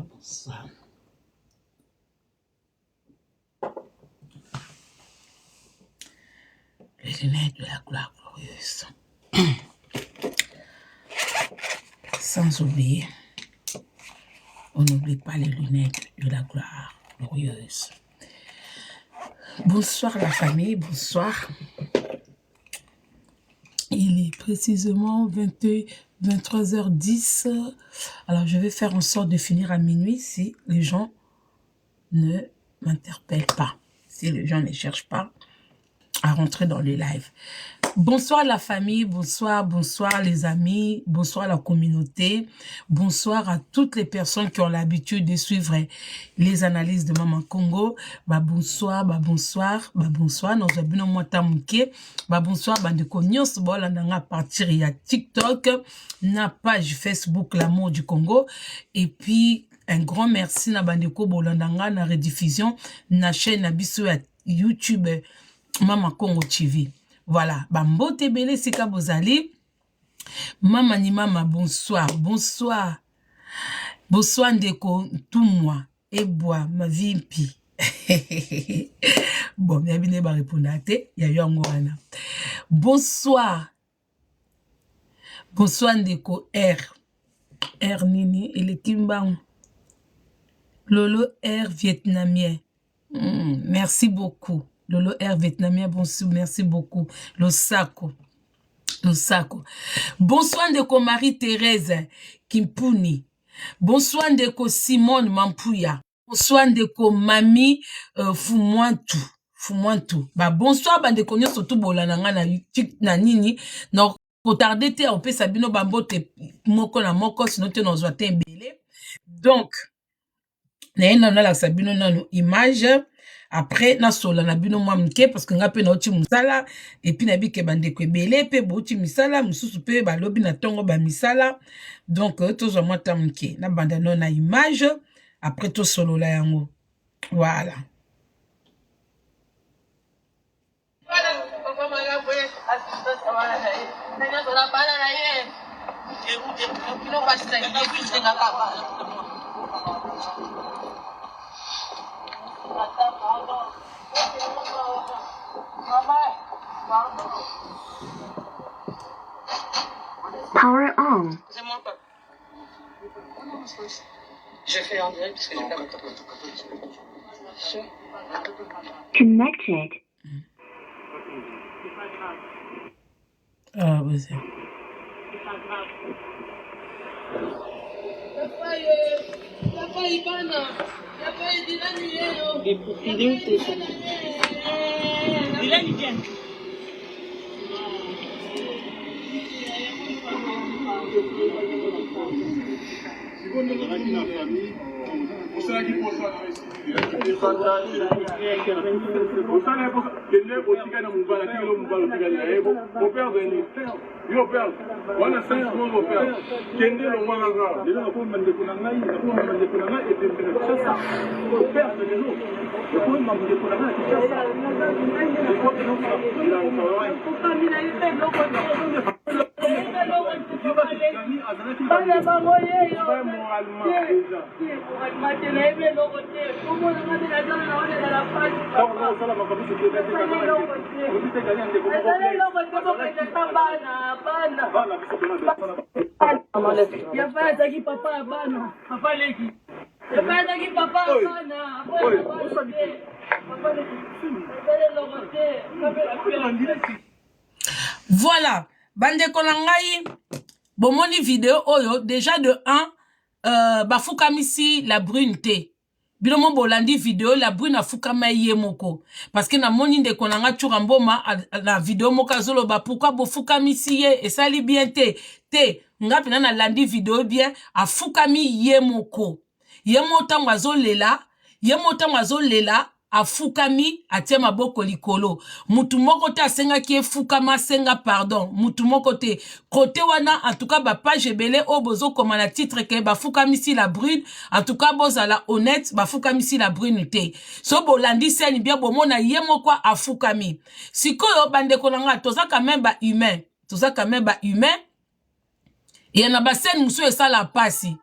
bonsoir. Les lunettes de la gloire glorieuse. Sans oublier, on n'oublie pas les lunettes de la gloire glorieuse. Bonsoir la famille, bonsoir. Il est précisément 23h10. Alors je vais faire en sorte de finir à minuit si les gens ne m'interpellent pas. Si les gens ne cherchent pas à rentrer dans le live. Bonsoir la famille, bonsoir, bonsoir les amis, bonsoir la communauté, bonsoir à toutes les personnes qui ont l'habitude de suivre les analyses de Maman Congo. Bonsoir, bonsoir, bonsoir, nous avons bonsoir, de cognos, à partir de TikTok, na page Facebook L'amour du Congo, et puis un grand merci na bandeko bolandanga na rediffusion na chaîne na biso ya YouTube Maman Congo TV. Voilà, Bambote Bele Sika Bozali. Maman ni maman, bonsoir, bonsoir. Bonsoir Ndeko, tout moi. Et bois, ma vie impi. Bon, bienvenue à répondre à te. Il y a eu un gourana. Bonsoir. Bonsoir Ndeko R. R Nini et le Kimbang. Lolo R vietnamien. Merci beaucoup. Lolo R vietnamien, bonsoir, merci beaucoup. Le Sako. Bonsoir Ndeko Marie-Thérèse Kimpuni. Bonsoir Ndeko Simone Mampouya. Bonsoir Ndeko Mami Fumwantu. Bonsoir Bandeko Nyoso tout bolananga na nini. Non, pour tarder te on peut sabino bambote moko na moko sinon te nos zoate mbele. Donc, na la sabino nanu image. Après, na sola na bino mwa mke parce que nga pe na oti musala et puis na bi ke bandeko ebele pe bo oti misala mususu pe ba lobi na tongo ba misala. Donc tozo mwa ta mke na banda no na image après to solo la yango. Voilà. Power on. Je fais en direct parce que j'ai pas le temps. Connected. Ah, vas-y. Voilà, bande konangai, bomoni vidéo oyo, déjà de 1, bafukamisi la brune te. Bilomo bolandi vidéo, la brune a fukama ye moko. Parce que na moni de konanga churamboma, la vidéo moka zolo ba, pourquoi bofukamisi ye, et ça li bien te, nga pina na landi vidéo bien, a fukami ye moko. Ye motango azo lela, afukami atia maboko likolo mutu moko te asenga ki efukama senga pardon mutu moko te côté wana en tout cas ba page ebele o bozo comme na titre ke ba fukami si la brune en tout cas bozala honnête ba fukami si la brune te so bolandi seni bien bomona ye moko afukami sikoyo bandeko nanga toza quand même ba humain et na ba scène musu esala pasi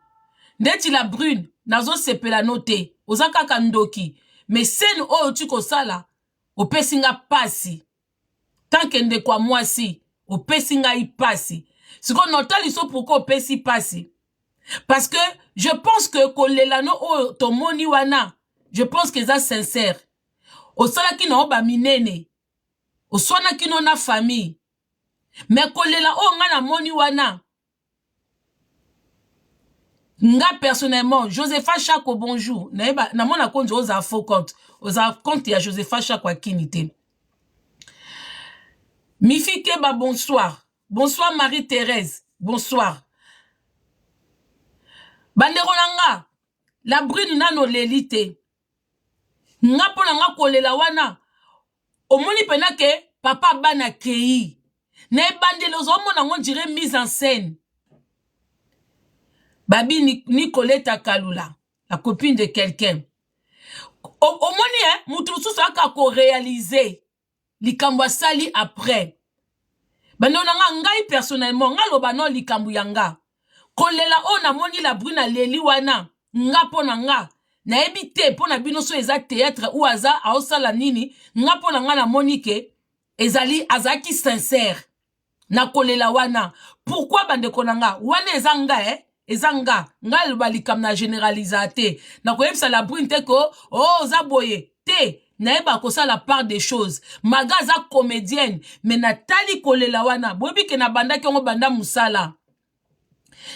ndeti la brune nazo sepela note ozaka kandoki mais scène oyo tu kosala opesinga pasi tant que nde kwa mwasi opesinga ipasi siko notali so pourquoi opesi pasi parce que je pense que kolelano oyo tomoni wana je pense que ça sincère osalaki na oba minene oswanaki no na famille mais kolela oyo nga na moni wana nga personnellement Josepha Chako bonjour na mona konzo oza faux compte oza compte ya Josepha Chako akinité Mifi Keba bonsoir bonsoir Marie-Thérèse bonsoir bandeko nanga la brune nano lelite nga pona nga kolela wana omoni pena ke papa bana kei na ebandelo ozomona ngo dire mise en scène Babi Nicoletta Kalula, la copine de quelqu'un. Au moins, mutu susu aka ko réaliser likambo sali après. Bano nanga ngai personnellement nga loba no likambo yanga. Kolela o na moni la brune leli wana nga pona nga na ebite pona bino so eza théâtre ou aza aosala nini nga pona nga na moni ke ezali azaki sincère na kolela wana. Pourquoi bandeko nanga wana ezanga ezanga ngal balikam na généralisate na koyebisa la brune te ko oh zaboye te na eba kosa la part des choses magaza comédienne mais Nathalie kolela wana boyebi ke na bandaki ngo banda musala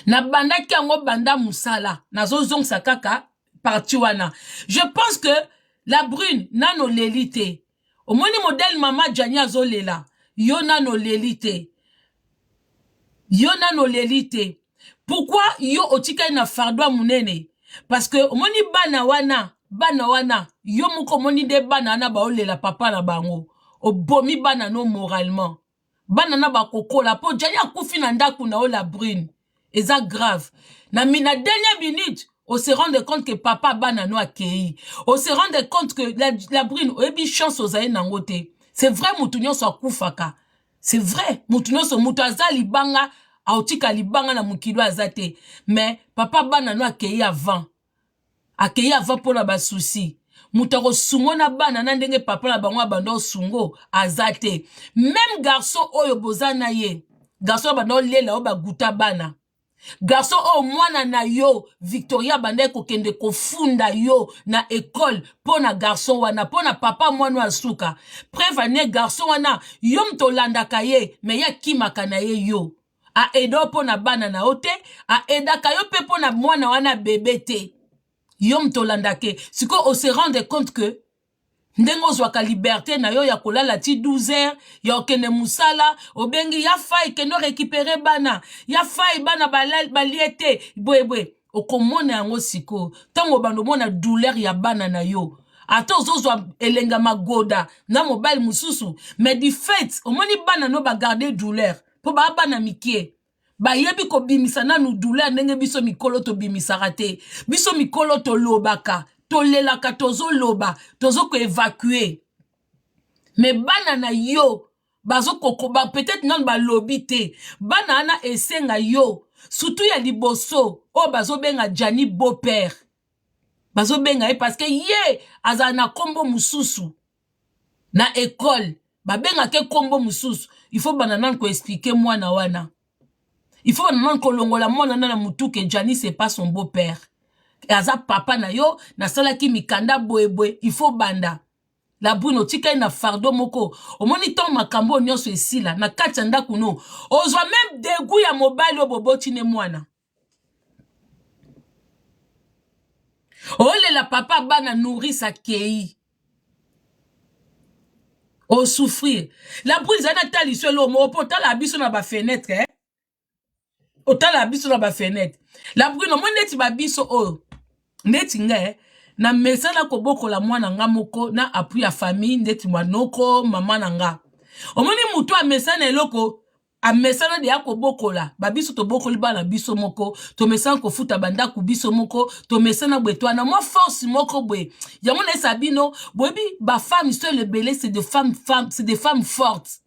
na bandaki ngo banda musala nazo zongsa kaka parti wana je pense que la brune nano lelite omoni modèle mama Jani azolela yo nano lelite pourquoi yo otika na fardo munene parce que omoni bana wana yo moko moni de bana na baolela papa na bango obomi bana no moralement bana na bakokola po Jani akufi na ndaku na o la brune eza grave na mina dernière minute on se rend compte que papa bana no akei on se rend compte que la brune oyebi chance ozaye nangote c'est vrai mutunyo so akufaka c'est vrai mutunyo so mutu azali banga aotika libanga na mukilo azate mais papa bana no akei avant pona ba souci mutako sungo na bana na ndenge papa na bango abando sungo azate même garçon oyo bozana ye garçon bando lela o baguta bana garçon o mwana na yo Victoria bande ko kende ko funda yo na école pona garçon wana pona papa mwana asuka prévenir garçon wana yo mtolanda kaye mais ya kimaka na ye yo a edo pona bana na ote a edaka yo pe pona mwana wana bébé te yo mtolanda ke siko on se rende compte que ndengo zwaka liberté na yo ya kolala ti 12 heures ya okene musala obengi ya fai keno récupérer bana ya fai bana baliete bwebwe okomona yango siko tango bando mona douleur ya bana na yo ata ozozwa elenga magoda na mobile mususu mais du fait omoni bana no ba garder douleur po ba bana mikie ba yebi ko bimisa na nu douleur ndenge biso mikolo to bimisaka te biso mikolo to lobaka tolelaka tozo loba tozo ko évacuer mais bana na yo bazo kokoba peut-être non ba lobité bana na esenga yo surtout ya liboso o bazo benga Jani beau-père bazo benga parce que ye azana kombo mususu na école ba benga ke kombo mususu il faut banana ko expliquer moi na wana il faut banana ko longola mona na mutu que Jani c'est pas son beau-père aza papa na yo na sala ki mikanda boebwe il faut banda la bruno tika na fardo moko omoni ton makambo nyonso esila na kati ya ndaku no ozwa même dégoût ya mobile o boboti ne mwana ole la papa bana nourrir sa kei o souffrir la bruno na tali so lo mo po tala biso na ba fenêtre otala biso na ba fenêtre la bruno mo neti ba biso o ndeti nga na mesana ko bokola mwana nga moko na appui ya famille ndeti mwanoko mama na nga omoni mutu a mesana eloko a mesana de yako bokola babiso to bokoli bana biso moko to mesana ko futa banda ku biso moko to mesana bwetwana mo force moko bwe ya mona sabino bobi ba femme sur le belé c'est des femmes c'est des femmes fortes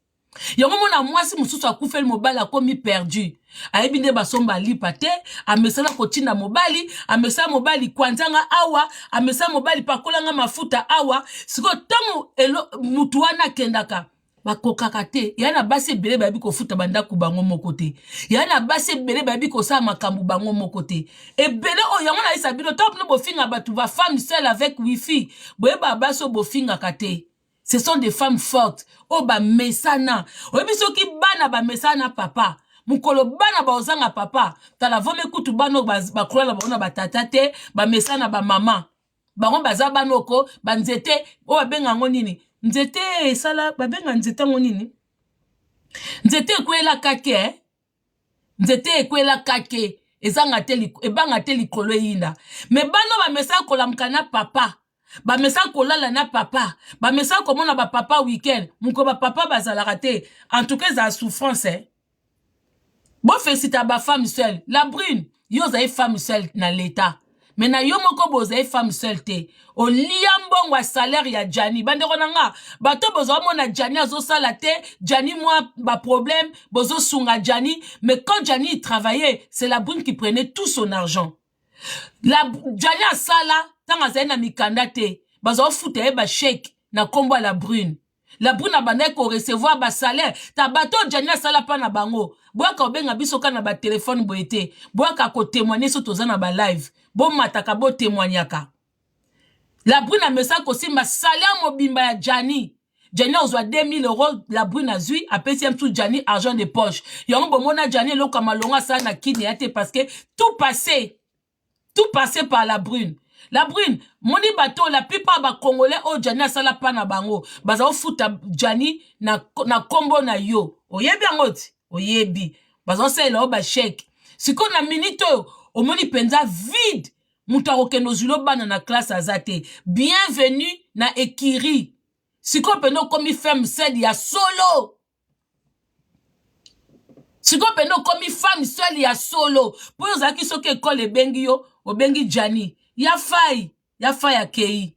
ya mona mwasi mususu akufeli mobala komi perdu ayebi nde basomba lipa te, amesala kotinda mobali, amesala mobali kwanzanga awa, amesala mobali pakolanga mafuta awa, siko tango mutu wana kendaka bakokaka te, yana basi ebele bayebi kofuta bandaku bango moko te, yana basi ebele bayebi kosala makambo bango moko te, ebele oyo yango na isa bino tango no bofinga batu ba femme seule avec wifi, boyeba baso bofingaka te. Ce sont des femmes fortes. Oh ba mesana. Oyebi soki bana ba mesana papa. Mukolo bana ba ozanga papa. Tala vome kutu bano ba krola ba ona ba tata te, ba mesana ba mama. Bango baza banoko, ba nzete, o ba benga ngo nini? Nzete sala ba benga nzete ngo nini? Nzete ekwela kake. Nzete ekwela kake. Ezanga te ebanga te likolo yinda. Me bano ba mesana kolamkana papa. Ba mesa kolala na papa, ba mesa komona ba papa weekend, muko ba papa bazalaka te. En tout cas za souffrance Bon félicita ba femme seule, la brune, yo za femme seule na l'état. Mais na yo moko boza femme seule te. O liambongo wa salaire ya Jani, bandeko nanga, bato bozo mona Jani azo sala te, Jani moi ba problème, bozo sunga Jani, mais quand Jani travaillait, c'est la brune qui prenait tout son argent. La Jani a sala tanga zaina mikanda te bazo futa ba chèque na kombo la brune a bandé ko recevoir ba salaire ta bato Jani a sala pa na bango boaka obenga biso kana ba téléphone boyete boaka ko témoigner so toza na ba live bo mataka bo témoignaka la brune a mesa ko simba salaire mobimba ya Jani ozwa 2000 euros la brune a zui a pesi tout Jani argent de poche yango bomona Jani lo kamalonga sa na kini yate parce que tout passé par la brune. La brune, moni bateau, la plupart ba Congolais o Jani asala pa na bango. Baza futa Jani na kombo na yo. Oyebi angoti? Oyebi. Baza se la ba chèque. Siko na minute o moni penza vide. Muta okendo zulo bana na classe azate. Bienvenue na Ekiri. Siko peno komi femme seule ya solo. Siko peno komi femme seule ya solo. Po yo zaki soke école ebengi yo, obengi Jani. Ya fai akei.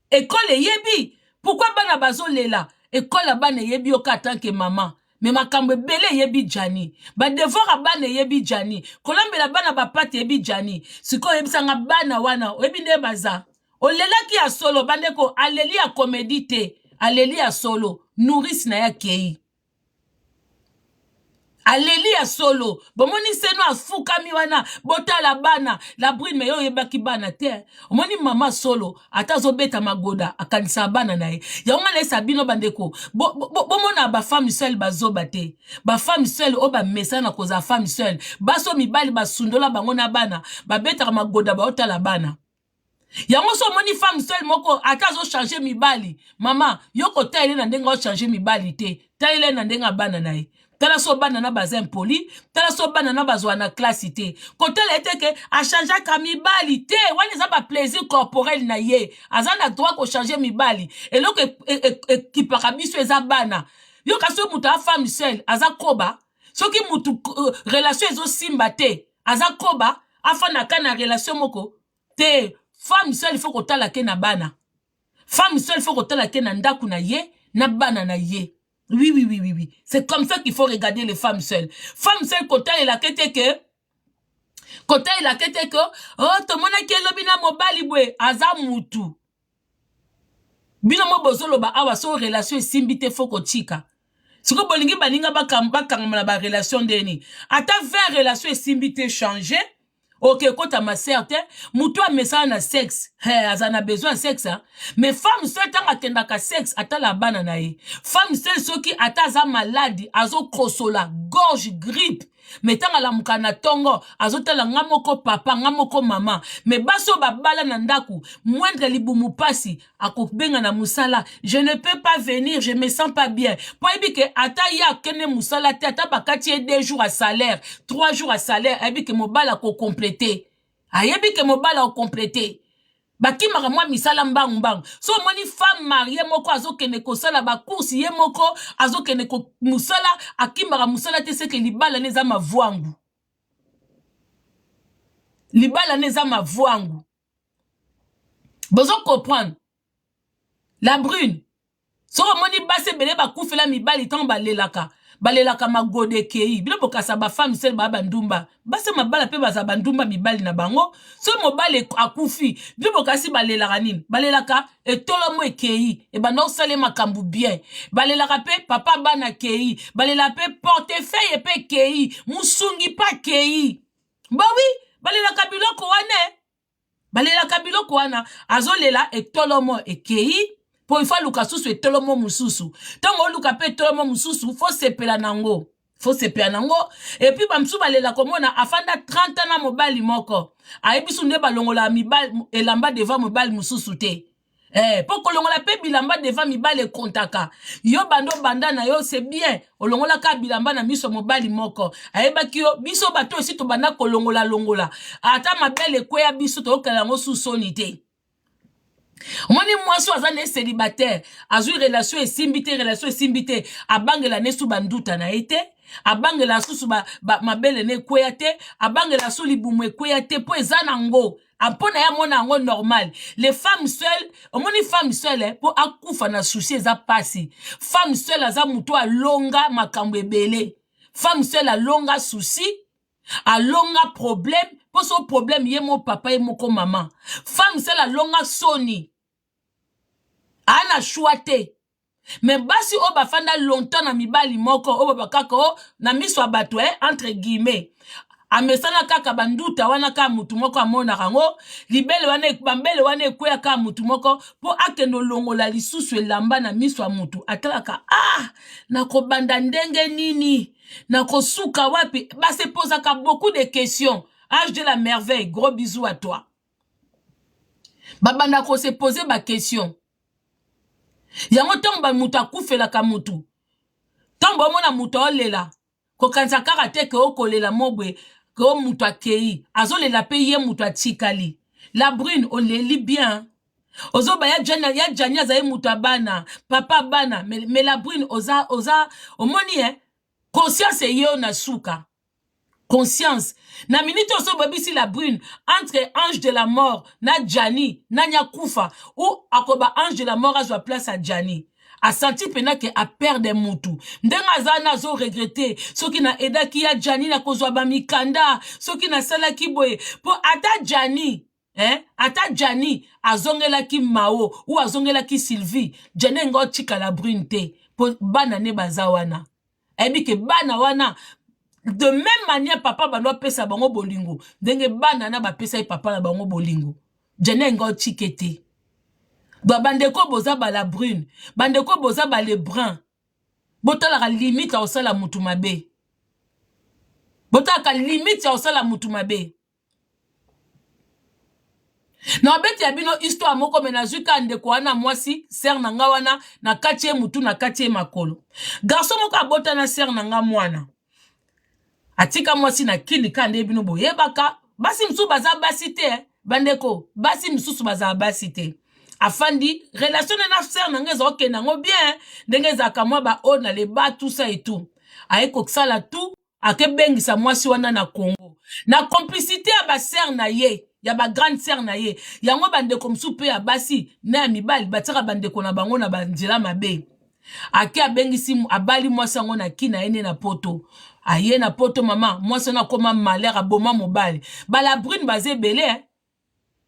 École yebi. Pourquoi bana bazo lela? École bana yebi oka tant que maman. Mais makambe bele yebi Jani. Ba devoir bana yebi Jani. Kolambe la bana ba pate yebi Jani. Siko yebi sanga bana wana. Yebi nde baza. O lela ki ya solo bandeko aleli ya comédie te. Aleli ya solo. Nourrice na ya kei. Aleli ya solo. Bomoni seno afuka miwana. Bota la bana. La brune me yo yebaki bana te. Omoni mama solo. Atazo beta magoda. Akanisa bana na ye. Ya onga lesa bino bandeko. Bomona ba femme seule bazoba te. Ba femme seule oba mesana koza femme seule. Baso mibali basundola bangona bana. Ba beta magoda ba ota la bana. Yango so moni femme seule moko atazo changer mibali. Mama, yoko ta ele na ndenga changer mibali te. Ta ele na ndenga bana na ye. Tala so bana na baza impoli, tala so bana na bazwa na classe te. Kotela ete ke a changer ka mibali te, wani za ba plaisir corporel na ye. Azana droit ko changer mibali. Et donc ki parabiso eza bana. Yo kaso mutu a femme seule, aza koba. Soki mutu relation ezo simba te, aza koba, afana kana relation moko te. Femme seule faut kotala ke na bana. Femme seule faut kotala ke na ndaku na ye, na bana na ye. Oui. C'est comme ça qu'il faut regarder les femmes seules. Femme seule, quand elle a quitté que, oh, tout le monde a qui est lobina mobali bwe, azamutu. Bino mo bozolo ba awa so relation simbite foko chika. Siko bolingi balinga bakangama ba relation deni. Ata 20 relation simbite changer. Ok, kota ma serte, mutu a message na sexe. Azana besoin de sexe, hein. Mais femme seule, tant qu'elle ka sexe, ata la bana na ye. Femme seule, ceux qui ata za maladie, azo krosola, gorge, grippe. Mais tant la mukana tongo, azo tala ngamoko papa, ngamoko maman. Mais baso babala nandaku, moindre libumu pasi, ako benga na musala, je ne peux pas venir, je me sens pas bien. Pour que ata ya kene musala te, ata bakati 2 jours à salaire, 3 jours à salaire, ebi que mobala ko compléter. Ayebi que mobala ko compléter. Baki maramwa misala mbang. So moni femme mariée moko azo kene ko sala ba course ye moko azo kene ko musala akimara musala te seke libala neza mavwangu. Libala neza mavwangu. Bozo comprendre. La brune. So moni base bele ba koufela mibali tan ba lelaka. balela kama gode kei bilo bokasa ba femme seule ba bandumba base mabala pe baza bandumba mibali na bango so mobali akufi bilo bokasi balela kanini balela ka etolo mo ekei e bando sale makambu bien balela ka pe papa bana kei balela pe portefeuille pe kei musungi pa kei ba oui balela ka biloko wane balela ka biloko wana azolela etolo mo ekei po ifa luka susu etolomo mususu tango luka pe etolomo mususu fo sepela nango et puis bamsu balela komona afanda 30 ans na mobali moko ayebisu nde balongola mibali elamba devant mobali mususu te po kolongola pe bilamba devant mibali kontaka yo bando banda na yo c'est bien olongola ka bilamba na miso mobali moko ayebaki yo biso bato aussi to banda kolongola longola ata mabele kweya biso to okala ngo susoni te. Omoni mwasi azane célibataire azui relation esimbite abangela nesu banduta na ete abangela susu mabele ne kweyate abangela su libumu kweyate po ezana ngo apona ya mona ngo normal les femmes seules omoni femme seule po akufa na souci eza pasi femme seule aza muto alonga makambo ebele femme seule alonga souci alonga problème po so problème ye mo papa ye moko maman femme seule alonga soni ana chouate mais basi o bafanda longtemps na mibali moko o bakaka o na miso bato entre guillemets amesana kaka banduta wana ka mutu moko amona rango libele wana bambele wana ekweya ka mutu moko po akendo longola lisusu elamba na miso mutu atalaka nakobanda ndenge nini nakosuka wapi base posaka beaucoup de questions. Âge de la merveille, gros bisous à toi. Babanda ko se poser ba question. Yango tamba mutu akufela ka mutu. Tamba mona mutu olela. Ko kanza karate ke okolela mobwe ko mutu akei. Azolela pe ye mutu atikali. La brune oleli bien. Ozo ba ya janya za ye mutu abana, papa bana, mais la brune oza omoni conscience yo na suka. Conscience. Na minute oso babisi la brune entre ange de la mort na Jani na Nyakufa ou akoba ange de la mort a place à Jani. A senti pena ke a perdre mutu. Ndenga zana zo regretter soki na eda ki ya Jani na kozwa ba mikanda soki na sala ki boye po ata Jani ata Jani azongela ki Mao ou azongela ki Sylvie Jani ngo tika la brune te po bana ne bazawana. Ebi ke bana wana de même manière papa bano pesa bango bolingo ndenge bana na ba pesa papa na bango bolingo jene ngo tikete bandeko boza ba la brune bandeko boza ba le brun botala ka limite au sala mutu mabe botala ka limite au sala mutu mabe na beti ya bino histoire moko menazuka ndeko wana mwasi ser na nga wana na katie mutu na katie makolo garçon moko abota na ser na nga mwana atika mwasi na kili kande bino boyebaka basi msusu baza basi te bandeko basi msusu baza basi te afandi relation na ser na ngeza okenda ngo bien ndenge za kamwa ba on na le ba tout ça et tout aiko ksala tout akebengisa mwasi wana na Congo na complicité ya ba ser na ye ya ba grande ser na ye yango bandeko msusu pe ya basi na ya mibali bataka bandeko na bango na banzela mabe ake abengisi abali mwasi ngo na kina ene na poto aye na poto mama mwasi na koma malheur aboma mobali bala brune bazé belé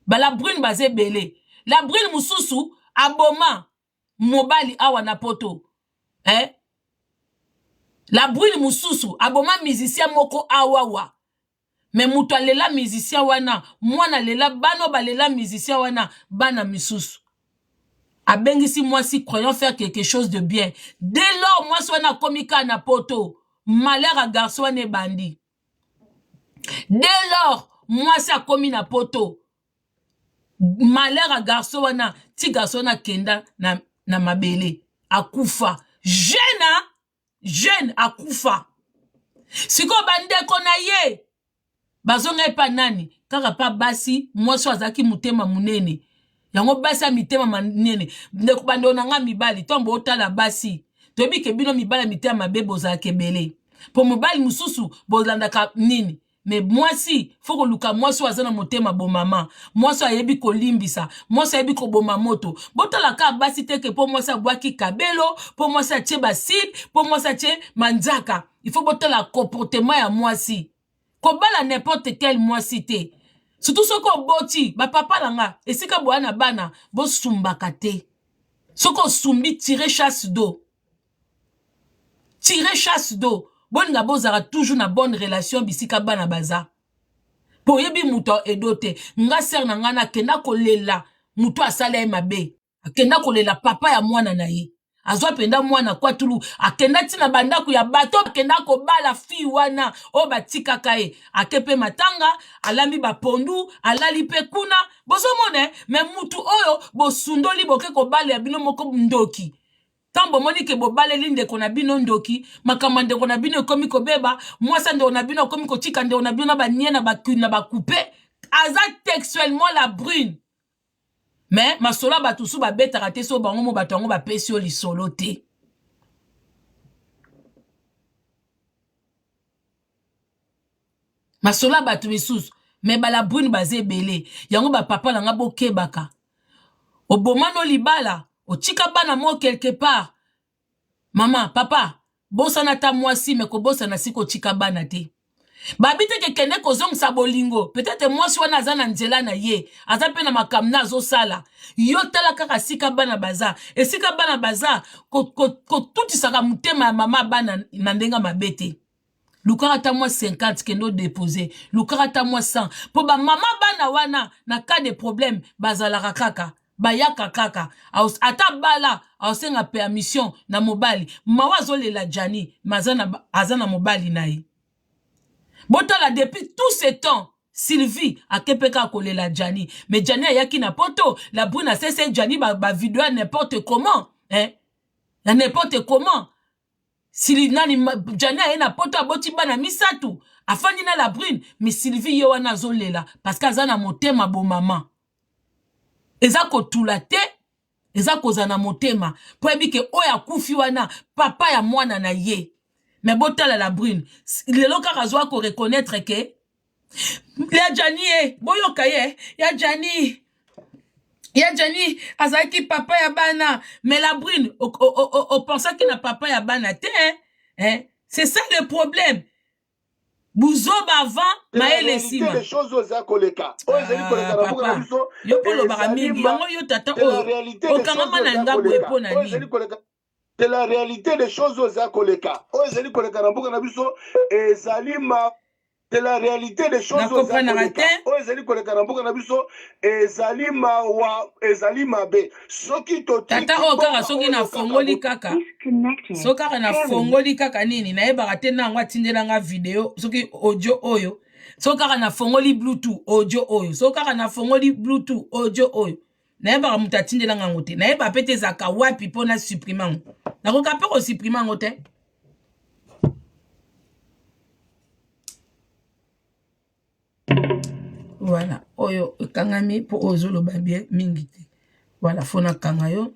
bala brune bazé belé la brune mususu aboma mobali awa na poto la brune mususu aboma musicien moko awawa mais mutu alela musicien wana mwana lela bano balela musicien wana bana misusu abengisi mwasi croyant faire quelque chose de bien dès lors mwasi wana komika na poto malheur à garçon ne bandi dès lors mwasi akomi na poto malheur à garçon wana ti garçon na kenda na mabele akufa jeune akufa siko bandeko na ye bazonga epa nani kaka pa basi mwasi azaki mutema munene yango basi mitema manene ndeko bando na nga mibali tombo otala basi toyebi ke bino mibali mitema mabe bozala kebele po mobali mususu bolandaka nini mais moi si faut que luka moi so azana motema bon maman moi so ayebi ko limbisa moi so ayebi ko boma moto botala ka basi te que pour moi ça boaki kabelo pour moi ça tie basid pour moi ça tie manzaka il faut botala comportement ya moi si ko bala n'importe quel moi si te surtout ce ko boti ba papa langa esika boana bana bo sumbaka te soko sumbi tirer chasse d'eau bon nga bozara toujours na bonne relation bisika bana baza po yebi muto edote nga ser na ngana kenda kolela muto asala mabe akenda kolela papa ya mwana na ye azwa penda mwana kwa tulu akenda tina bandako ya bato akenda ko bala fi wana o batika kae akepe matanga alami ba pondu alali pe kuna bozomone me mutu oyo bosundoli boke ko bala ya bino moko ndoki Tambo monike bo bale linde kona bino ndoki makamande kona bino komi ko beba mwasa nde ona bino komi ko chika nde ona bino ba niena ba kuna ba couper aza textuellement la brune mais masola batusu ba beta raté so bango mo batongo ba pesio li solo te masola batu misusu mais ba la brune bazé belé yango ba papa langa bokebaka obomano libala ochika bana mo quelque part maman papa bosa na ta mwasi me ko bosa na siko chika bana te babite ke kene ko zong sa bolingo peut-être mwasi wana azana nzela na ye aza pe na makamna zo sala yo tala kaka sika bana baza e sika bana baza ko tuti saka mutema ya mama bana na ndenga mabete lukara ta moi 50 kendo déposer lukara ta moi 100 po ba mama bana wana na cas de problème bazala kaka bayaka kaka ata bala aosenga permission na mobali mawazo lela jani azana mobali nae botala depuis tout ce temps Sylvie akepeka kolela jani mais jani ayaki na poto la brune a cessé jani ba vidéo n'importe comment hein na n'importe comment Sylvie nani jani aye na poto aboti bana misatu afandi na la brune mais Sylvie yo wana zolela parce qu'azana motema bo maman eza kotula te eza kozana motema po ebike oya kufi wana papa ya mwana na ye mais botala la brune lelo kaka zwa ko reconnaître que ya Jani boyoka ye ya Jani azaki papa ya bana mais la brune on pensait qu'il n'a papa ya bana te hein c'est ça le problème Bouzoba avant, maele sima. Les choses aux akoleka. Yo polo barami, yango yo tata o kangama na ngabo epo na ni. C'est la réalité des choses aux akoleka. Ozeli koleka na mbuka na biso ezalima. C'est la réalité des choses aux akoleka. Ozeli koleka na mbuka na biso ezalima wa ezalima be. Soki to tata o kaka soki na fongoli kaka. So kaka na fongoli kaka nini na yeba te na ngwa tindela nga video soki audio oyo so kaka na fongoli bluetooth audio oyo so kaka na fongoli bluetooth audio oyo na yeba muta tindela nga ngote na yeba pete zaka wapi pona supprimer ngo na ko ka pe ko supprimer ngo te voilà oyo kangami po ozolo babie mingi te voilà fona kanga yo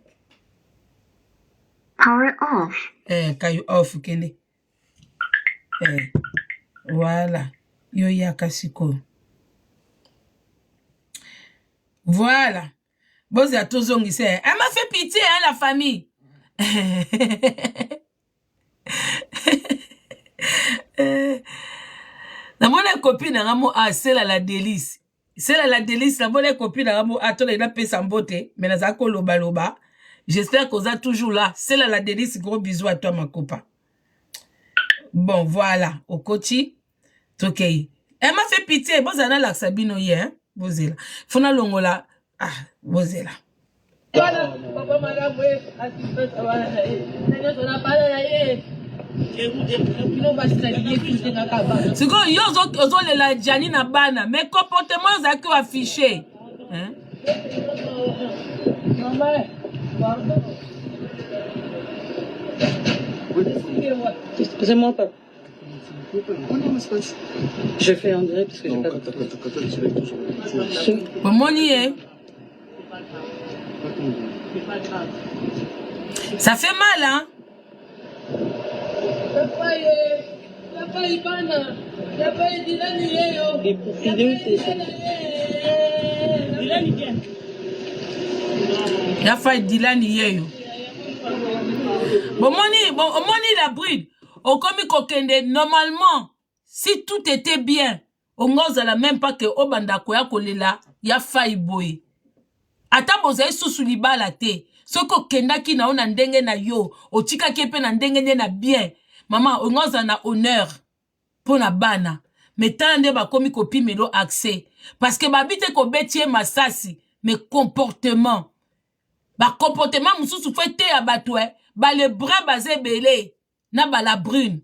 Power off. Kayo off kende. Voilà. Yo yaka siko. Voilà. Bozi a tozongi se. Elle m'a fait pitié, hein, la famille. Na mona copine na ngamo c'est la délice. C'est la délice, na mona copine na ngamo atole na pesa mbote, mais na zako loba loba. J'espère qu'on a toujours là. C'est là la délice. Gros bisous à toi, ma copain. Bon, voilà. Au coach. Ok. Elle m'a fait pitié. Bon, ça n'a la Sabino hier. Hein? Bozela. Fona longola. Ah, bozela. C'est quoi? Yo, les la Gianni na bana. Mais comportement, ils ont affiché. Hein? Excusez-moi, papa. Je fais en direct parce que j'ai pas de... Comment y est? Ça fait mal, hein? Et pour vidéo, c'est ça. Ya faille Dylan yeyo. Bon, moni la bride. Au komi kokende, normalement, si tout était bien, on n'osala même pas que obanda koya kolela, ya faille boy. Ata bozaye susu libala te. Soko kenda ki na ona ndenge na yo, otika kepe na ndenge na bien. Maman, on n'osa na honneur. Pona bana. Mais tant de ba komi kopi melo accès. Parce que babite ko betie masasi, mais comportement. Ba comportement mususu fete ya batwe, ba le bras basé belé, na ba la brune.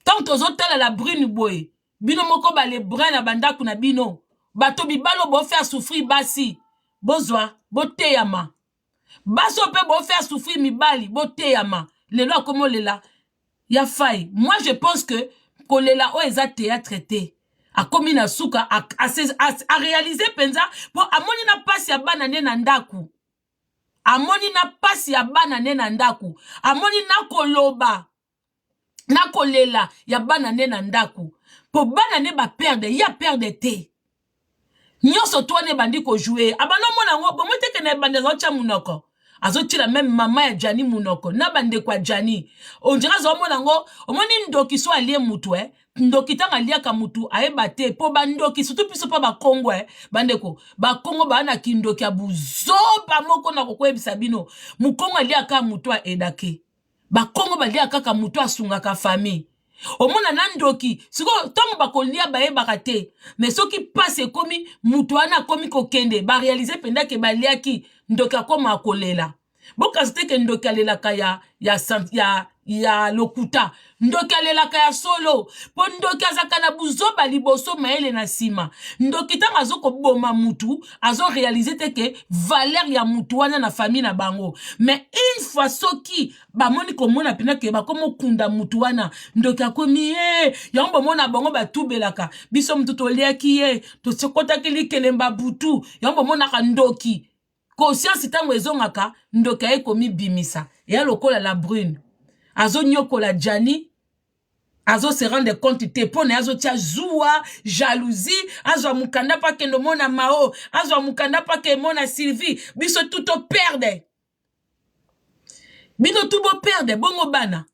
Tant tozotala la brune boy, bino moko ba le bras na bandaku na bino, bato bibalo bo faire souffrir basi, bozwa, bote yama. Baso pe bo faire souffrir mibali, bote yama. Lelo komo lela, ya faille. Moi je pense que kolela o eza théâtre te. A komi na suka, a réaliser penza, po amoni na pasi ya bana ne na ndaku. Amoni na pasi ya bana ne na ndaku. Amoni na koloba. Na kolela ya bana ne na ndaku. Po bana ne ba perde, ya perde te. Nyonso to ne bandi ko jouer. Abano mona ngo, bon mwete ke ne bande zocha munoko. Azoti la même mama ya Jani munoko. Na bande kwa Jani. On dira zo mona ngo, omoni ndoki so alie mutu ndoki tanga lia ka mutu aebate po bandoki surtout piso pa ba Kongo bandeko ba Kongo ba na kindoki abuzo ba moko na kokwebisa bino mu Kongo lia ka mutu edake ba Kongo ba lia ka mutu asunga ka famille omona nandoki siko tango ba kolia ba ebaka te mais soki passe komi mutu ana komi kokende ba réaliser penda ke ba lia ki ndoki akoma akolela boka steke ndoki alela ka ya lokuta ndoki alela ka ya solo po ndoki azaka na buzoba liboso maele na sima ndoki tanga azoko boma mutu azo réaliser te ke valeur ya mutu wana na famille na bango mais une fois soki ba moni ko mona pena ke ba komo kunda mutu wana ndoki akomi yambo mona bango ba tubelaka biso mutu to liaki to sokota kili kelemba butu yambo mona ka ndoki conscience tango ezongaka ndoki ayekomi bimisa ya lokola la brune azo nyokola Jani azo se rendre compte te pone azo tia joua jalousie azo mukanda pa kendo mona mao azo mukanda pa ke mona Sylvie biso tout o perde bino tout bo perde bongo bana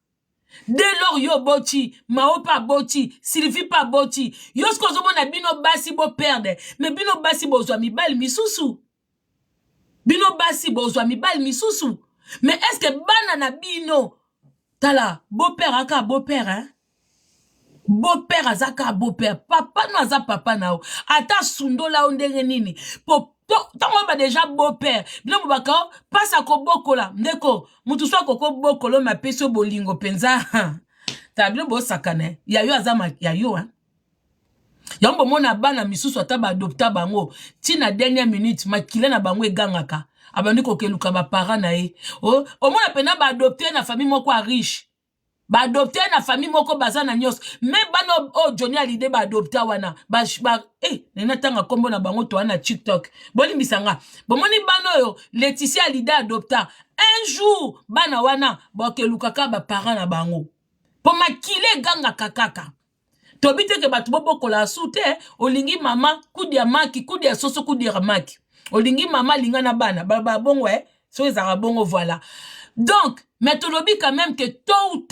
dès lors yo boti mao pa boti Sylvie pa boti yo sko zo mona bino basi bo perde mais bino basi bozwa mibali misusu bino basi bozwa mibali misusu mais est-ce que bana na bino tala, beau-père aka beau-père, hein? Beau-père azaka beau-père. Papa no aza papa nao. Ata sundo la ondenge nini. Tango ba déjà beau-père. Bino mbaka, pasa ko bokola. Ndeko, mutu swa koko bokolo ma peso bolingo penza. Ta bino bo sakane. Yayo azama, yayo, hein? Yambo mona bana misusu ata ba adopta bango. Tina dernière minute, makile na bango egangaka. Abandi ko keluka ba parents na ye o mona pena ba adopter na famille moko a riche ba adopter na famille moko bazana nyos mais bano Johnny Hallyday ba adopter wana ba nena tanga kombo na bango to wana TikTok bolimbisanga bomoni bano yo Laetitia Hallyday adopter un jour bana wana ba keluka ka ba parents na bango po makile ganga kakaka tobite ke batu bobokola sute olingi mama kudi ya maki kudi ya soso kudi ya maki olingi mama linga na bana baba bongo so ezara bongo voilà donc mais tolobi quand même que tôt ou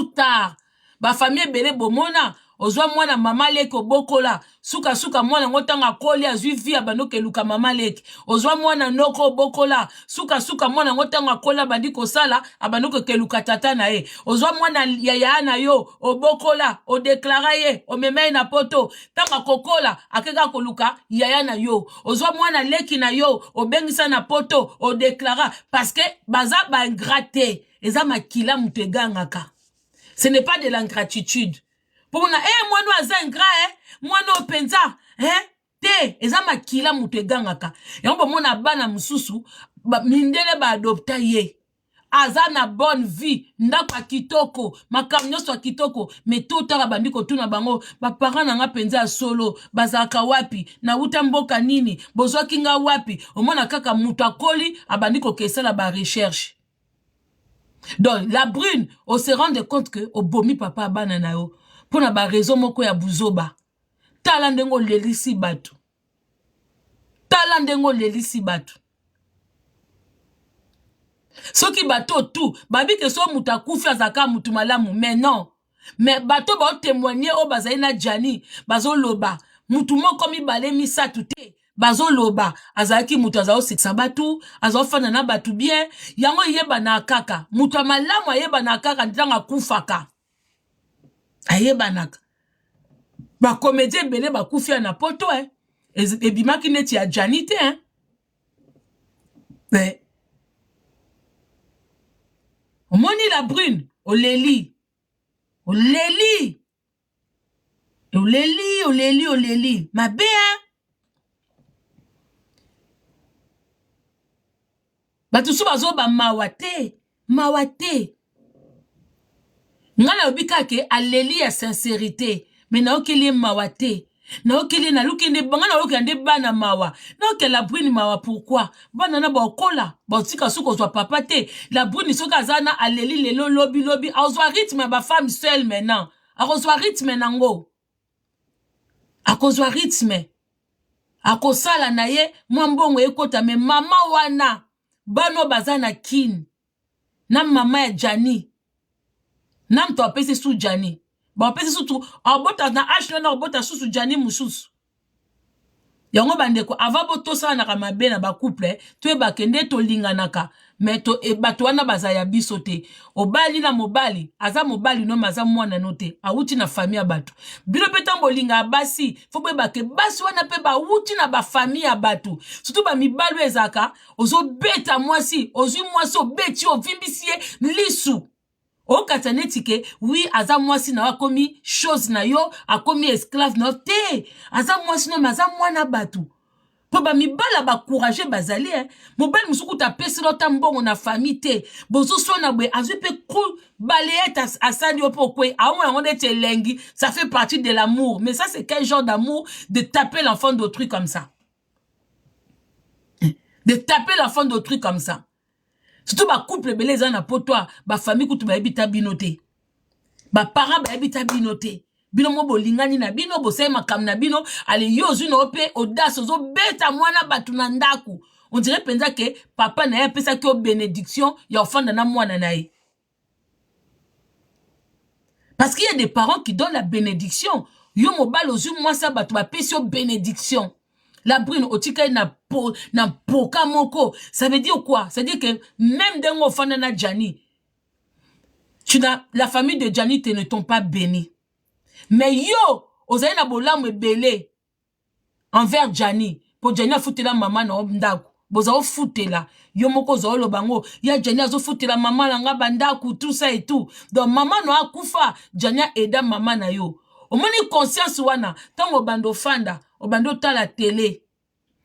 tard ba famille belé bomona ozwa mwana mama leke obokola suka mwana ngotanga koli azwi via banoke luka mama leke ozwa mwana noko obokola suka mwana ngotanga kola bandi kosala abanoke keluka tata na ye ozwa mwana yaya na yo obokola o deklara ye o memei na poto tanga kokola akeka koluka yaya na yo ozwa mwana leki na yo obengisa na poto o deklara parce que baza ba ingrate eza makila mutegangaka ce n'est pas de l'ingratitude. Pour na mwano aza ingrat mwano openza te eza makila mutu egangaka yambo mona bana mususu mindele ba adopta ye aza na bonne vie ndako kitoko makambo nyonso kitoko mais tout tala bandi kotuna bango ba parents nanga penza solo bazaka wapi na uta mboka nini bozwaki nga wapi omona kaka mutu akoli abandi kokesala ba recherche Donc, la brune, on se rend compte que au bomi papa banana yo. Pour na ba raison moko ya buzoba. Talandengo lelisi batu. Talandengo lelisi batu. Soki bato tout, babi que so muta kufi azaka mutu malamu, mais non. Mais bato ba témoigner o bazali na Jani, bazo loba. Mutu moko mi bale mi satute. Bazo loba, azaki mutu azao seksa batu, azao fana na batu bien, yango yeba na kaka. Mutu malamu yeba na kaka ndanga kufaka. Ayeba naka. Ba comédien belé ba kufia na poto et bimaki neti ya Jani te Mais Moni la brune, oleli. Oleli. Oleli, oleli, oleli. Ma béa. Batusu bazo ba mawate. Mawate. Ngana obika ke aleli ya sincérité. Mais na okeli mawate. Na okeli na lukende bangana okende bana mawa. Na okeli la brune mawa pourquoi? Bana na ba okola. Ba tika suko zwa papa te. La brune soka zana aleli lelo lobi lobi. Azwa rythme ba femme seule maintenant. Akozwa rythme nango. Akozwa rythme. Akosala na ye mwambongo ekota me mama wana. Bano bazana kin. Na mama ya Jani. Na mto apese su Jani. Ba apese su tu. Abota na ashno na abota su Jani mususu. Yango bandeko avabo tosa na kamabe na ba couple to ba kende to linganaka mais to e bato wana bazaya biso te obali na mobali aza mobali no maza mwana note awuti na famille ya bato bino petambo linga basi fo ba ke basi wana pe ba wuti na ba famille ya bato surtout ba mibalu ezaka ozo beta mwasi ozu mwasi obeti ovimbisie lisu o katanetike oui aza mwasi na wakomi chose na yo akomi esclave na te aza mwasi no maza mwana batu po ba mibala ba courage bazali mobali musuku ta pesi lota mbongo na famille te bozo sona bwe azu pe ku balayette asali opo kwe awo yango nete lengi ça fait partie de l'amour mais ça c'est quel genre d'amour de taper l'enfant d'autrui comme ça de taper l'enfant d'autrui comme ça. Surtout ba couple belé za na potoi ba famille kutu ba ebita binote ba parents ba ebita binote bino mo bolingani na bino bosay makam na bino ale yozu no pe audace zo beta mwana batu na ndaku on dirait penza que papa na ya pesa ki o bénédiction ya ofanda na mwana na ye parce qu'il y a des parents qui donnent la bénédiction yo mobali ozu mwasa batu ba pesi o bénédiction. La brune otika na poka moko. Ça veut dire quoi? Ça veut dire que même d'un enfant na Jani, la famille de Jani ne t'ont pas béni. Mais yo, ozaï na bolam belé envers Jani. Pour Jani a foutu la maman na obndaku. Boza o foutu la. Yo moko zo lo bango. Ya Jani a zo foutu la maman la nga bandaku, tout ça et tout. Donc maman no a koufa. Jani a aida maman na yo. O moni conscience wana. Tango bando fanda. Obando ta la télé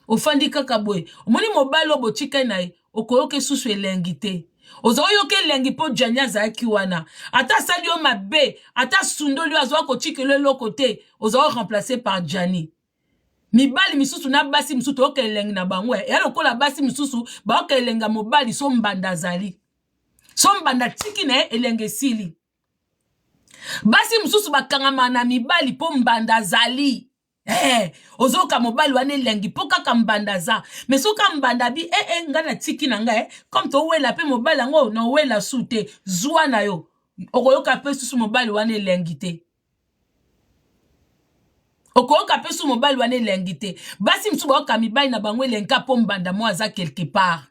ofandi kaka boy omoni mobile obo chika nae okoyoke susu elengite ozoyoke elengi po Jani azaki wana ata sali o mabe ata sundo lui azwa ko chikelo loko te ozo remplacer par Jani mibali misusu na basi misusu oke elengi na bango ya lokola basi misusu ba oke elenga mobali so mbanda zali so mbanda tiki na elenge sili basi misusu bakangama na mibali po mbanda zali ozoka mobali wane lengi poka kambanda za mais soka mbanda bi ngana tiki na nga comme to wela pe mobali ngo no wela sute zwa na yo okoyoka pe susu mobali wane lengi te okoyoka pe susu mobali wane lengi te basi msuba oka mibali na bango lenga po mbanda mo aza quelque part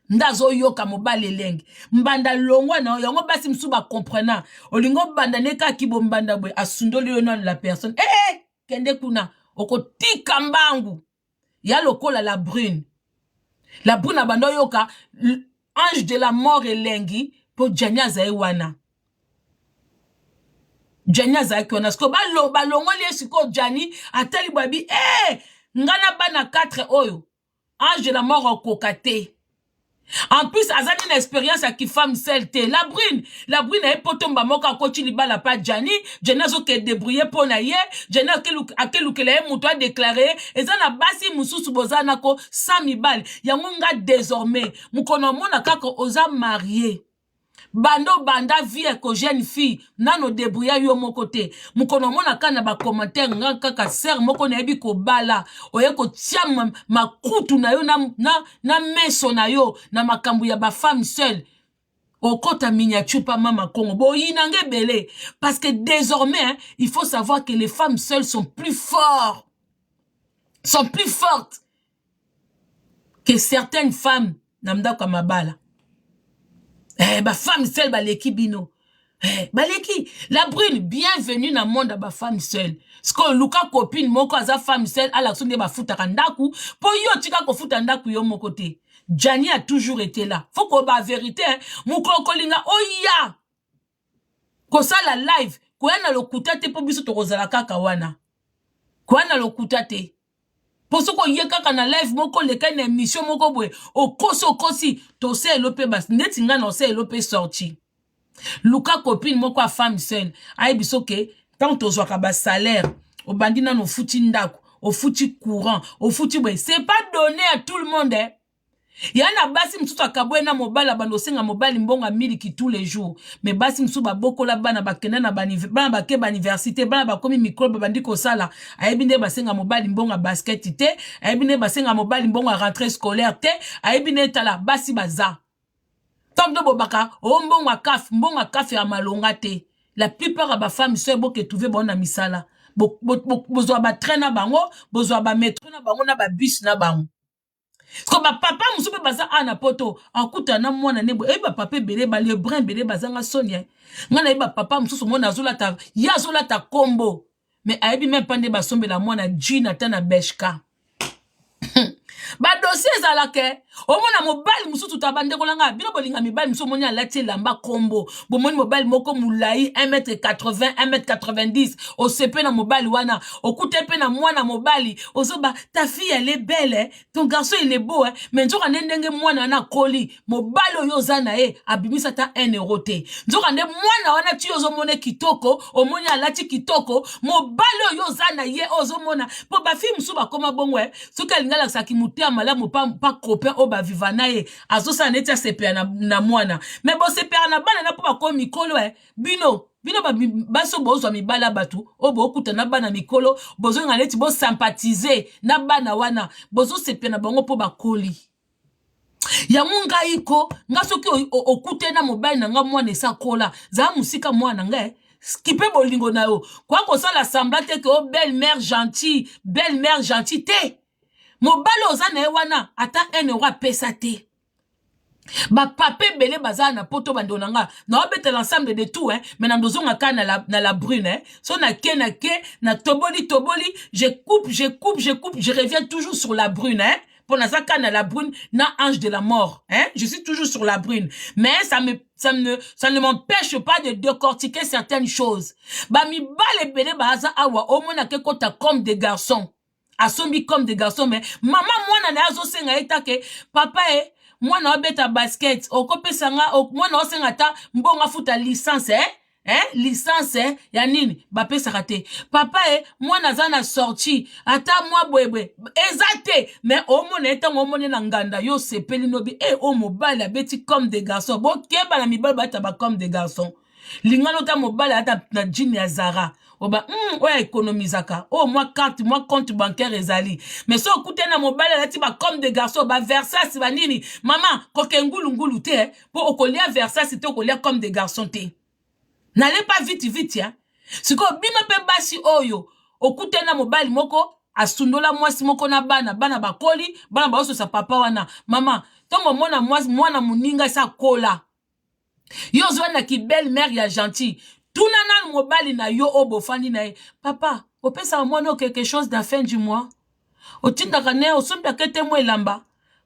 ndazo yoka mobali lengi mbanda longwa na yango basi msuba comprenant olingo banda neka kibo mbanda bwe asundoli yo na la personne kende kuna okotika mbangu ya lokola la brune abando yoka ange de la mort elengi po Jani azai wana Jani azai wana sko balongoli esiko Jani atali babi ngana bana 4 oyo ange de la mort okokate. En plus, azani une expérience à qui femme seule te. La brune est potomba moka kochi libala pa Jani. Jani a zo ke débrouillé pour na ye. Jani a kelu kele moutoua déclaré. Et ça na basi mususu bozana ko 100 000 balles. Yango nga désormais. Mukono mona kako oza marié. Bando banda vie ko jeune fille nano débrouiller yo mon côté mukono mona kana ba commentaire nga kaka ser moko na yebi ko bala oye ko tia makutu na yo na meso na yo na makambu ya ba femme seule okota miniature pa mama Congo bo yinange belé parce que désormais hein, il faut savoir que les femmes seules sont plus fortes que certaines femmes namda kwa mabala. Ba femme seule baleki bino. Baleki la brune bienvenue dans monde ba femme seule. Sko luka copine moko aza femme seule ala sonde ba futa kandaku po yo tika ko futa ndaku yo moko te. Jani a toujours été là. Faut ko ba vérité hein. Mukoko linga oya. Ko sala live ko yana lokuta te po biso to kozala kaka wana. Ko yana lokuta te. Pour ce qu'on y a kaka na live moko leka na émission moko boye o kosi to se elope bas neti nga no se elope sorti luka copine moko a femme seule ay biso ke tant to zwa ka ba salaire o bandina no futi ndako o futi courant o futi boye c'est pas donné à tout le monde hein. Yana basi msutu akabwe na mobala bando senga mobali mbonga miliki tous les jours mais basi msutu baboko la bana bakenda na bana bake ba université bana bakomi microbe bandi ko sala ayebinde basenga mobali mbonga basket te ayebinde basenga mobali mbonga rentrée scolaire te ayebinde tala basi baza tamdo bobaka o mbonga kaf ya malonga te la plupart ba femmes seules boke trouver bona misala bozwa ba train na bango bozwa ba métro na bango na ba bus na bango. Ko ba papa musupe baza ana poto akuta na mwana nebo e ba papa belé ba le brin belé bazanga sonia ngana e ba papa mususu mona azolata ya azolata kombo mais ayebi même pande ba sombe la mwana jina tana beshka ba dossier ezalake omona mobali mususu tabande kolanga bino bolinga mibali mususu moni alati lamba kombo bomoni mobali moko mulai 1m80 1m90 osepe na mobali wana okute pe na mwana mobali ozoba ta fille elle est belle hein? Ton garçon il est beau hein? Mais nzoka ndenge mwana na koli mobali oyo zana e abimisa ta 1 euro te nzoka nde mwana wana ti ozomone kitoko omoni alati kitoko mobali oyo zana ye ozomona po ba fille mususu bakoma bongo hein? Soki alingala saki mutia malamu pa copain oba vivana ye azosa neti asepea na mwana mais bo sepea na bana na po bakomi mikolo bino baso bozwa mibala batu obo okuta na bana mikolo bozo nganeti bo sympathiser na bana wana bozo sepea na bango po bakoli ya munga iko nga soki okute na mobile na nga mwana esa kola za musika mwana nga skipe bolingo na yo kwa ko sala semblant que o belle-mère gentille te mobali oza na ye wana ata 1 euro apesa te ba pape belé baza na poto bando nanga na obete l'ensemble de tout hein mais na ndozonga ka na la brune hein so na ke na toboli je coupe je reviens toujours sur la brune hein pour na zaka na la brune na ange de la mort hein je suis toujours sur la brune mais ça ne m'empêche pas de décortiquer certaines choses ba mi bale belé baza awa au moins na ke kota comme des garçons asombi comme des garçons mais maman mwana na azo senga etake papa mwana obeta basket okopesa nga mwana osenga ta mbonga futa licence licence ya nini bapesa kate papa mwana zana sorti ata mwa bwebwe ezate mais omona etango omone na nganda yo sepeli nobi o mobali abeti comme des garçons bo keba na mibali bata ba comme des garçons lingano ta mobali ata na jean ya Zara oba oya économisaka moi carte moi compte bancaire ezali mais so okute na mobile lati ba comme des garçons ba Versace ba nini maman koke ngulu te po okolia Versace te okolia comme des garçons te n'allez pas vite hein siko bino pe basi oyo okute na mobile moko asundola mwasi moko na bana bakoli bana baoso sa papa wana maman tongo mona mwasi mwana muninga sa kola yo zwana ki belle mère ya gentil. Tout na mobali na yo obofani na papa opesa mwana quelque chose de la fin du mois otinda kane osomba kete mo elamba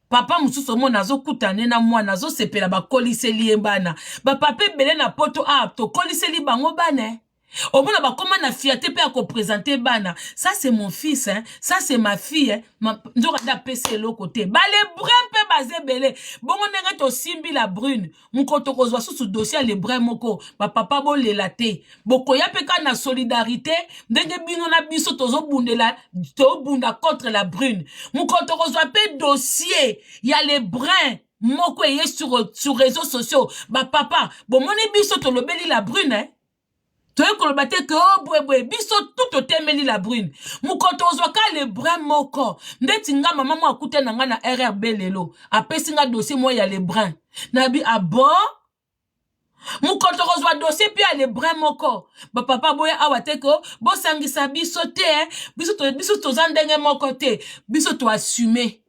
papa mususu mona azokutane na mwana azosepela bakoliseli bana ba papa belé na poto to koliseli bango bana omona bakoma na fierté pe ako présenter bana ça c'est mon fils hein ça c'est ma fille hein ndoka da pese lo côté ba le brun pe bazé belé bongo ndenge to simbi la brune mukoto kozwa sous dossier le brun moko ba papa bo lelaté boko ya pe ka na solidarité ndenge bino na biso tozo bundela to bunda contre la brune mukoto kozwa pe dossier ya le brun moko eye sur réseaux sociaux. Ba papa, bon moni biso to lobeli la brune, hein. Toye kolobate que oh bwe biso tout otemeli la brune. Mukoto ozwaka le brun moko. Ndeti nga maman mo akute na nga na RRB lelo. Apesi nga dossier mo ya le brun. Nabi abo. Mukoto ozwa dossier pi ya le brun moko. Ba papa boye awate ko bo sangisa biso te, hein. Biso toza ndenge moko te. Biso to assumer.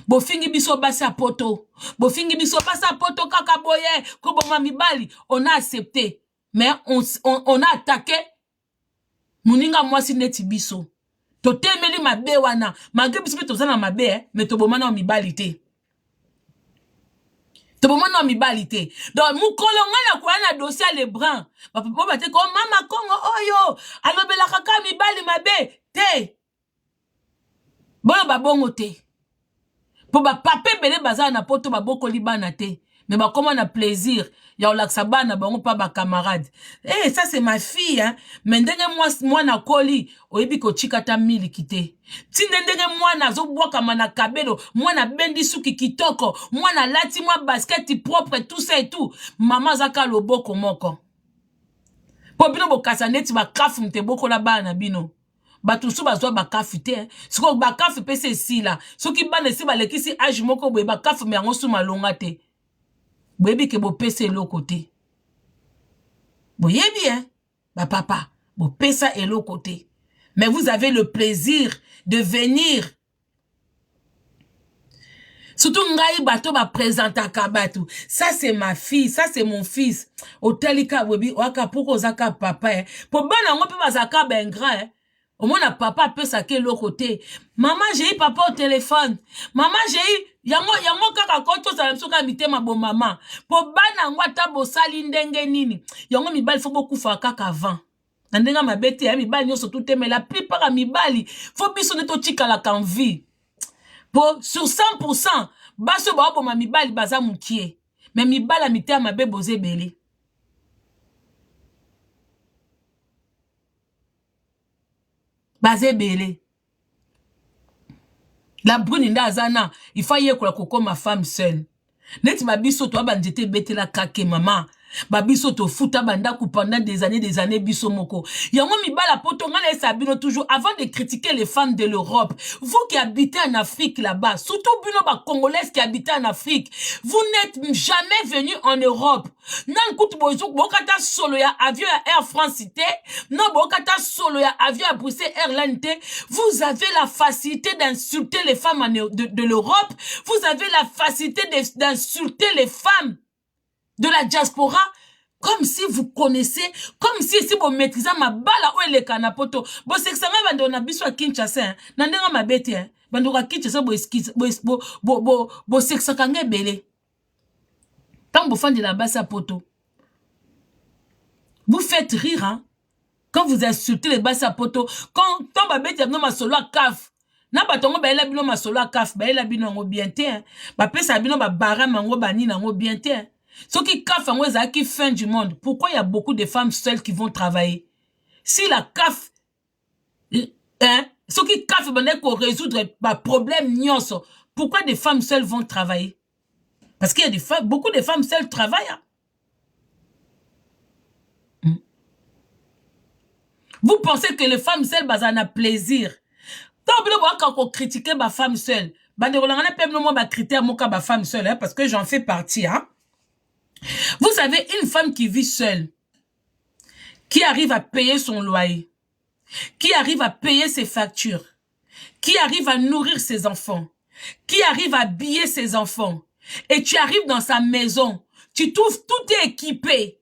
Bo fingi biso basa poto. Bo fingi biso basa poto kaka boye. Ko bo mibali, on a accepté. Mais on a attaqué. Muninga mwasi neti biso. To temeli mabe wana. Malgré biso to zana mabe, hein, mais to bomana o mibali te. To bomana o mibali te. Donc mukolo ngana kwa na dossier le brun. Papa bate ko mama Kongo oyo. Alobela kaka mibali mabe te. Bono babongo te. Po ba pape bele bazana na poto baboko libana te. Mais bah comment on a plaisir. Ya olaksa bana bango pa ba camarade. Eh ça c'est ma fille hein. Mais ndenge moi na koli oyebi ko chikata mili kite. Ti ndenge moi na zo boka mana kabelo, moi na bendi suki kitoko, moi na lati moi basket propre tout ça et tout. Maman zaka loboko moko. Po bino bokasa neti ba kafu mte boko la bana bino. Batusu bazwa bakafu te. Siko bakafu pese si la. Soki bana si balekisi age moko boye bakafu me yango suma longa te. Boyebi ke bo pesa elo côté. Boyebi hein, bah papa, bo pesa elo côté. Mais vous avez le plaisir de venir. Surtout ngai bato ba présenta kabatu. Ça c'est ma fille, ça c'est mon fils. Otelika boyebi waka poko zaka papa hein. Po bana ngo pe bazaka ben grand hein. Au moins, papa peut saquer l'autre côté. Maman, j'ai eu papa au téléphone. Maman, j'ai eu... Yango kaka koto sa msoka mite ma bon maman. Po bana ngwata bo sali ndenge nini. Yango mibali faut beaucoup faire kaka avant. Nandenga mabete ya mibali nyoso tout mais la plupart à mibali faut biso neto tika la kanvi. Po sur 100%, baso ba bo ma mibali baza mukie. Mais mibali mite ya mabe boze belé. Bazé belé. La brune nda azana, il faut y koko ma femme seule. Net ma biso to bandete bete la kake maman. Babiso to futa bandaku pendant des années biso moko. Yango mi bala poto ngana sabino toujours avant de critiquer les femmes de l'Europe. Vous qui habitez en Afrique là-bas, surtout bino ba congolaises qui habitent en Afrique, vous n'êtes jamais venus en Europe. Nan kutu bozo bokata solo ya avion à Air France cité, non bokata solo ya avion à Bruxelles Airlines té. Vous avez la facilité d'insulter les femmes de l'Europe. Vous avez la facilité d'insulter les femmes de la diaspora, comme si vous connaissez, comme si vous maîtrisez ma bala ou les canapoto. Bon, c'est que ça m'a donné un bisou à Kinshasa, n'endenga ma bête, hein. Bandoka Kinshasa, bo c'est que ça kange belé. Tant vous faites de la basse à poto. Vous faites rire, hein. Quand vous insultez les basses à poto, quand ma bête, y'a ma solo à caf. Na batongo ba ela bino ma solo à caf, ba ela bino ngo bien te, hein. Ba pesa bino ba bara mango bani nango bien te, hein. Ce qui CAF en qui fin du monde. Pourquoi il y a beaucoup de femmes seules qui vont travailler? Si la CAF, hein, ce qui CAF pour résoudre le problème nyonso, pourquoi des femmes seules vont travailler? Parce qu'il y a des femmes, beaucoup de femmes seules travaillent. Hein? Vous pensez que les femmes seules, bah, en a plaisir? Tant que vous critiquez ma femme seule, bah, ne regardez pas mon critère, mon cas, ma femme seule, hein, parce que j'en fais partie, hein. Vous avez une femme qui vit seule, qui arrive à payer son loyer, qui arrive à payer ses factures, qui arrive à nourrir ses enfants, qui arrive à habiller ses enfants. Et tu arrives dans sa maison, tu trouves tout est équipé.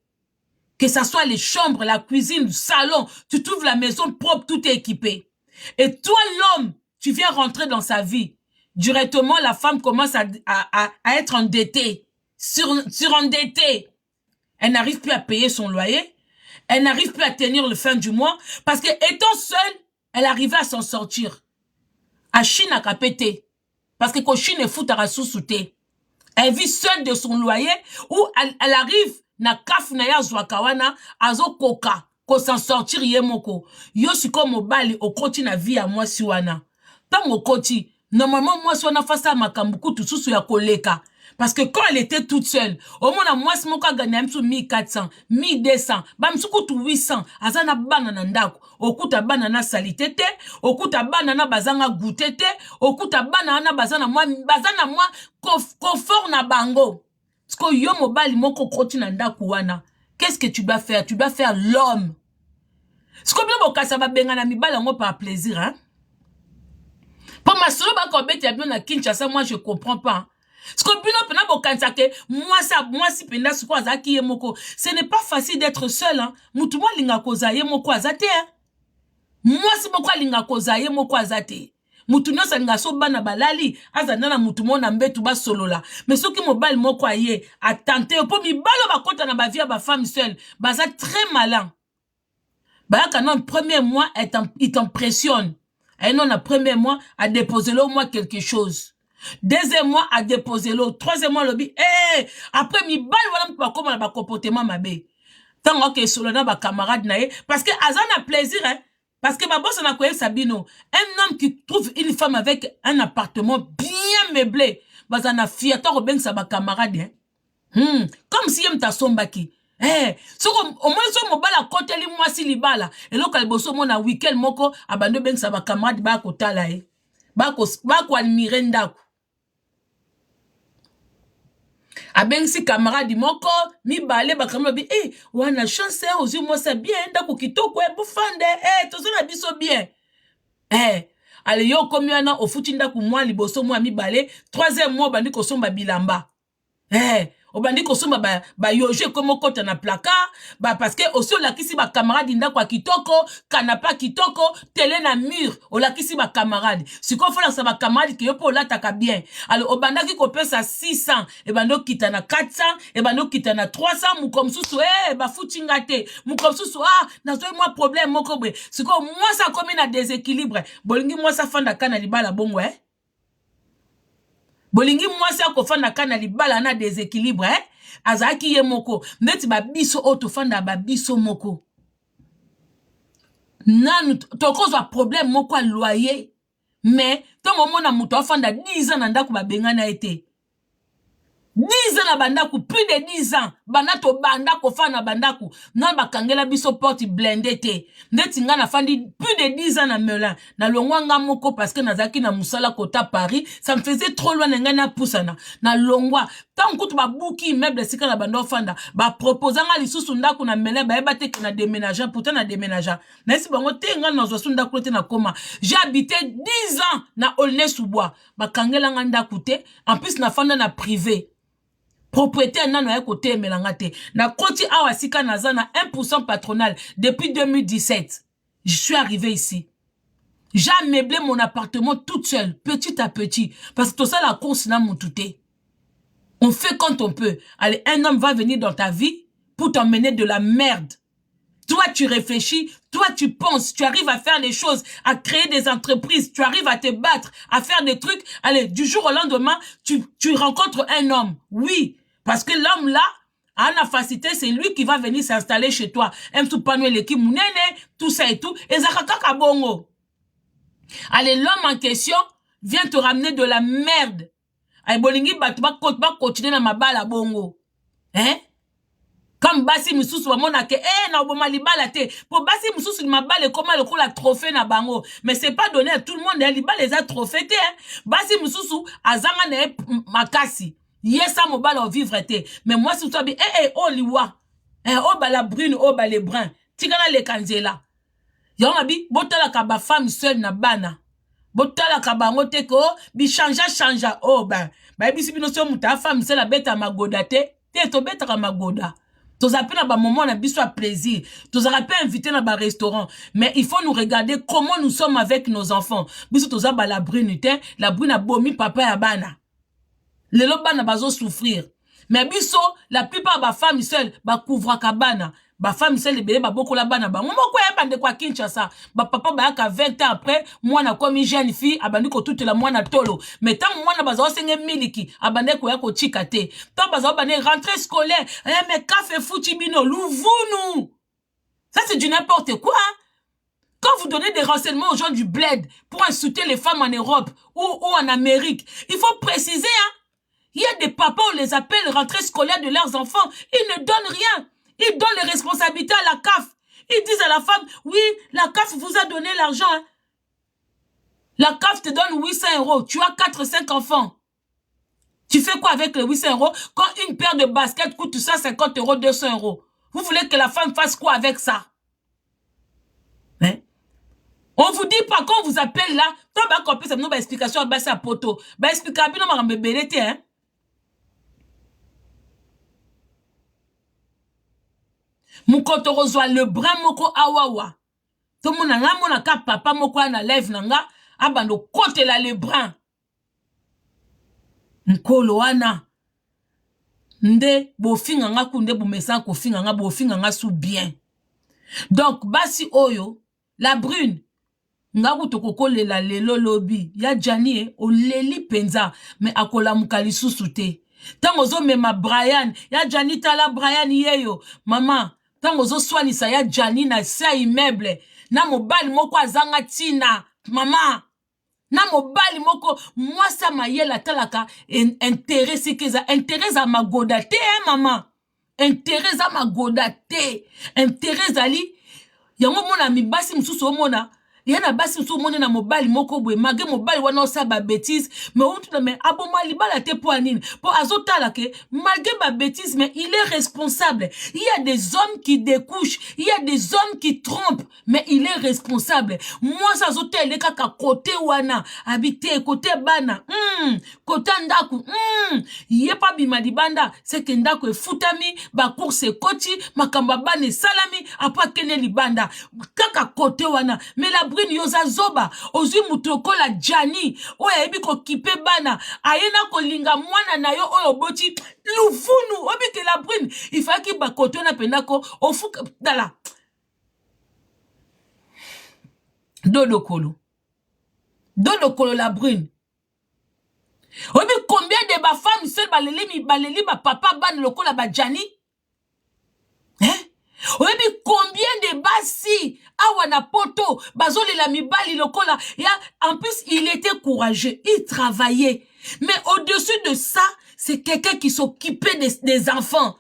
Que ce soit les chambres, la cuisine, le salon, tu trouves la maison propre, tout est équipé. Et toi, l'homme, tu viens rentrer dans sa vie. Directement, la femme commence à être endettée. Surendettée. Elle n'arrive plus à payer son loyer. Elle n'arrive plus à tenir le fin du mois. Parce que étant seule, elle arrivait à s'en sortir. À Chine à pété. Parce que quand Chine est fout à sous-souté. Elle vit seule de son loyer. Ou elle arrive na kaf na ya zwakawana azo koka. Ko s'en sortir yemoko. Yo si comme au bali au koti na vie à moi si wana. Tant au koti. Normalement moi si wana face à makambuku tout sous ya koleka. Parce que quand elle était toute seule, au moins, moi, c'est mon cas gagné 1400, 1200, bamsukutu 800, azana banana ndako, okuta banana salitete, okuta banana bazanga goutete, okuta banana bazana moi confort na bango. Parce que yo mobali moko koti na ndako wana. Qu'est-ce que tu dois faire? Tu dois faire l'homme. Ce que bien boka ça va bengana mibala ngo par plaisir, hein? Pour ma solo ba ko beti bien na Kinshasa, moi je comprends pas. Ce que bien pena bokanza ke moi si penda siko azaki ye moko. Ce n'est pas facile d'être seul, hein? Mutu mo linga koza ye moko azate, hein? Moi si moko linga koza ye moko azate. Mutu nyosa linga so bana balali azana na mutu mo na mbetu ba solola. Mais soki mobile moko aye a tenté po mi balo ba kota na ba vie ba femme seule, baza très malin. Bah quand non premier mois il t'impressionne. Et non, le premier mois, à déposer au moins quelque chose. Deuxième mois, à déposer l'eau. Troisième mois, lobby. Après, mi balle, voilà, comment le comportement m'a bé. Tant que sur le nom, camarade naé. Parce que, Azan a plaisir, hein. Parce que ma boss, on a connu Sabino. Un homme qui trouve une femme avec un appartement bien meublé. Bah, on a fiateur au ben, ça va camarade, hein. Comme si il t'a sombaki. So au moins so mobala koteli moi si libala et lo kalboso mona weekend moko abando ben sa ba camarade ba ko tala ba ko admirer ndako aben si camarade moko mi balé ba camarade bi wana chance ozu moi c'est bien ndako kitoko e bufande tozo na biso bien allez yo komi wana ofuti ndako moi liboso moi mi balé troisième mois bandi ko somba bilamba obandi kosomba ba yoje comme kota na placard parce que aussi la kisi ba camarade ndako kitoko kanapa kitoko télé na mur la kisi ba camarade siko fola sa ba camarade ki yo po la taka bien alors obanda ki kopesa 600 et bando kita na 400 et bando kita na 300 mu comme susu ba futinga te mu comme susu na zo moi problème moko bwe siko moi ça comme na déséquilibre bolingi moi ça fanda kana libala bongo bolingi mwasi akofanda kana libala na déséquilibre azaki ye moko neti ba biso otofanda ba biso moko nanu tokozwa problème moko a loyer mais tongo mona muto afanda 10 ans na ndako ba bengana ete 10 ans na bandaku, plus de 10 ans. Banato bandako fana bandaku. Na bakangela biso porte blindé te. Ndeti nga na fandi plus de 10 ans na Melun. Na longwa moko parce que nazaki na musala kota Paris. Ça me faisait trop loin nga na pusana. Na longwa. Tant que tu ba bouki immeuble sika na bando fanda. Ba proposa nga lisusu ndako na Melun. Ba eba te na déménager. Pourtant na déménager. Na esi bango te nga na zosu ndako te na koma. J'ai habité 10 ans na Aulnay-sous-Bois. Bakangela nga ndako te. En plus na fanda na privé. Propriétaire nano ya côté melangate na koti awa sika naza na 1% patronal depuis 2017. Je suis arrivé ici. J'ai meublé mon appartement toute seule, petit à petit, parce que tout ça la course na mon touté. On fait quand on peut. Allez, un homme va venir dans ta vie pour t'emmener de la merde. Toi, tu réfléchis, toi, tu penses, tu arrives à faire des choses, à créer des entreprises, tu arrives à te battre, à faire des trucs. Allez, du jour au lendemain, tu rencontres un homme. Oui, parce que l'homme là, à la facilité, c'est lui qui va venir s'installer chez toi. Tout ça et tout. Et Zakaka bongo. Allez, l'homme en question vient te ramener de la merde. Allez, bolingi batba continuer na mabala bongo. Hein? Comme basi mususu wamona ke na oboma libala te pour basi mususu mabale comment le la trophée na bango mais c'est pas donné à tout le monde libala les a trophée te basi mususu azanga na makasi yesa mobala au vivre te mais moi si toi bi oh liwa oh bala brune oh bala brun tikana le kanzela yonga bi botala ka ba femme seule na bana botala ka bango te ko bi changea oh ba bisi bino so muta femme seule beta magoda te to beta ka magoda. Tous appels à moment na biso à plaisir. Tous appels inviter dans un restaurant. Mais il faut nous regarder comment nous sommes avec nos enfants. Biso tous appels la brune a bomi papa ya bana. Les lobana bazo souffrir. Mais biso la plupart ba femmes seules ba couvre kabana. Ba femme seule bébé ba beaucoup la bana ba. Momo quoi bande quoi Kinshasa. Ba papa ba ka 20 ans après moi na comme jeune fille abandi ko toute la moi na tolo. Mais tant moi na bazo senge miliki abande ko ya ko chikate. Tant bazo bane rentrée scolaire. Mais café foutibino louvounou. Ça c'est du n'importe quoi. Quand vous donnez des renseignements aux gens du bled pour insulter les femmes en Europe ou en Amérique, il faut préciser hein. Il y a des papas, on les appelle rentrée scolaire de leurs enfants. Ils ne donnent rien. Ils donnent les responsabilités à la CAF. Ils disent à la femme, oui, la CAF vous a donné l'argent. Hein. La CAF te donne 800 €. Tu as 4-5 enfants. Tu fais quoi avec les 800 € quand une paire de baskets coûte 150 €, 200 €? Vous voulez que la femme fasse quoi avec ça? Hein? On vous dit pas, quand on vous appelle là, toi, bah, qu'on peut nous explication à sa poteau. Bah, explication, non, ma mbébélé, hein? Mukoto rozwa le brin moko awawa. Tout le monde a mon ka papa moko na lève nanga, abando kote la le brin. Nkolo wana. Nde bofinga nga kunde bomesa ko finga nga bofinga nga sou bien. Donc basi oyo la brune nga kutoko lela lelo lobi ya janie o leli penza me akola mukali susute. Tango zo mema Brian ya jani tala Brian yeyo mama tango zo swanisa ya jani na sa immeuble na mobali moko azanga tina mama na mobali moko mwasa mayela talaka intérêt keza intérêt za magoda te mama intérêt za magoda te intérêt zali yango mona mibasi msusu omona yana basi msusu omona na mobali moko bwe mage mobali wana osa ba bêtise mais outu na mais aboma libala te po anini po azotala ke mage ba bêtise mais il est responsable. Il y a des hommes qui découchent, il y a des hommes qui trompent mais il est responsable. Moi ça zotele kaka côté wana habité côté bana côté ndaku yé pas bima libanda c'est que ndaku e futami ba course koti makamba bane salami apa kene libanda kaka côté wana mais la brune yoza zoba ozui mutoko la jani oya ebi ko kipe bana ayena ko linga mwana na yo oyo boti lufunu obi ke la brune il faut ki ba côté na pendako ofuka dala dodo kolo la brune. Obi combien de ba femme seul baleli ba papa ban lokola ba jani? Hein? Obi combien de basi awana poto bazoli la mibali lokola ya en plus il était courageux, il travaillait. Mais au-dessus de ça, c'est quelqu'un qui s'occupait des enfants.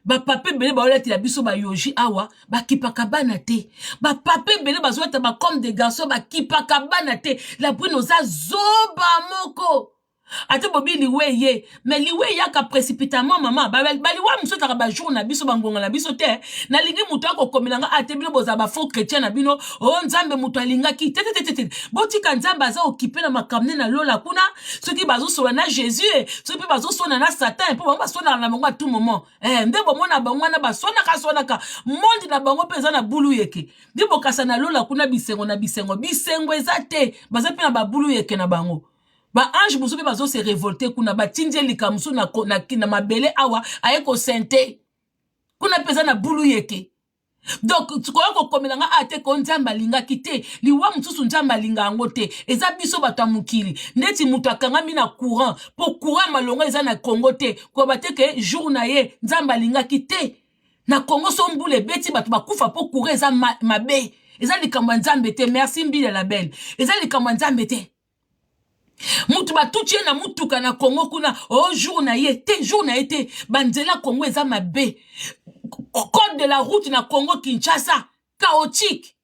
Ba papé belé ba olati la biso ba yoji awa ba kipaka banate ba papé belé ba zolata ba comme des garçons ba kipaka banate la brune oza zoba moko ate bobi liweye mais liweye yaka précipitamment maman ba liwa muso taka ba jour na biso bangonga na biso te na lingi muto akokomelanga ate bino boza ba faux chrétien na bino o nzambe muto alinga ki tete botika nzambe aza occupé na makamne na lola kuna soki bazo sola na Jésus soki bazo sona na Satan po ba sona na bango à tout moment nde bomona bango na ba sona ka monde na bango peza na bulu yeke ndi bokasa na lola kuna bisengo ezate baza pe na ba bulu yeke na bango. Ba ange musobe bazo se révolter kuna ba tindie likamusu na mabele awa ayeko sente kuna peza na bulu yeke. Donc tu ko komelanga ate ko nzamba linga kite liwa mususu nzamba linga ngote eza biso bato mukili ndeti mutu akanga mina courant po courant malonga eza na Congo te ko bateke jour na ye nzamba linga kite na Congo sombule beti bato bakufa po courant eza mabe eza likamba nzambe te. Merci mbile la belle eza likamba nzambe te. Mutu batutie na mutuka na Congo kuna jour na yete banzela Congo eza mabe code de la route na Congo Kinshasa chaotique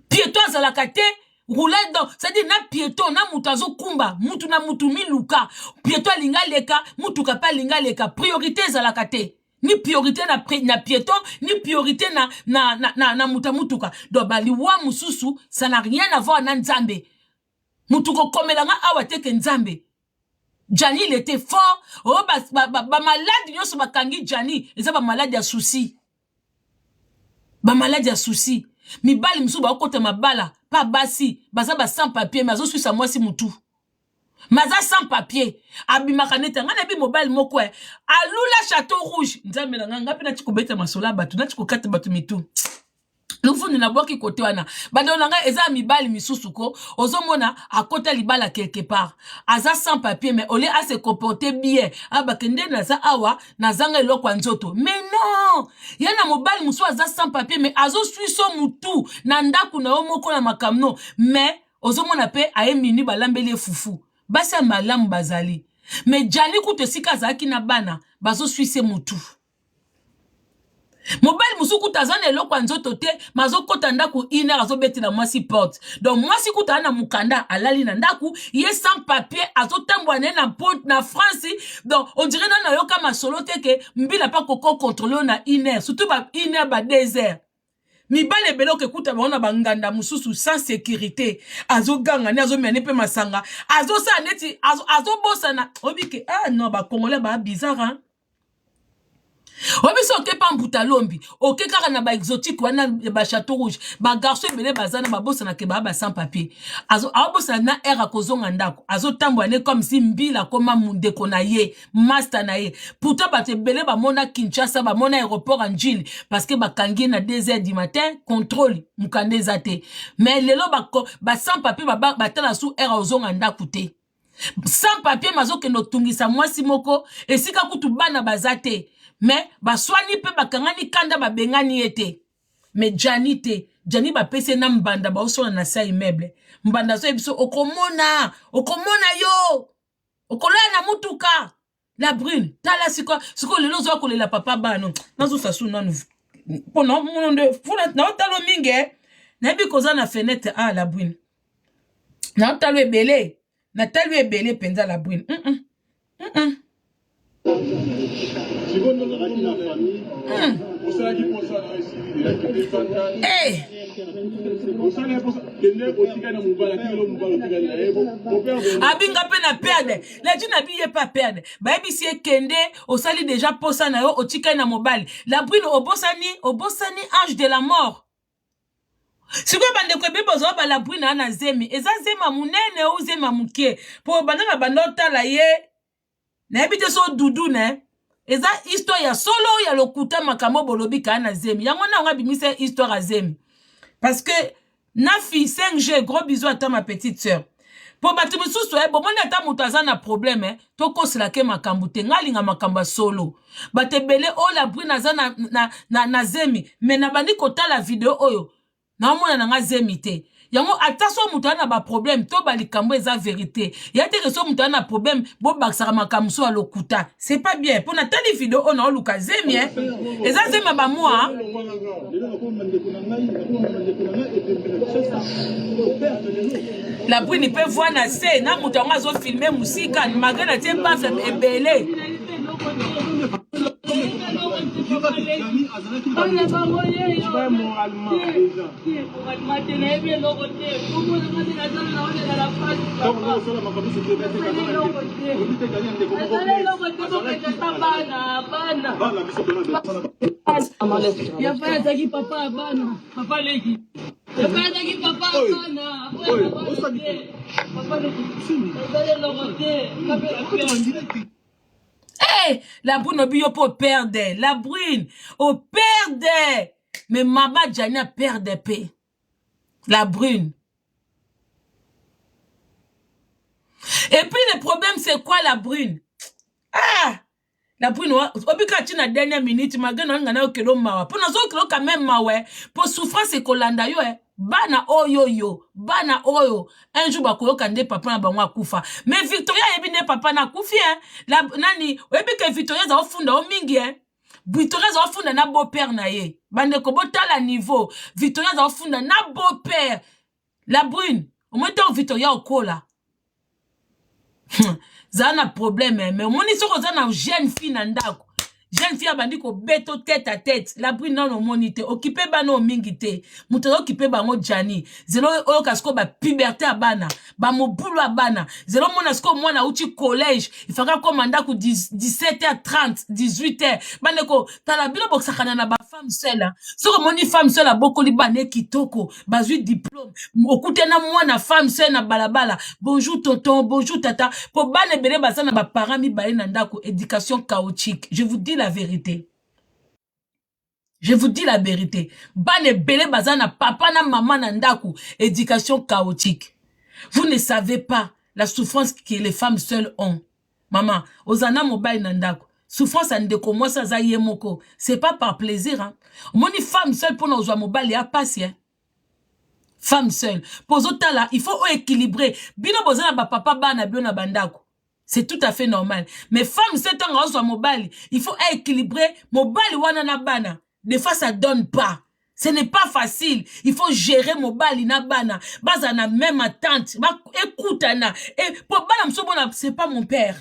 piéton azalaka te rouler dans c'est-à-dire na piéton na mutu azokumba mutu na mutu miluka piéton linga leka mutuka pa linga leka priorité ezalaka te ni priorité na piéton ni priorité na mutuka donc baliwa mususu ça n'a rien à voir na nzambe. Mutuko komelanga awateke nzambe. Jani il était fort. Oh ba malade nyoso bakangi Jani, eza ba malade ya souci. Ba malade ya souci. Mibali msu ba okota mabala, pa basi, baza ba sans papier, mazo suisa mwasi mutu. Maza sans papier. Abimaka neta ngana bi mobile moko alula Château Rouge. Nzambe na ngapi na tikobeta masola batu, na tikokata batu mitu. Lufundi na boki kote wana bandolanga eza mibali misusu ko ozomona akota libala quelque part aza sans papier mais ole a se comporter bien abakende na za awa na zanga eloko nzoto mais non yana mobali musu aza sans papier mais azo suiso mutu na ndaku na omoko na makamno mais ozomona pe aye mini balambeli fufu basi malamu bazali Mais Jani kuto sika zaki na bana, bazo suisse mutu. Mobile musuku tazana eloko nzoto te, mazo kota ndaku ina azo beti na mwasi porte. Donc mwasi kuta na mukanda alali na ndaku, ye sans papier azo tambwane na porte na France. Donc on dirait na yoka masolo te ke mbila pa koko contrôler na iner, surtout ba iner ba désert. Mibale belo ke kuta baona banganda mususu sans sécurité. Azo ganga ni azo miane pe masanga. Azo sa neti azo bossa na obike ah non ba congolais ba bizarre hein. Obiso oke pa mbuta lombi, oke kaka na ba exotique wana ba château rouge, ba garçon belé bazana ba bossa na ke ba sans papier. Azo bossa na era kozonga ndako, azo tambwane comme si mbila koma mundeko na ye, master na ye. Pourtant ba te belé ba mona Kinshasa, ba mona aéroport en Jil parce que ba kangi na 2h du matin, contrôle mukande zate. Mais lelo ba sans papier ba tala sous era ozonga ndako te. Sans papier mazo ke no tungisa mwasi moko, esika kutu bana bazate. Mais baswani pe bakangani kanda babengani ete. Mais Jani te, Jani ba pese na mbanda ba osona na sa immeuble. Mbanda so ebiso okomona yo. Okola na mutuka. La brune, tala siko lelo zo kolela papa bano. Nazo sasu nanu. Pono monde funa na talo minge. Na bi koza na fenêtre la brune. Na talo ebele. Na talo ebele penza la brune. Abinga pe na perdre. La djina biye pas perdre. Ba ebisi ekende osali déjà posa na yo otika na mobile. La brune obosani ange de la mort. Si quoi bande ko bebozo ba la brune na zemi. Eza zema munene ou zema muke. Po banana bandota la ye. Na ebite so dudu ne. Eza histoire ya solo ya lokuta makamo bolobi ka na zemi. Yango na nga bimise histoire a zemi. Parce que Nafi 5G gros bisous à ta ma petite sœur. Po batu mususu bo mona ta mutu azana problème to kosela ke makambu te ngalinga makamba solo. Bate bele o la brune azana na zemi mais na bandi kotala video oyo. Na mona na nga zemi te. Yango ataso mutu ana ba problème to balikambo eza vérité. Yate que so mutu ana problème bo baksara makambu so alokuta. C'est pas bien. Pour na tali video on a luka zemi hein. Eza zemi ba moi. La brune peut voir na se na mutu nga zo filmer musika malgré na tie pas ebele. Hey, la brune obi yo po perdre. La brune au perdre. Mais Maba Jani a perdre paix. La brune. Et puis le problème c'est quoi la brune? Ah! La brune, obi kati na dernière minute, magana ngana okelo mawa. Pour nazo okelo quand même mawa. Pour souffrance et kolanda yo Bana oyo. Un jour bakoyo kande papa na bangwa kufa. Mais Victoria ebine papa na kufi hein. La nani, obi ke Victoria za ofunda o mingi hein. Victoria za ofunda na beau-père na ye. Bande ko botala niveau. Victoria za ofunda na beau-père. La brune, au moins Victoria okola. Zana problème hein. Mais moni soko zana jeune fille na ndako. Jeune fille abandi ko beto tête à tête. La brune non monite. Occupé bano mingite. Muto occupé bango Jani. Zelo oyo kasko ba puberté abana. Ba mobulu abana. Zelo mona sko mwana uchi collège. Il fera commanda ku 17h30, 18h. Baneko talabilo boksakana na ba femme seule. Soko moni femme seule aboko li bane kitoko. Bazui diplôme. Okute na mwana femme seule na balabala. Bonjour tonton, bonjour tata. Po bane bele bazana ba parents mi baye na ndako éducation chaotique. Je vous dis la vérité. Je vous dis la vérité. Bane bele bazana papa na maman na ndaku éducation chaotique. Vous ne savez pas la souffrance que les femmes seules ont. Maman, ozana mobile na ndaku. Souffrance en de comment ça zaye moko. C'est pas par plaisir hein. Moni femme seule pour nos mobile ya passe hein. Femme seule. Pour là, il faut équilibrer. Bino bozana ba papa bana bio na bandako. C'est tout à fait normal. Mais femme, c'est un grand mobile. Il faut équilibrer. Mobile, wana bana. Des fois, ça donne pas. Ce n'est pas facile. Il faut gérer mobile, na bana. Bazana, même attente. Écoute, Anna. Et pour bana, m'sobona, c'est pas mon père.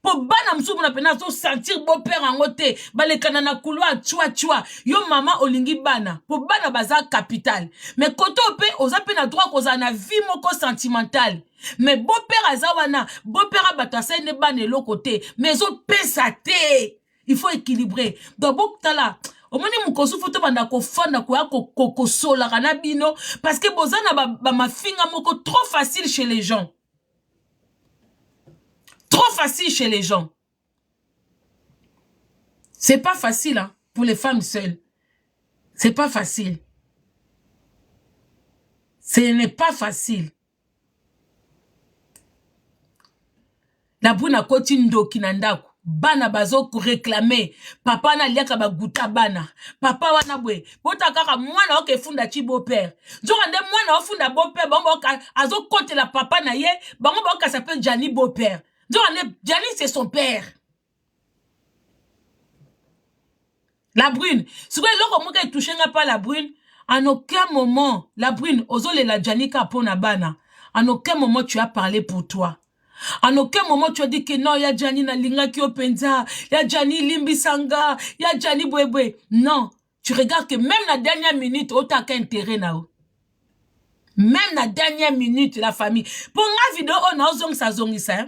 Pour bana, m'sobona, pena, so sentir beau père en côté. Bale kanana couloir, tchua. Yo maman, olingi bana. Pour bana, baza capital. Mais koto pe, oza pena droit, koza na vie moko sentimentale. Mais beau-père azawana, beau-père abatasa ne bane l'autre côté. Mais autres pesa te. Il faut équilibrer. Donc, bokutala, au moins, mukosu foto banda ko fanda ko sola kana bino. Parce que bozana ma finga moko trop facile chez les gens. Trop facile chez les gens. C'est pas facile, hein, pour les femmes seules. C'est pas facile. Ce n'est pas facile. La bruna koti ndoki na ndako. Bana bazo ko réclamer. Papa na liaka ba guta bana. Papa wana bwe. Bota kaka mwana oke funda chi beau père. Njonga nde mwana ofunda beau père. Bango azo kote la papa na ye. Bango boka s'appelle Jani beau père. Njonga nde Jani c'est son père. La brune. Si vous voulez l'oko moka touché nga pas la brune. En aucun moment. La brune. Ozole la Jani ka pona bana. En aucun moment tu as parlé pour toi. En aucun moment tu as dit que non, ya Jani na linga ki openza, ya Jani limbi sanga, ya Jani bwebwe. Non, tu regardes que même la dernière minute, autant qu'un intérêt na ou. Même la dernière minute, la famille. Pour la vidéo, on a zong sa zong ça.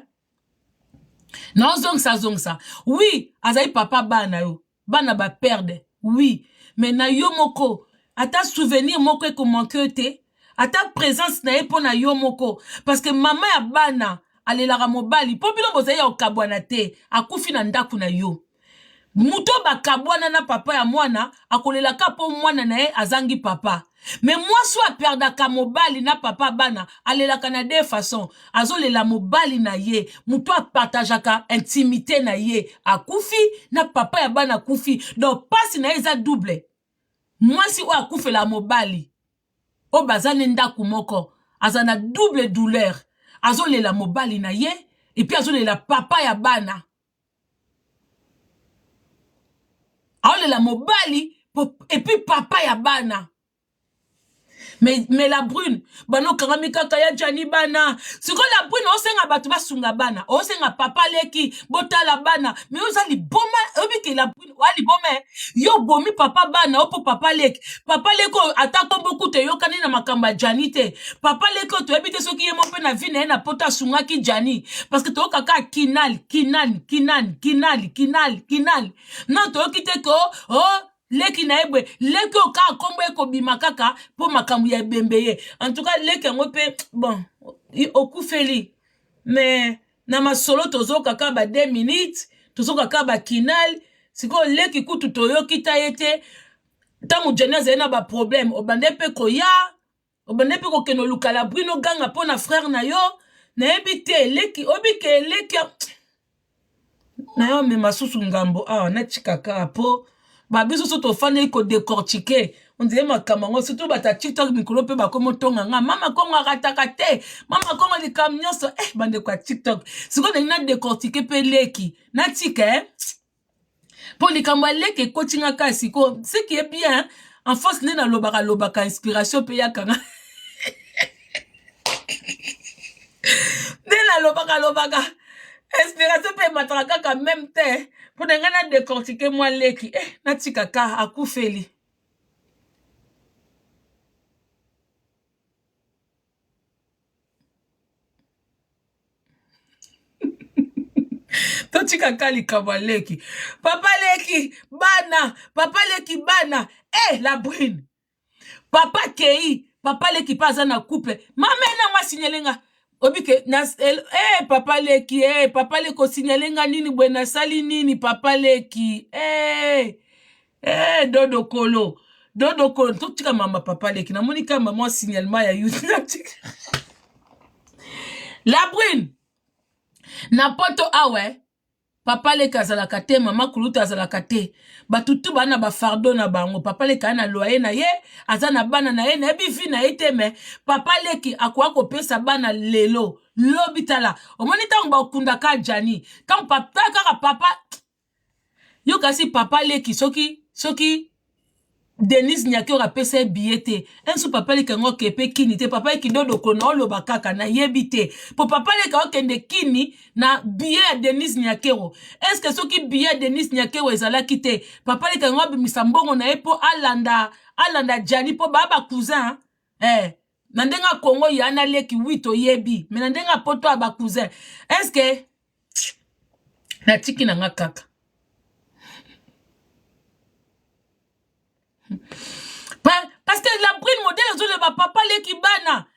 Non zong sa. Oui, azaï papa bana yo, bana ba perdre. Oui, mais na yo moko, à ta souvenir moko e ko manque te, à ta présence na e po na yo moko, parce que maman ya bana alela mobali po bilo bozaya okabwana te akufi na ndaku na yo muto bakabwana na papa ya mwana akolela ka po mwana na ye azangi papa mais moi soit perdaka mobali na papa bana alela kana de façon azolela mobali na ye muto partageaka intimité na ye akufi na papa ya bana akufi donc passe na eza double moi si o akufi la mobali o bazane ndaku moko azana double douleur. Azole la mobali na ye, et puis azole la papa ya bana. Azole la mobali, et puis papa ya bana. Mais la brune, bano karamika kaya Jani bana. Si ko la brune, osenga batu basunga bana. Osenga papa leki, bota la bana. Mais oza li boma, obi ke la brune, wali boma, yo bomi papa bana, opo papa leki. Papa leko, atako beaucoup te yo kanina makamba Jani te. Papa leko, to ebite so ki ye mope na vine na pota sunga ki Jani. Parce que to kaka kinal. Non, to kite ko, oh, leki na ebwe, leki oka kombo eko bimakaka po makambu ya bembeye. En tout cas, leki ngope, bon, okufeli. Mais, na masolo tozo kaka ba 2 minutes, tozo kaka ba kinal, siko leki kutu toyo kita yete, tamu jeneze na ba problème, obande pe koya, obande pe kokeno luka la brino ganga po na frère na yo, na ebite, leki, obike leki, na yo me masusu ngambo, na chikaka po, ba biso soto fane ko décortiquer on dirait ma kamango surtout bata TikTok mikolo pe ba komo tonga nga mama kongo arataka te mama kongo li camion so bande kwa TikTok siko na décortiquer pe leki na tika pour les kamba leki coaching ka siko ce qui est bien en force na lobaka inspiration pe yakanga nena lobaka inspiration pe matraka ka même te pour n'engana décortiquer moi leki na tikaka akufeli to tikaka likaba leki papa leki bana la brune papa kei papa leki pas na couple mama na mwa signalenga obike papa leki signalenga nini bwena sali nini papa leki dodo kolo to tika mama papa leki na monika mama signalement ya YouTube la brune na poto awe papa leki azalaka te, mama kuluta azalaka te. Batutu bana ba fardo na bango, papa leki ana loyer na ye, aza na bana na ye, na yebi vi na ye te me, papa leki akwa kopesa bana lelo, lobitala. Omoni tango ba okundaka jani, tango papa, yo kasi papa leki, soki, Denis Nyake aura pesa billet. Un sou papa le kango kepe kini te papa ki do kono lo bakaka na yebite. Po papa le kango kende kini na billet Denis Nyake. Est-ce que soki billet Denis Nyake ezala kite papa le kango bimisa mbongo na epo alanda jani po baba cousin nandenga Congo yana leki 8 oyebi mais nandenga poto aba cousin. Est-ce que na tiki na ngakaka parce que la brune modèle zo le papa le kibana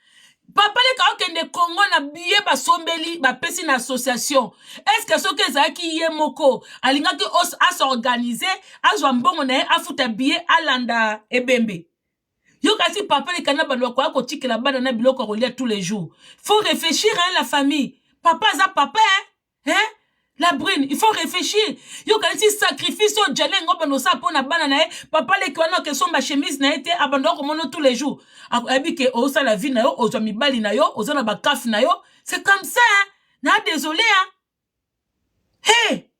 papa le ka okende Congo na billet ba sombeli ba pesi na association est-ce que soki ezaki ye moko alingaki s'organiser azwa mbongo na ye afuta billet alanda ebembe yo kasi papa le kana bando kwa ko tikela bana na biloko ko lia tous les jours faut réfléchir hein la famille papa za papa hein la brune, il faut réfléchir. Yo quand si sacrifice au djane ngoba no sa pona bana na papa le kwana que son ma chemise na été abandon comme tous les jours. Abi que o sa la vie na yo, o mi bali na yo, o na ba kaf na yo. C'est comme ça hein. Na désolé hein. Hey.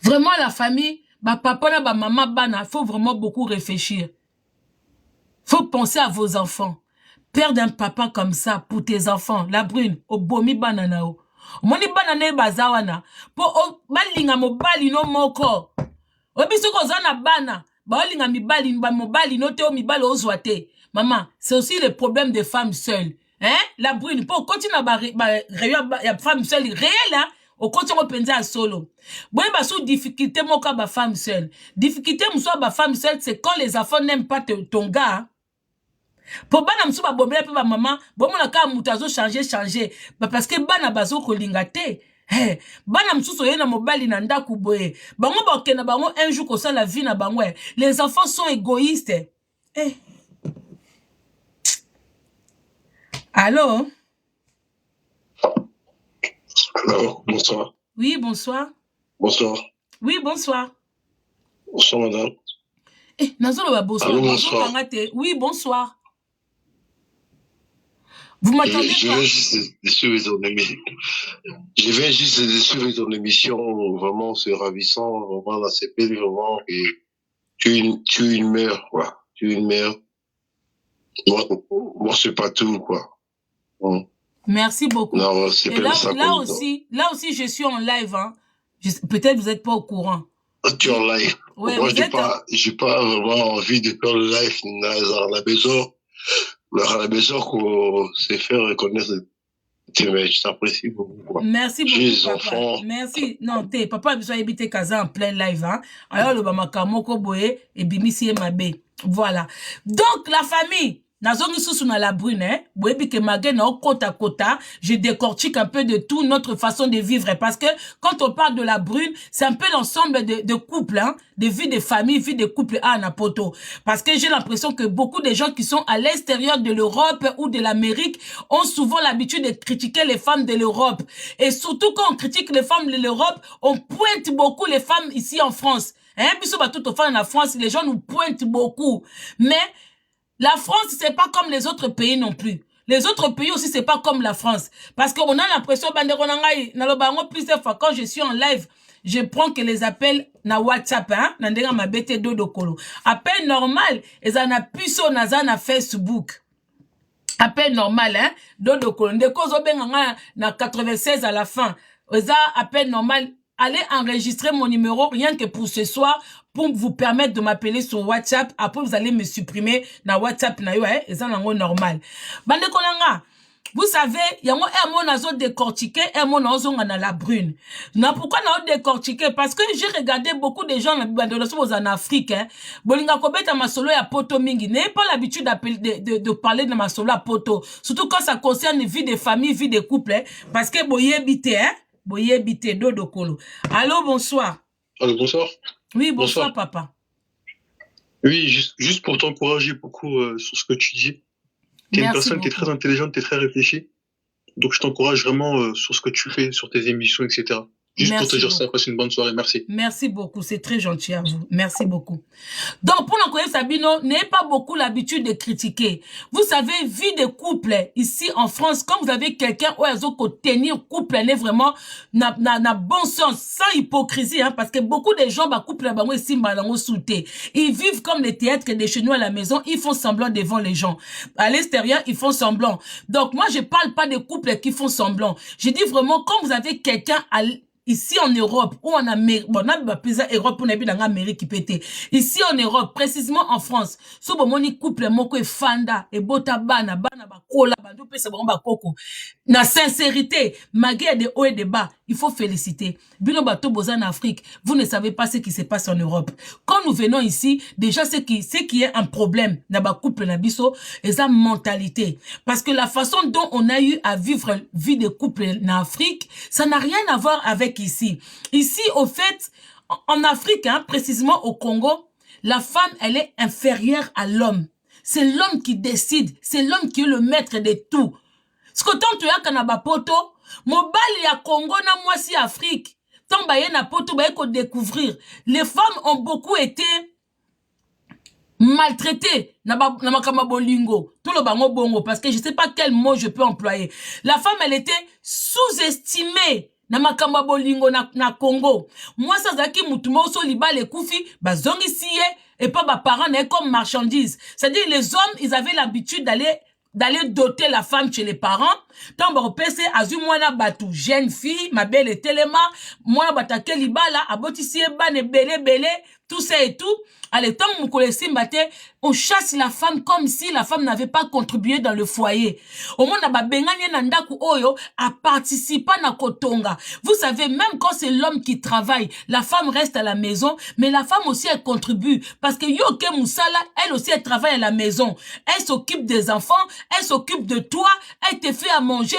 Vraiment la famille, ba papa na ba maman bana, faut vraiment beaucoup réfléchir. Faut penser à vos enfants. Perdre un papa comme ça pour tes enfants. La brune, au bomi banana o. Moni banana bazawana. Po balinga mobali no moko. Obiso ko zana bana. Balinga mibali mobali no te o mibali ozwate. Maman, c'est aussi le problème des femmes seules. Hein? La brune, po continue ya femme seule réelle hein. Au continue au penza solo. Bon ba sous difficulté moka ba femme seule. Difficulté mso ba femme seule c'est quand les enfants n'aiment pas ton gars. Hein? Pour bana msuba bombela pe ba maman bomona ka mutazo changer parce que bana bazo kolinga te bana msuso yena mobali na ndaku boye bango bakena bango un jour ko la vie na bango les enfants sont égoïstes Allô Alors, bonsoir. Oui, bonsoir. Bonsoir. Oui, bonsoir. Bonsoir, madame. Nazolo ba bonsoir. Allô, bonsoir. Oui, bonsoir. Vous m'attendez pas? Je viens juste de suivre ton émission, vraiment, c'est ravissant, vraiment, la CP, vraiment, et tu es une mère, quoi. Tu es une mère. Moi, c'est pas tout, quoi. Merci beaucoup. Non, c'est et là aussi, je suis en live, hein. Peut-être vous n'êtes pas au courant. Tu es en live. Ouais, moi, j'ai pas vraiment envie de faire le live dans la maison. À la maison qu'on sait faire reconnaître je t'apprécie beaucoup. Quoi. Merci beaucoup, les papa. Enfants. Merci. Non, papa a besoin d'habiter Kaza en plein live. Hein. Alors, le Bamakamoko Boye et Bimisi et Mabé. Voilà. Donc, la famille. Nazongi sous na la brune, hein. Boyebi ke magé na kota, je décortique un peu de tout notre façon de vivre. Parce que quand on parle de la brune, c'est un peu l'ensemble de couples, hein. De vie de famille, vie de couple à Napoto. Parce que j'ai l'impression que beaucoup de gens qui sont à l'extérieur de l'Europe ou de l'Amérique ont souvent l'habitude de critiquer les femmes de l'Europe. Et surtout quand on critique les femmes de l'Europe, on pointe beaucoup les femmes ici en France. Hein, biso ba tout au fond en France, les gens nous pointent beaucoup. Mais la France, c'est pas comme les autres pays non plus. Les autres pays aussi, c'est pas comme la France. Parce qu'on a l'impression, plusieurs fois, quand je suis en live, je prends que les appels na WhatsApp, hein, ma bête de kolo. Appel normal, et en a plus na Facebook. Appel normal, hein, dodo kolo. De cause na 96 à la fin. Eza appel normal. Allez enregistrer mon numéro rien que pour ce soir pour vous permettre de m'appeler sur WhatsApp. Après, vous allez me supprimer dans WhatsApp. Et ça, c'est normal. Bande konanga, vous savez, il y a un mot nazo décortiqué, un mot nazo na la brune. Pourquoi nazo décortiqué? Parce que j'ai regardé beaucoup de gens en Afrique. Hein. Bolinga kobeta masolo ya poto mingi. N'ayez pas l'habitude de parler de masolo à poto. Surtout quand ça concerne vie de famille, vie de couple. Hein. Parce que boye bité, hein. Boye bité dodo kolo. Allô, bonsoir. Allô, bonsoir. Oui, bonsoir, papa. Oui, juste pour t'encourager beaucoup sur ce que tu dis. Tu es une personne qui est très intelligente, tu es très réfléchie. Donc je t'encourage vraiment sur ce que tu fais, sur tes émissions, etc. Juste Merci pour te dire beaucoup. ça, passe une bonne soirée, merci. Merci beaucoup, c'est très gentil à vous. Merci beaucoup. Donc, pour l'encoyer Sabino, n'ayez pas beaucoup l'habitude de critiquer. Vous savez, vie de couple, ici en France, quand vous avez quelqu'un où ils ont tenir couple, n'est vraiment, n'a bon sens, sans hypocrisie, hein, parce que beaucoup de gens, couple, ils vivent comme les théâtres de chez nous à la maison, ils font semblant devant les gens. À l'extérieur, ils font semblant. Donc, moi, je parle pas de couples qui font semblant. Je dis vraiment, quand vous avez quelqu'un ici en Europe, ou en Amérique, bon, on a plusieurs Europe, on a vu dans l'Amérique qui pétait. Ici en Europe, précisément en France, so bon, moni couple, moko e fanda, e bota bana ba kola, bandou pesa bon ba koko. Na sincérité, malgré des hauts et des bas, il faut féliciter. Bino bato boza en Afrique, vous ne savez pas ce qui se passe en Europe. Quand nous venons ici, déjà, ce qui est un problème, na ba couple na biso, et sa mentalité. Parce que la façon dont on a eu à vivre vie de couple en Afrique, ça n'a rien à voir avec ici. Ici, au fait, en Afrique, hein, précisément au Congo, la femme, elle est inférieure à l'homme. C'est l'homme qui décide. C'est l'homme qui est le maître de tout. Ce que tant tu as kanaba poto, mobile ya Congo na moi si Afrique. Tant baye na poto baye ko découvrir. Les femmes ont beaucoup été maltraitées na makama bolingo. Tout le bango bongo parce que je sais pas quel mot je peux employer. La femme elle était sous-estimée. Na makamba bolingo na Congo. Moi ça zaki mutumo so libale kufi bazongi siye et pas ba parents n'est comme marchandise. C'est-à-dire les hommes ils avaient l'habitude d'aller doter la femme chez les parents. Tant bon pese azu mwana batu jeune fille ma belle telema mwana batake libala aboti siye bane bele tout ça et tout. Allez, tant on chasse la femme comme si la femme n'avait pas contribué dans le foyer. Au moins, oyo a participé à kotonga. Vous savez, même quand c'est l'homme qui travaille, la femme reste à la maison, mais la femme aussi, elle contribue. Parce que Yoke Moussala, elle aussi, elle travaille à la maison. Elle s'occupe des enfants, elle s'occupe de toi, elle te fait à manger,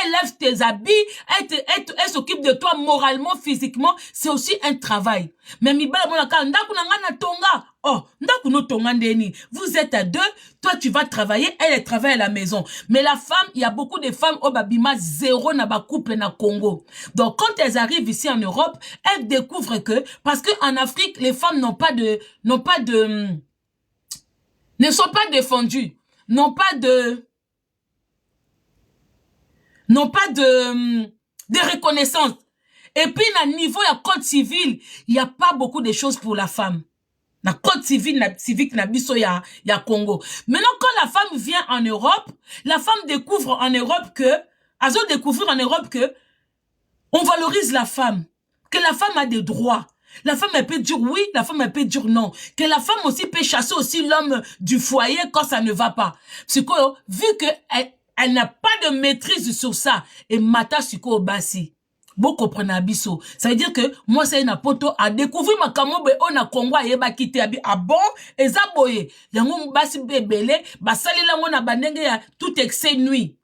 elle lève tes habits, elle s'occupe de toi moralement, physiquement. C'est aussi un travail. Mais tonga. Oh, vous êtes à deux, toi tu vas travailler, elle travaille à la maison. Mais la femme, il y a beaucoup de femmes au babima zéro na ba couple na Congo. Donc quand elles arrivent ici en Europe, elles découvrent que parce que en Afrique, les femmes ne sont pas défendues, n'ont pas de reconnaissance. Et puis, à niveau de code civil, il n'y a pas beaucoup de choses pour la femme. Na code civil, civique, na biso ya Congo. Maintenant, quand la femme vient en Europe, la femme découvre en Europe que, on valorise la femme. Que la femme a des droits. La femme, elle peut dire oui, la femme, elle peut dire non. Que la femme aussi peut chasser aussi l'homme du foyer quand ça ne va pas. Parce que, vu que elle n'a pas de maîtrise sur ça, et mata suko basi. Vous comprenez abisso. Ça veut dire que moi c'est une poto à découvrir ma kamobe on a Congo yeba kité abi ah bon ezaboye yango basi bebele basali la ngona bandenge ya tout excès nuit.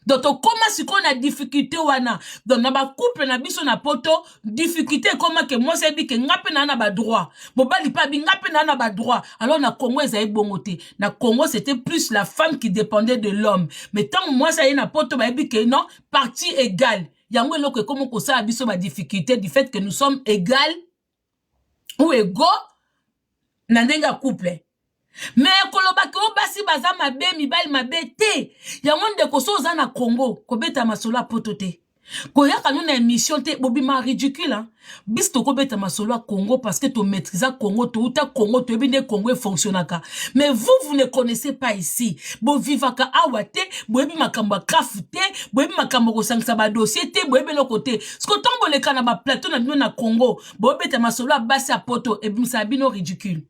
Donc comment si qu'on a difficulté wana donc na ba couple na biso na poto difficulté comment que moi c'est dit que ngape na ba droit mobali pa bi ngape na ba droit alors na Congo ezai bongoté na Congo c'était plus la femme qui dépendait de l'homme mais tant moi ça y na poto ba bi que non partie égale. Yango eloko comme ko sa biso ba difficulté du fait que nous sommes égales ou égaux na ndenga couple. Mais koloba ko basi baza mabe mibali mabe te. Yango ndeko so za na Congo ko beta masolo poto te. Ko yaka nous na émission te bobima ridicule hein. Bis to ko beta masolo a Congo parce que to maîtriser Congo to uta Congo to binde Congo fonctionnaka. Mais vous ne connaissez pas ici. Bo vivaka awate, bo ebi makambo kafute, bo ebi makambo ko sangsa ba dossier te, bo ebi le côté. Ce que tombo le kana ba plateau na Congo, bo beta masolo a basi a poto ebi sabino ridicule.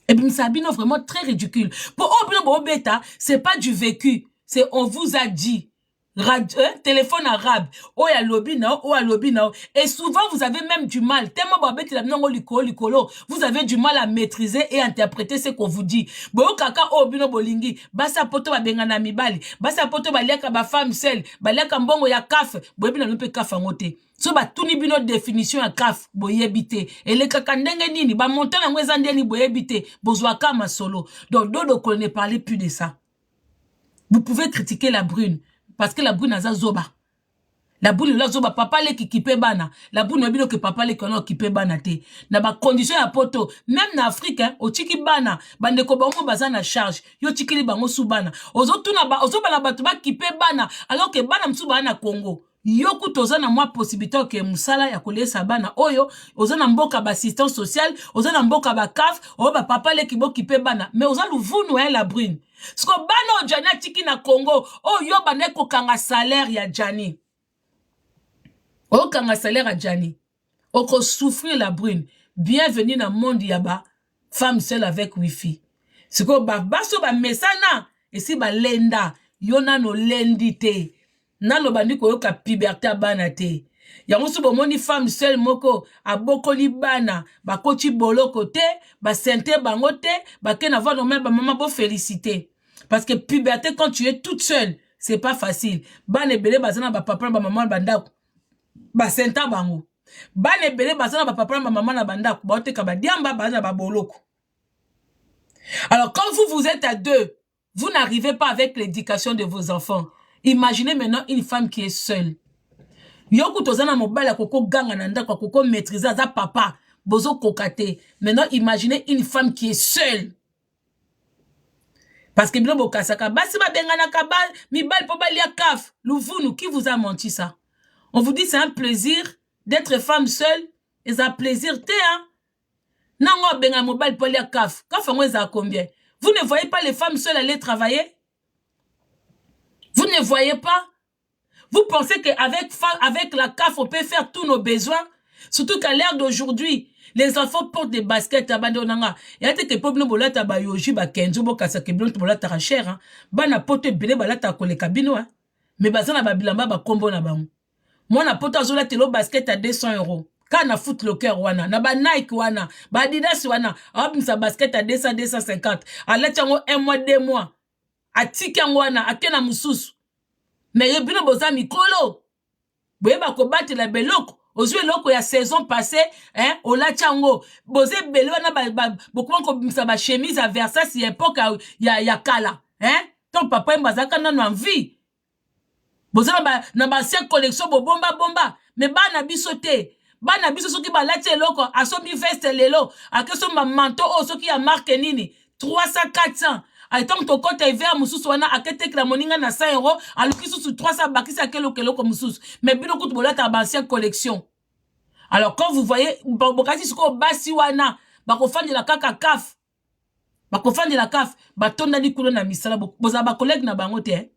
Et bien, ça a vraiment très ridicule. Pour Oblo Beta, c'est pas du vécu. C'est on vous a dit. Téléphone arabe. Oh, ya lobby now, oh, ya lobby now. Et souvent, vous avez même du mal. Tellement vous avez du mal à maîtriser et interpréter ce qu'on vous dit. Bo kaka oh bino bolingi. Basa poto ba bengana mibali. Basa poto ba liaka ba femme seule. Ba liaka mbongo ya kaf. Bo bino no pe kaf ngote. So ba tuni bino définition ya kaf boyebite et le kakandenge nini ba monter na ngweza ndeni boyebite bozwa kama solo donc dodo qu'on ne parlait plus de ça. Vous pouvez critiquer la brune parce que la brune aza zoba. La brune la zoba papa le qui kipe bana. La brune obino que papa le kono kipe bana te. Na ba condition ya poto, même na Afrique hein, o tiki bana, bande ko bango baza na charge. Yo tiki li bango sou bana. Ozo tuna ba ozo bana batu ba kipe bana alors que bana msu bana Congo. Yo kutoza na mwa possibilité que musala ya kolesa bana oyo, oza na mboka ba assistance sociale, oza na mboka ba CAF, o ba papa le ki bo kipe bana, mais oza luvunu hein la brune. Sko bana o Jani tiki na Congo, o yo bane ko kanga salaire ya Jani. O kanga salaire à Jani. O ko souffrir la brune. Bienvenue dans le monde yaba. Femme seule avec wifi. C'est que baso ba mesana. Et si ba lenda. Yona no lendite. Nan lo bandi ko yoka puberté a banate. Yango sou bo moni femme seule moko. A boko li bana. Ba koti bolo kote. Ba sente bangote. Ba ken avoir no même ba maman bo féliciter. Parce que puberté quand tu es toute seule. C'est pas facile. Bane bele bazana ba papa ba maman bandako. Ba senta bango. Bane bele bazana ba papa ba maman na banda ba oteka ba diamba bazana ba boloko. Alors quand vous êtes à deux, vous n'arrivez pas avec l'éducation de vos enfants. Imaginez maintenant une femme qui est seule. Yoku tozana mobile koko ganga na ndako koko maîtriser za papa bozo kokate. Maintenant imaginez une femme qui est seule. Parce que bilo bokasaka basi ba bengana kaba mi bal po balia kaf. Louvunu qui vous a menti ça? On vous dit c'est un plaisir d'être femme seule. Et c'est un plaisir, hein? Nango benga mobile polia kaf. Kaf en à combien? Vous ne voyez pas les femmes seules aller travailler? Vous ne voyez pas? Vous pensez qu'avec la CAF, on peut faire tous nos besoins? Surtout qu'à l'ère d'aujourd'hui, les enfants portent des baskets à bandonanga. Et à que peuple bola tabayoji ba kenzo bo kasake blonde bola ta cher hein. Bana pote bele bala ta koleka bino hein. Mais bazana ba bilamba ba kombo na bango. Moi na poto azola telo basket à 200 €. Quand na foot le cœur wana, na ba Nike wana, ba Adidas wana, hop sa basket à 200 250. Ala tiango 1 mois 2 mois. A tikango wana, akena mususu. Mais yebino boza mikolo. Boye ba ko battre la beloko. Ozwe loko ya saison passée, hein, ola tiango. Boze bele wana ba beaucoup ko sa ba chemise à Versace époque ya kala, hein? Ton papa mbazaka na envie. Boza na ba ancienne collection bo bomba. Mais ba na bisoté. Ba na biso soki ba lati loko, asomi veste lelo, akeso ma manteau o soki ya marque nini, 300 400. Aiton to kote vert mususu wana akete kila moninga na 100 €, aluki susu 300 bakisa kelo mususu. Mais bino kutu bolata ba ancienne collection. Alors quand vous voyez bokati suko basi wana, bako fandi la kaka kaf. Bako fandi la kaf, batonda ni kulo na misala boza ba collègue na bango te.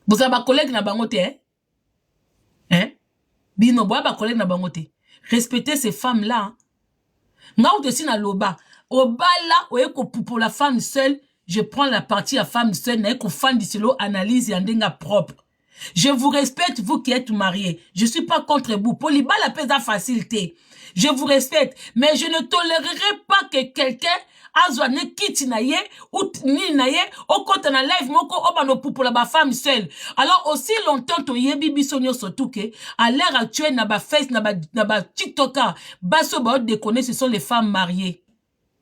Boza ba collègue na bango te. Hein? Bino boa ba collègue na bango te. Respectez ces femmes là. Nga ou te na loba. Au bas là, pour la femme seule, je prends la partie à femme seule, n'a qu'on fan d'isolo analyse et en propre. Je vous respecte, vous qui êtes mariés. Je suis pas contre vous. Pour les balles, la paix facilité. Je vous respecte, mais je ne tolérerai pas que quelqu'un azwane kiti na ye ou ni na ye au compte na live moko obano pour la femme seule. Alors aussi longtemps to yebi bisonyo surtout que à l'heure actuelle na ba face na ba TikToker baso ba déconner, ce sont les femmes mariées.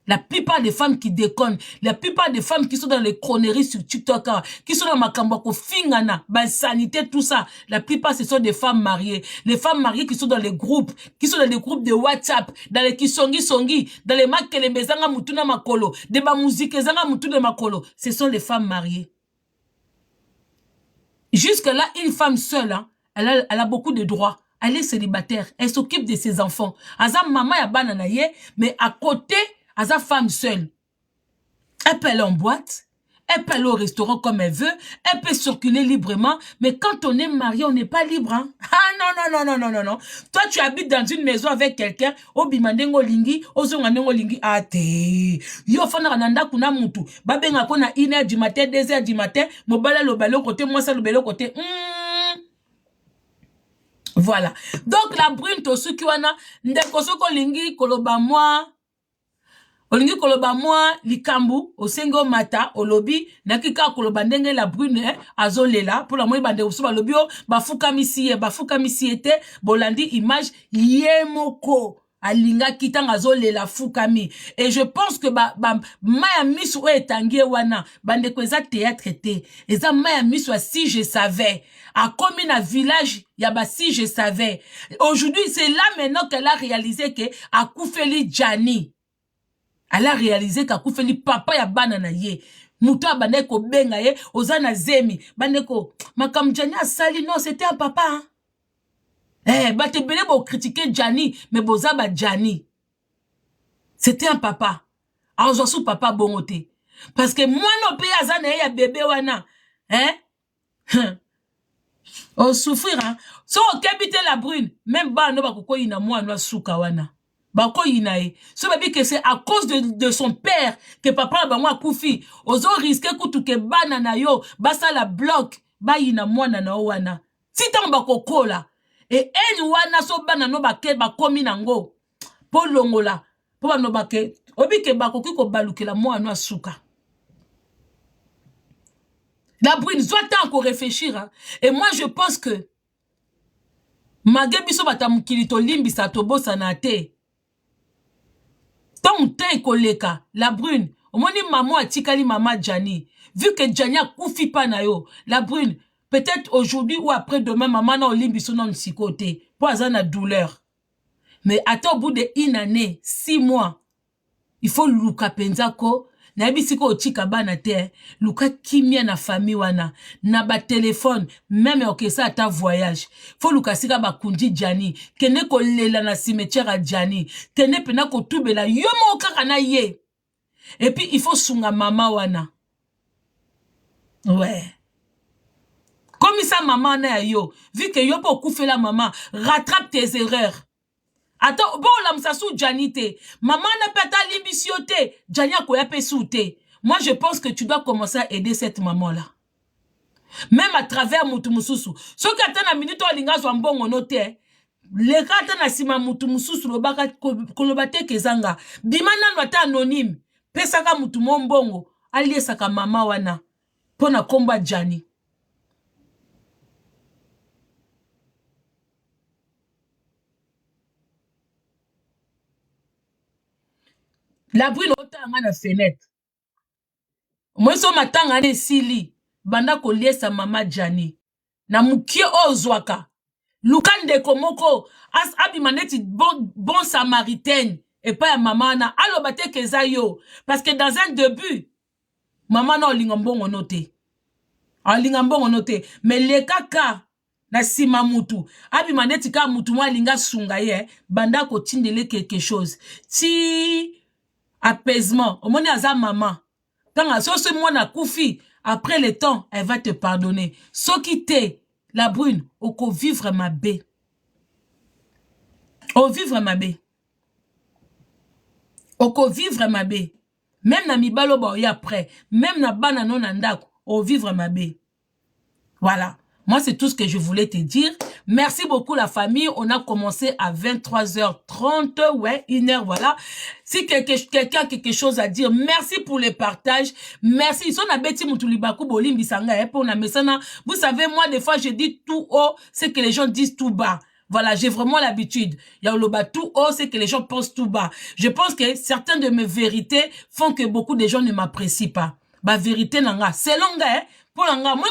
La plupart des femmes qui déconnent, la plupart des femmes qui sont dans les conneries sur TikTok, qui sont dans Makambako, Fingana, sanité, tout ça, la plupart ce sont des femmes mariées. Les femmes mariées qui sont dans les groupes, de WhatsApp, dans les kisongi, dans les makele bezanga mutuna makolo, des ba musique zanga mutuna makolo, ce sont les femmes mariées. Jusque là, une femme seule, hein, elle a beaucoup de droits. Elle est célibataire, elle s'occupe de ses enfants. Azam maman ya banana ye, mais à côté, à sa femme seule. Elle peut aller en boîte, elle peut aller au restaurant comme elle veut, elle peut circuler librement, mais quand on est marié, on n'est pas libre. Hein? Ah non. Toi, tu habites dans une maison avec quelqu'un, obimandengo lingi, ozongandengo lingi, ate. Yo fana nanda kuna mutu. Babenga kona 1h du matin, 2h du matin, mobala lo balo côté, moi ça lo balo côté. Voilà. Donc la brune to sukiwana, ndeko soko lingi koloba moi. Olingi koloba moi likambu osengo mata olobi nakika koloba ndenge la brune azolela pour la moi bande usuba lobio bafuka misiye te bolandi image yemoko alinga kitanga zole la fukami. Et je pense que maya misu etangie wana bande kweza théâtre te. Eza maya misu si je savais. A commis na village yaba si je savais. Aujourd'hui c'est là maintenant qu'elle a réalisé que a koufeli Jani. Elle a réalisé qu'à koufeli papa ya banana ye. Muto abane ko benga ye ozana zemi bande ko makam Jani asali non c'était un papa hein? Eh, bah te belé pour critiquer Jani, mais boza ba Jani. C'était un papa. Alors j'en suis papa bongoté. Parce que moi non pays azana ya bébé wana. Hein? On souffrir hein. So okebite la brune, même ba no ba koko ina moi no suka wana. Ba ko ina e. So baby que c'est à cause de son père que papa ba moi koufi. Ozo risquer kutu ke banana yo, basa la bloc, ba ina moi na wana. Si tan ba koko la. Et elle wana so bana no bake ba komi nango po longola po ba no bake obi ke ba koki ko balukela mo anu asuka. La brune doit encore réfléchir hein? Et moi je pense que magebiso batamukili to limbisa to bosana te ton te koleka la brune omoni maman atikali mama Jani vu que Jani a koufi pa na yo la brune. Peut-être aujourd'hui ou après-demain, maman n'a olimbi son nom de côté. Pour avoir douleur. Mais attends, au bout de une année, 6 mois, il faut luka penzako. Na bisiko ochika bana te. Luka kimia na famille wana. Na ba téléphone. Même ok ça ta voyage. Faut luka sika ba kundi Jani. Kene ko lela na cimetière à Jani. Kene pena ko tubela. Yomo okaka na ye. Et puis il faut sunga mama wana. Ouais. Comme ça, maman na yo, vu que yo pas koufer la maman, rattrape tes erreurs. Attends, bon, la msasu Janite, maman n'a pas ta limbicioté, Jania koya pe soute. Moi, je pense que tu dois commencer à aider cette maman-là. Même à travers Moutumususu. Ce qui attend la minute, on linga soit bon note. Les cartes na sima Moutumususu, le baka kolobate kezanga. Bimana nwata anonyme. Pesaka Moutumombongo, allié saka mama wana. Pona combat Jani. La brune otanga na fenêtre. Moi so matanga ne sili banda ko liesa mama Jani. Na mukie ozwaka. Lukande komoko as abimaneti bon samaritaine et pas ya maman na alobate keza yo parce que dans un début maman na olingambongo noté. Olingambongo noté mais le kaka na sima mutu abimaneti ka mutu mwa linga sunga ye banda ko tindele quelque chose. Ti apaisement. Au moins, aza maman. Quand ce moi na koufi, après le temps, elle va te pardonner. Ce qui t'est, la brune, au vivre ma bé. Au vivre ma bé. Au vivre ma bé. Même na mibalo ba y après. Même na bana non andako. Au vivre ma bé. Voilà. Moi, c'est tout ce que je voulais te dire. Merci beaucoup, la famille. On a commencé à 23h30. Ouais, 1h, voilà. Si quelqu'un a quelque chose à dire, merci pour les partages. Merci. Ils sont à Betty Moutulibakou, Bolim, Bissanga, pour la messana. Vous savez, moi, des fois, je dis tout haut, c'est que les gens disent tout bas. Voilà, j'ai vraiment l'habitude. Il y a le bas tout haut, c'est que les gens pensent tout bas. Je pense que certaines de mes vérités font que beaucoup de gens ne m'apprécient pas. Bah, vérité, nanga. C'est long, hein. Pour l'anga, moi,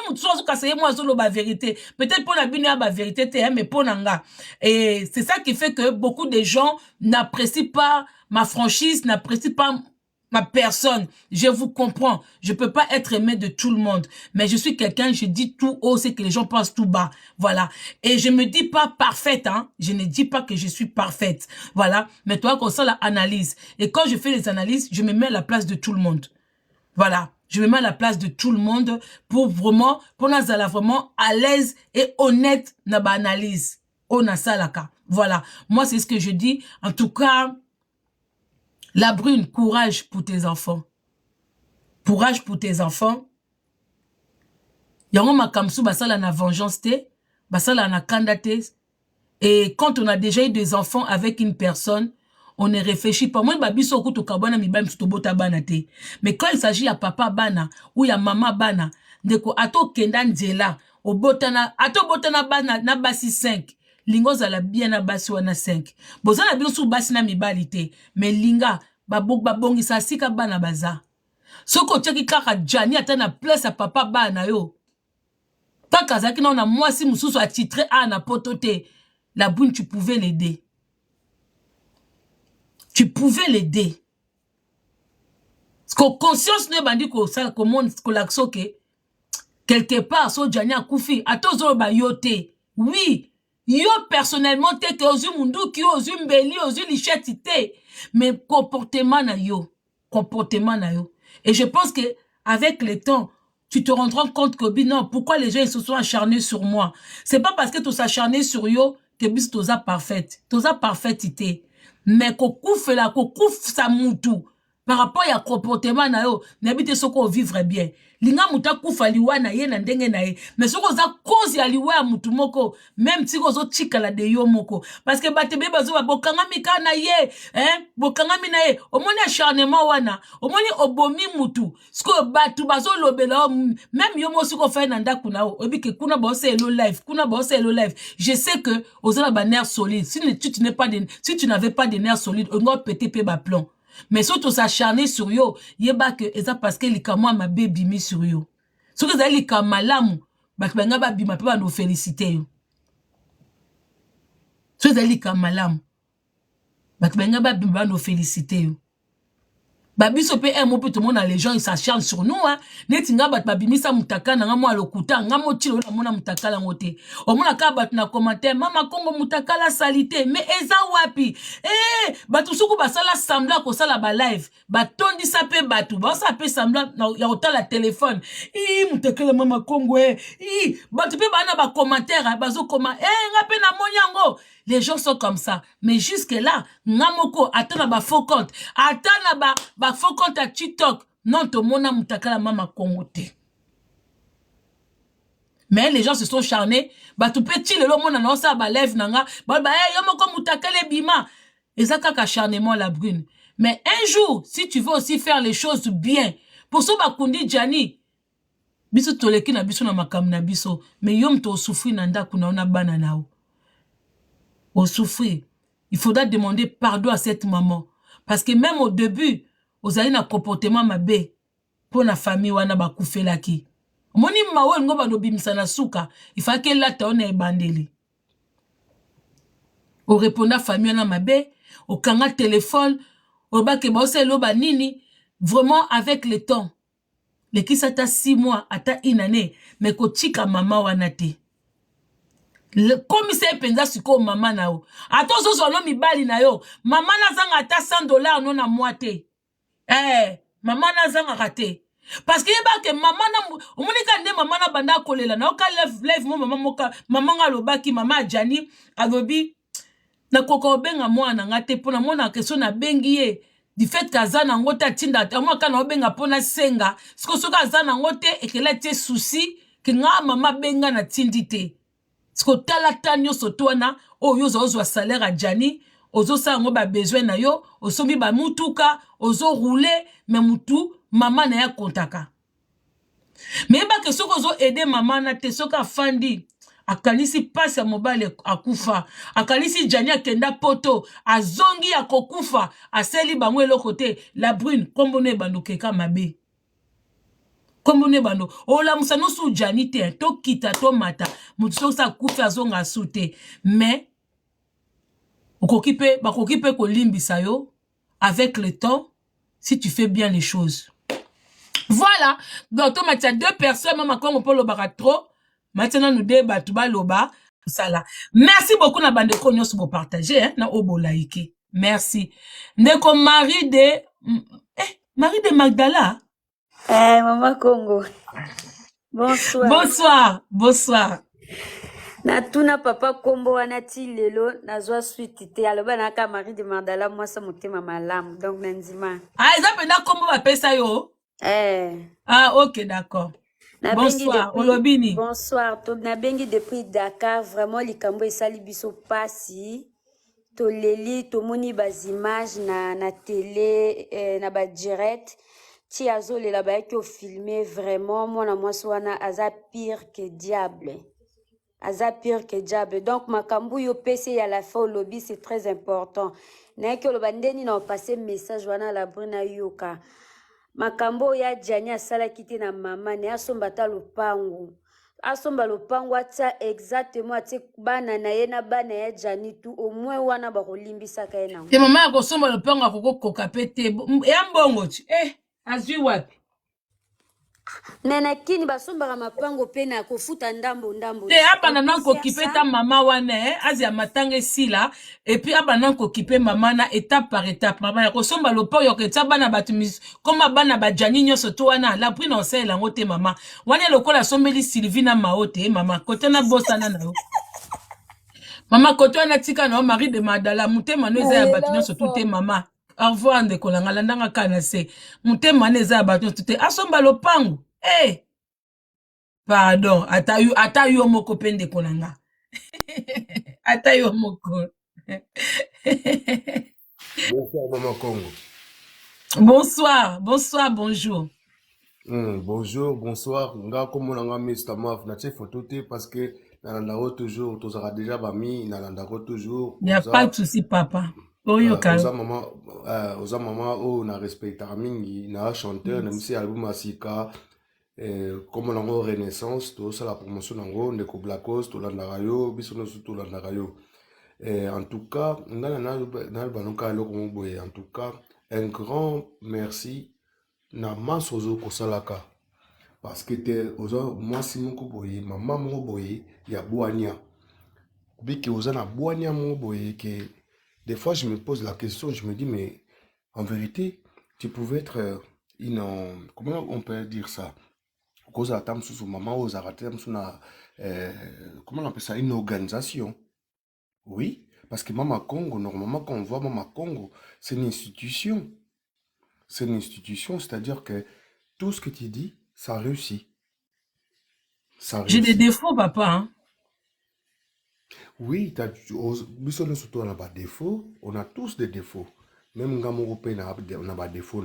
moi, vérité. Peut-être pour la bine, la vérité, mais pour l'anga. Et c'est ça qui fait que beaucoup de gens n'apprécient pas ma franchise, n'apprécient pas ma personne. Je vous comprends. Je peux pas être aimé de tout le monde. Mais je suis quelqu'un, je dis tout haut, c'est que les gens pensent tout bas. Voilà. Et je me dis pas parfaite, hein. Je ne dis pas que je suis parfaite. Voilà. Mais toi, comme ça, l'analyse. Et quand je fais les analyses, je me mets à la place de tout le monde. Voilà. Je me mets à la place de tout le monde pour vraiment, pour nous aller vraiment à l'aise et honnête dans l'analyse. On a ça là. Voilà. Moi, c'est ce que je dis. En tout cas, la brune, courage pour tes enfants. Courage pour tes enfants. Yango makamsu basala na vengeance te, basala na kandate. Et quand on a déjà eu des enfants avec une personne, on ne réfléchit pas. Moi, babiso kutu kabana mibam tutobota bana te. Mais quand il s'agit à papa bana ou ya maman bana, ndeko ato kenda nzela, o botana, ato botana bana na basi 5. linga ozala bien na basi wana 5 boza na bino su basi na mibali te mais linga babongisa sika bana baza soko otiaki kaka Jani ata na place ya papa bana yo kaka azalaki na mwasi mosusu atitre a na poto te la Brune tu pouvais l'aider. Tu pouvais l'aider. Parce que conscience ne bandi ko ça comment ko l'action que quelque part so Jani a koufi atozo ba yote. Oui, yo personnellement te que ozu mundu ki ozu mbeli ozu licheti te mais comportement na yo. Et je pense que avec le temps tu te rendras compte que non, pourquoi les gens ils se sont acharnés sur moi. C'est pas parce que tu s'acharné sur yo que bis toza parfaite. Toza parfaite ité. Mais ko kouf sa moutou par rapport à comportement na yo, n'habite soko vivre bien. Linga muta koufa liwa na ye na ndenge na ye. Mais soko za cause ya liwa mutu moko, même si ko zo chikala de yo moko. Parce que batebe bazo ba bokanga mika na ye, bokanga mi na ye. Omoni acharnement wana, omoni obomi mutu. Sko batu bazo lobela même yo mo soko fa na ndaku na o. Obi ke kuna ba hello life, Je sais que ozala ba nerf solide. Si tu n'avais pas de nerfs solides, on va péter pe ba plomb. Mais surtout s'acharner sur yo, yeba que eza parce que likamo ma baby mi sur yo. Ce que ça likamalamu, bakbenga ba bima pe ba no féliciter yo. Ce que ça likamalamu, bakbenga ba bima no féliciter yo. Babi sope mo pe tout le monde les gens ils s'acharnent sur nous hein. Netinga bat babimisa mutaka na ngamo alokuta ngamo tilo na mona mutaka la ngote. Omona ka bat na commentaire mama Kongo mutaka la salité mais eza wapi? Batu suku basala semblant ko sala ba live. Batondi sape batu, ba sape semblant ya ota la téléphone. Mutaka la mama Kongo batu pe bana ba commentaire bazo koma ngape na monyango. Les gens sont comme ça. Mais jusque-là, Namoko, attends ba faux compte. Attends ba faux compte à TikTok. Non, to mona mutakala mama kongote. Mais les gens se sont charnés. Ba tu petit le mona na sa ba lève nanga. Ba yomoko mutakale bima. Et ça kaka acharnement la Brune. Mais un jour, si tu veux aussi faire les choses bien, pour ça ba kundi Jani. Biso toleki na biso na makam na biso. Mais yom to souffrir nanda kuna ona bana nao. Au souffrir, il faudra demander pardon à cette maman. Parce que même au début, vous avez un comportement mabé pour la famille wana ba koufela ki. Moni mawe ngoba no bimsana suka, il faut que là ta on est bandeli. Au répondre à famille wana mabé, au kanga téléphone, au ba ke ba oselo ba nini, vraiment avec le temps. Les qui ça ta 6 mois, ata une année, mais ko tika mama wana te. Le commissaire penza siko mama na yo. Ato zo no mibali na yo. Mama na zanga ata $100 non na moite. Mama na zanga rate. Parce que yeba ke mama na omonika nde mama na banda kolela na oka lève mo mama moka mama nga lobaki mama Jani alobi na koko benga mwana ngate pona mona question na bengi ye. Du fait kazana ngota tinda amwa kana obenga pona senga. Siko soka zana ngote ekela te souci ke nga mama benga na tindite. Sko tala tanyo sotwana oyo ozwa salaire à Jani ozo sa ngo ba besoin na yo osomi ba mutuka ozo rouler mais mutu mama na ya kontaka mais ba ke soko ozo aider mama na te soka fandi akalisi pasi ya mobile akufa akalisi Jani akenda poto azongi ya kokufa aseli bango eloko te la Brune kombone bandokeka mabe kombone bando ola musano su Jani te to kita to mata mutu sa kufa azonga sute mais bakokipe ko limbisa yo avec le temps si tu fais bien les choses. Voilà, donc tu as 2 personnes maman comme on peut le bara trop maintenant nous débat tout ba loba ça là. Merci beaucoup na bande ko nyos bo partager hein na obo like. Merci. Ndeko Marie de Magdala. Maman Congo. Bonsoir. Bonsoir. Na tuna papa kombo wanati lelo nazwa suite te aloba na ka Marie de Magdala moi sa motema malamu donc nanzima. Eza penda kombo ba pesa yo. OK d'accord. Bonsoir olobini. Bonsoir to na bengi depuis Dakar vraiment likambo esali biso pasi. To leli to moni bas images na télé na ba direct. Ti azole la ba ki o filmer vraiment moi na moi swana aza pire que diable. aza pire que diable. Donc makambu yo pese ya la fin au lobby c'est très important. Na ke lo bandeni na passer message wana la brina yoka. Makambo ya Jani asala kiti na mama ne asomba ta lopangu. Asomba lopangu atia exactement atie bana na ye na bana ya Jani tu au moins wana ba kolimbisa ka na. Te mama akosomba lopangu akokoka pete. Ya mbongo tu. Azwi wapi? Nena kini basombaka mapango pe na kofuta ndambo. Te abana nanko kipe ta mama wane azi ya matanga sila et puis abana nanko kipe mama na étape par étape mama ya kosomba lopo yo ketsa bana batumis koma bana bajani nyoso to wana la prix non c'est lango te mama wane lokola sombeli Sylvie na maote mama kote na bosana na yo mama kote wana tika na Marie de Madala mutema no eza ya batu nyoso to te mama au revoir ndeko langa landanga kana se mutema neza ya batu to te asomba lopangu pardon, ata yo moko pende konanga. Ata yo moko. Bonsoir, Maman Congo. Bonsoir, bonsoir, bonjour. Bonjour, bonsoir. Nga comme on a mis Mr. Maf, na tche photo te parce que nalandaro toujours, tu auras déjà bami, nalandaro toujours. Il n'y a pas de souci, papa. Oza maman, oh, na respecte mingi, na chanteur, na misi album asika. Comme on a en renaissance, tout ça la promotion en ndeko Blackos, tout l'andarayo, bisono tout l'andarayo. En tout cas, en tout cas, un grand merci na masozo kosalaka parce que te ozo moi si mon boye, maman mon boye, ya boania. Biki oza na boania mon boye que des fois je me pose la question, je me dis mais en vérité, tu pouvais être comment on peut dire ça? Cause à tam sous maman aux aratem sous na comment on appelle ça, une organisation. Oui, parce que Mama Congo, normalement quand on voit Mama Congo, c'est une institution. C'est une institution, c'est-à-dire que tout ce que tu dis, ça réussit. J'ai des défauts, papa. Hein? Oui, surtout on n'a pas de défauts, on a tous des défauts. Même Ngamo Européen on a pas de défauts.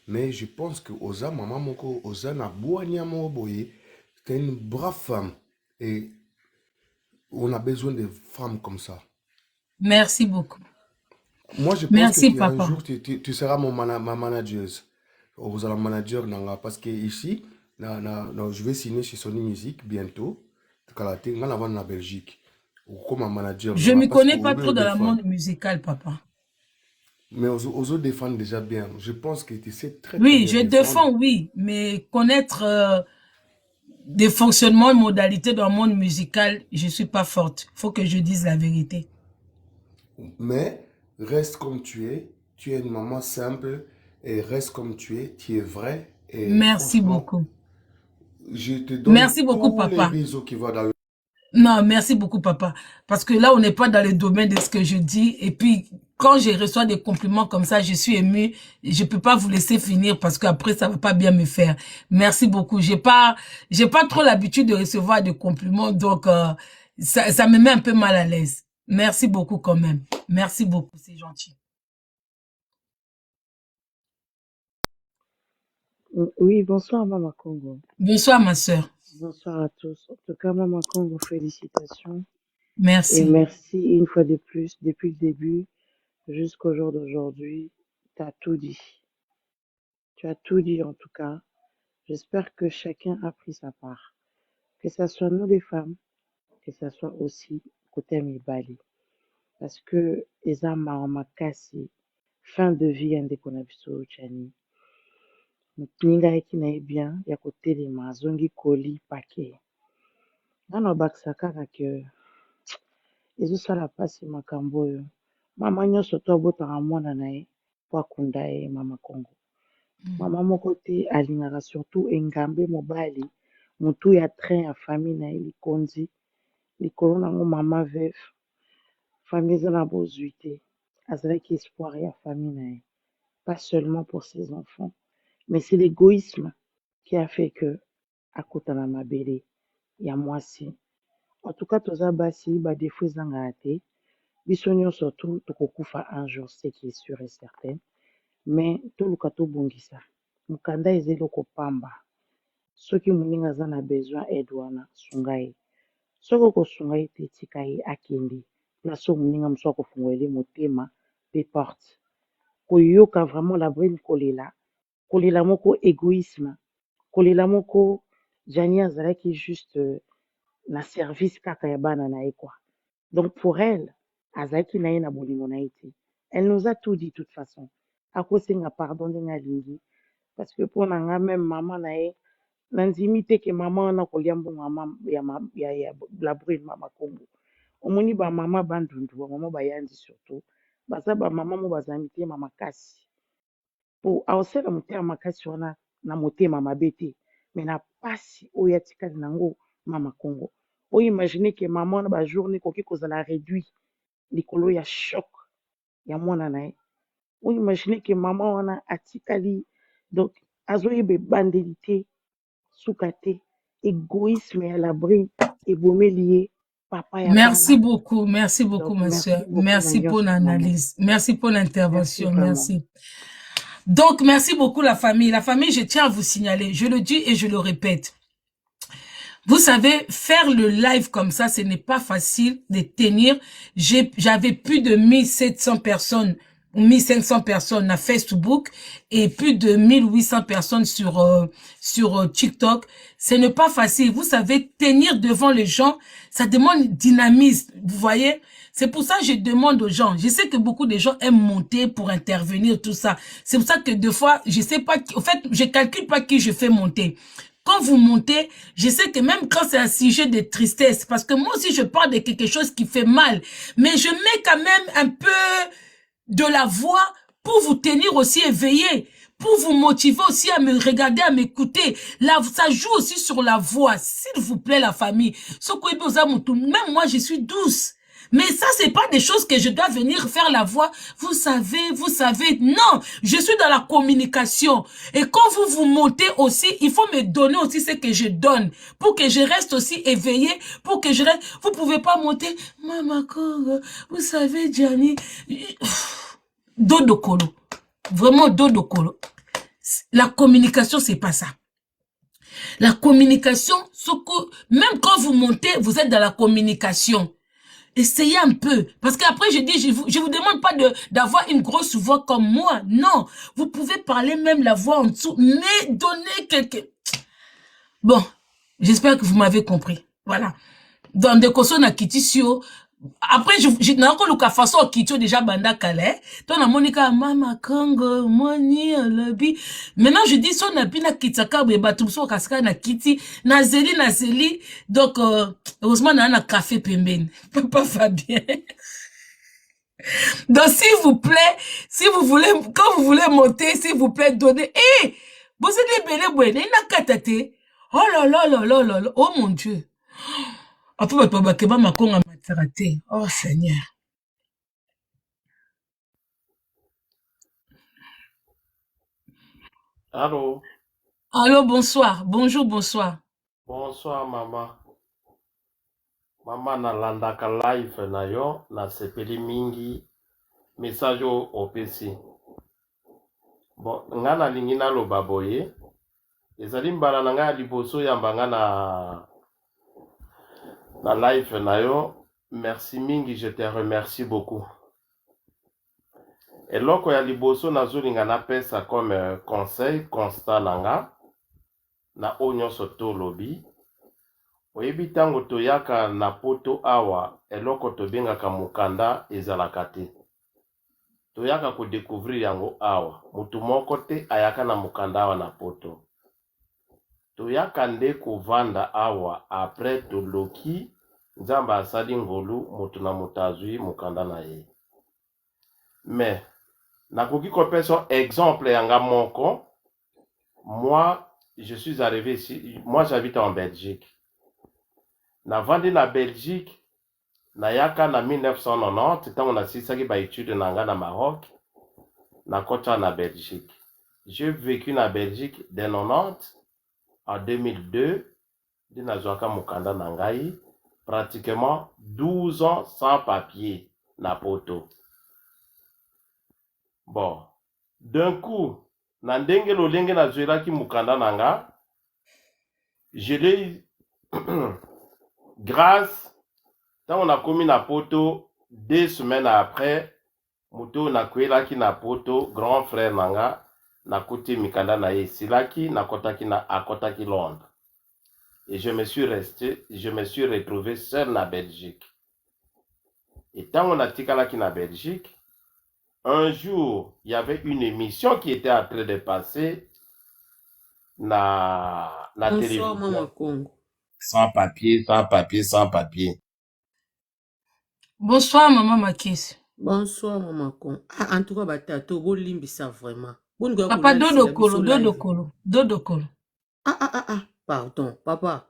Mais je pense que Oza, Maman Moko, Oza, Naboania Moboye, c'est une brave femme. Et on a besoin de femmes comme ça. Merci beaucoup. Moi, je pense que un jour, tu seras ma manageuse. Vous allez manager, parce que ici, je vais signer chez Sony Music bientôt. En Belgique. Comme un manager. Je ne me connais pas trop dans le monde musical, papa. Mais aux autres défendent déjà bien. Je pense que tu sais très bien. Oui, je défends, oui. Mais connaître des fonctionnements et modalités dans le monde musical, je ne suis pas forte. Il faut que je dise la vérité. Mais reste comme tu es une maman simple et reste comme tu es vrai. Et merci beaucoup. Je te donne merci beaucoup, papa. Les bisous qui vont dans le... Non, merci beaucoup, papa. Parce que là, on n'est pas dans le domaine de ce que je dis. Et puis, quand je reçois des compliments comme ça, je suis émue. Je peux pas vous laisser finir parce qu'après, ça va pas bien me faire. Merci beaucoup. J'ai pas trop l'habitude de recevoir des compliments. Donc, ça me met un peu mal à l'aise. Merci beaucoup quand même. Merci beaucoup, c'est gentil. Oui, bonsoir Maman Congo. Bonsoir ma soeur. Bonsoir à tous. En tout cas, Maman Congo, félicitations. Merci. Et merci une fois de plus, depuis le début jusqu'au jour d'aujourd'hui, tu as tout dit. Tu as tout dit en tout cas. J'espère que chacun a pris sa part. Que ce soit nous les femmes, que ce soit aussi côté Mibali. Parce que les âmes ont cassé fin de vie indéconnabiso chani. Ninga hiki na bien ya kotelema zongi koli pake. Nano bakisa kaka ke ezosala pasi makambo oyo. Mama nyonso to abotaka mwana na ye po akunda ye Mama Congo. Mama moko te alingaka surtout engambe mobali motu ya train ya famille na ye likondi likolo nango mama veuve famille eza na bozwi te azalaki espoir ya famille na ye pas seulement pour ses enfants mais c'est l'égoïsme qui a fait que akota na mabele ya mwasi. En tout cas toza basi ba défaut ezangaka te biso nyonso tu tokokufa un jour ce qui est sûr et certain mais toluka tobongisa mokanda eza eloko pamba soki moninga aza na besoin aide wana sunga ye Soko kosunga ete tika ye akende. Place omuninga mosusu akofungwele motema pe porte. Koyoka vraiment la brune kolela. Kolela moko égoïsme. Kolela moko Jani azalaki juste na service kaka ya bana na ye quoi. Donc pour elle, azalaki na ye na bolingo na ye te. Elle nous a tout dit de toute façon. Akosenga pardon ndenge alingi. Parce que pour nga même maman na ye, nandimi te ke maman wana kolia mbongo ya la brune mama Kombo. Omoni ba mama bandundu, ba mama bayandi surtout. Baza ba mama mo bazami te mama kasi. Po aosala motema makasi wana na motema mabe te. Mais na pasi oyo atikali nango mama Kongo. Oyo imagine ke mama wana ba journée koki kozala réduit likolo ya choc ya mwana na ye. Oyo imagine ke mama wana atikali donc azoyeba ebandeli te suka te égoïsme ya la brune ebomeli ye papa ya Merci bana. beaucoup, Donc ma merci soeur. beaucoup Merci pour Nandiance maman. l'analyse. Merci pour Merci l'intervention. vraiment. Merci. Donc, merci beaucoup la famille. La famille, je tiens à vous signaler. Je le dis et je le répète. Vous savez, faire le live comme ça, ce n'est pas facile de tenir. J'avais plus de 1700 personnes, 1500 personnes à Facebook et plus de 1800 personnes sur TikTok. Ce n'est pas facile. Vous savez, tenir devant les gens, ça demande dynamisme. Vous voyez? C'est pour ça que je demande aux gens. Je sais que beaucoup de gens aiment monter pour intervenir, tout ça. C'est pour ça que des fois, je sais pas, en fait, je calcule pas qui je fais monter. Quand vous montez, je sais que même quand c'est un sujet de tristesse, parce que moi aussi je parle de quelque chose qui fait mal, mais je mets quand même un peu de la voix pour vous tenir aussi éveillé, pour vous motiver aussi à me regarder, à m'écouter. Là, ça joue aussi sur la voix, s'il vous plaît la famille. Même moi je suis douce. Mais ça, c'est pas des choses que je dois venir faire la voix. Vous savez. Non, je suis dans la communication. Et quand vous montez aussi, il faut me donner aussi ce que je donne. Pour que je reste aussi éveillé. Pour que je reste... Vous pouvez pas monter. Maman Kongo, vous savez, Gianni. Dodo Kolo. Vraiment Dodo Kolo. La communication, c'est pas ça. La communication, même quand vous montez, vous êtes dans la communication. Essayez un peu. Parce qu'après, je dis, je vous demande pas d'avoir une grosse voix comme moi. Non. Vous pouvez parler même la voix en dessous. Mais donnez quelque... Bon. J'espère que vous m'avez compris. Voilà. Dans des cautions à Kitisio. Après, je n'ai encore le façon Kitio déjà banda calais. Ton Monica, Mama Kongo, Moni, Lobby. Maintenant, je dis, son abina kitaka, bebatumso kaska na kiti, na zeli. Donc, heureusement, na un café pemben. Papa Fabien. Donc, s'il vous plaît, si vous voulez, quand vous voulez monter, s'il vous plaît, donnez, vous êtes belé, il n'a qu'à tâter. Oh là là, oh mon Dieu. Après, oh Seigneur. Allô? Allô, bonsoir. Bonjour, bonsoir. Bonsoir, maman. Maman nalandaka live na yo, na sepeli mingi, message au PC. Bon, nga nalingi naloba boye, ezali mbala na nga ya liboso yambanga na live na yo. Merci mingi, je te remercie beaucoup. Eloko ya liboso nazolinga napesa comme conseil constat nanga na onyoso to lobi. Oyebi tango toyaka na poto awa eloko tobengaka mukanda ezalaka te. Toyaka ko découvrir yango awa. Mutu moko te ayaka na mukanda awa na poto. Toyaka nde kovanda awa après toloki nzamba asali ngolu mutu na mutazwi mukanda na ye. Mais nakoki kopesa exemple yanga moko. Moi, je suis arrivé ici. Moi, j'habite en Belgique. Na vandi na Belgique, na yaka na 1990, tant on a sisaki ba étude nanga na Maroc, na kota na Belgique. J'ai vécu na Belgique de 90 à 2002, de nazwaka mukanda nangai, pratiquement 12 ans sans papier na poto. Bon, d'un coup, na ndenge lolenge nazwelaki mukanda nanga, je l'ai grâce ntango nakomi na poto 2 semaines après moto nakwelaki na poto grand frère nanga nakuti mikanda na ye silaki akotaki Londres et je me suis retrouvé seul na Belgique. Et ntango natikalaki na Belgique, un jour il y avait une émission qui était en train de passer na télévision. Maman Congo. Sans papier. Bonsoir, maman Makis. Bonsoir, maman Congo. Ah, en tout cas, batato, bon limbisa vraiment. Bon, Papa, dodo kolo. Ah, pardon, papa.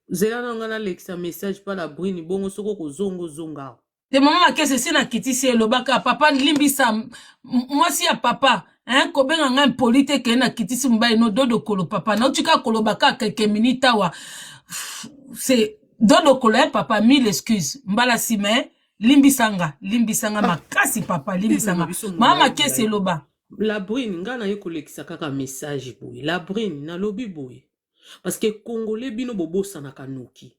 Zela nangana lexa message pas la brune, bongo soko ko zonga. Te maman Makis, c'est na kitisi elobaka. Papa, limbisa. Moi, si ya papa, hein, kobenga nga impolite ke na kitisi mbaye no dodo kolo, papa. Na utika kolo baka quelques minutes awa. C'est dodo kolo, hein, papa, mille excuses. Mbala sime, limbisanga makasi, papa, limbisanga. Maman Makis eloba. La brune, nga na yo kolekisa kaka message boy. La brune, na lobi boy. Parce que Congolais bino bobo sanaka noki.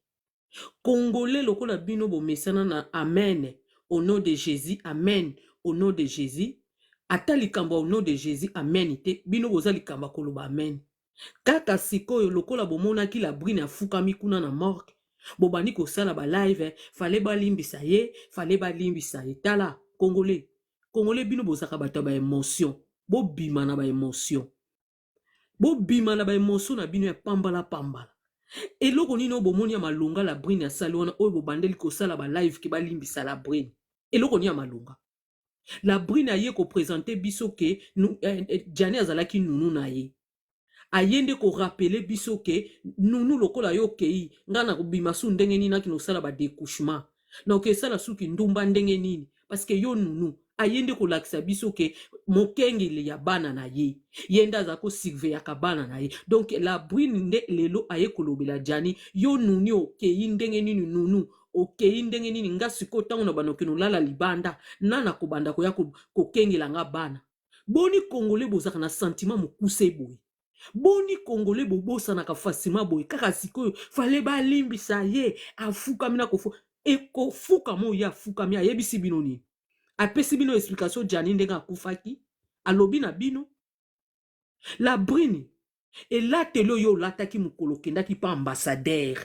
Congolais lokola bino bo mesana na amen. Au nom de Jésus, amen. Au nom de Jésus. Ata likamba au nom de Jésus, amen ite. Bino boza likamba koloba amen. Kaka sikoyo lokola bomonaki la brune afukami kuna na morgue. Bobani kosala ba live, fallait ba limbisa ye. Tala, Congolais. Congolais bino bozaka bato ba émotion. Bo bima na ba émotion. Bo bima na ba émotion na bino ya pambala. Eloko nino bomoni ya malunga la brine ya sali wana oyo bobandeli kosala ba live ki balimbisa la brine. Eloko ni ya malunga. La brine aye ko présenter biso ke Jani azalaki nunu na ye. Ayende ko rappeler biso ke nunu lokola yo kei ngana ko bima su ndenge nini na kino sala ba découchement. Na oke sala suki ndumba ndenge nini parce que yo nunu ayende ko lakisa biso ke mokengele ya bana na ye yenda za ko surveiller ka bana na ye. Donc la brune nde lelo aye ko lobela Jani yo nuni okei ndenge nini nunu okei ndenge nini nga siko tango na banoke no lala libanda nana ko banda ko ya ko kengela nga bana. Boni Congolais bozaka na sentiment mokuse boy. Boni Congolais bobosa na ka facilement boy kaka siko fallait ba limbisa ye afuka mina ko eko fuka mo ya fuka mi ayebisi bino ni apesi bino explication Jani ndenga akufaki alobi na bino la brune elatelo yo lataki mukolo kendaki pa ambassadeur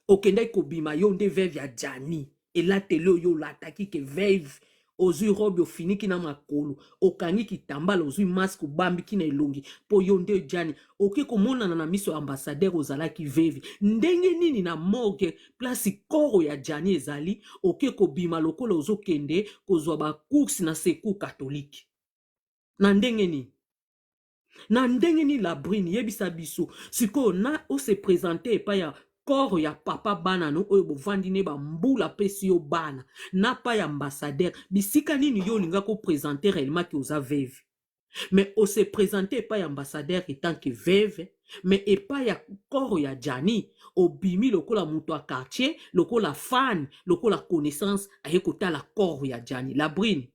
okendaki kobima yo nde veve ya Jani elatelo yo lataki ke veve ozui robe ofiniki na makolo okangi kitambala ozui masque obambiki na elongi po yo nde Jani oke komonana na miso ambassadeur ozalaki veve ndenge nini na morgue place koro ya Jani ezali oke kobima lokola ozokende kozwa ba course na secours catholique na ndenge nini la brune yebisa biso siko na o se présenter pa ya corps ya papa bana no oyo bovandi ne ba mbula pesi yo bana na pa ya ambassadeur bisika nini yo linga ko présenter réellement ki oza veve mais o se présenter pa ya ambassadeur étant que veve mais et pa ya corps ya Jani obimi lokola muto a quartier lokola fan lokola connaissance aye kotala corps ya Jani la brune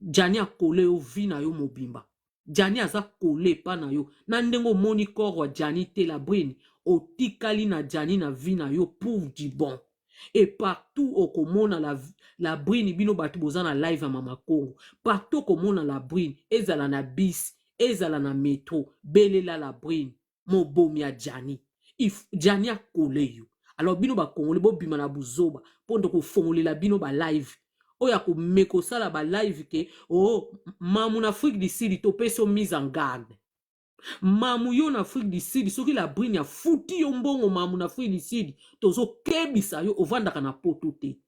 Jani a kole yo vi na yo mobimba Jani aza kole pa na yo na ndengo moni corps wa Jani te la brune otikali na Jani na vi na yo pour du bon et partout okomona la brune bino batu boza na live ya Mama Congo partout okomona la brune ezala na bis ezala na metro belela la brune mobomi ya Jani Jani a kole yo alors bino ba Congolais bo bima na buzoba pondo ko fongolela bino ba live oya ko meko sala ba live ke mamu na Afrique du Sud to peso mise en garde mamu yo na Afrique du Sud soki la brune ya futi yo mbongo mamu na Afrique du Sud tozo kebisa yo ovandaka na poto te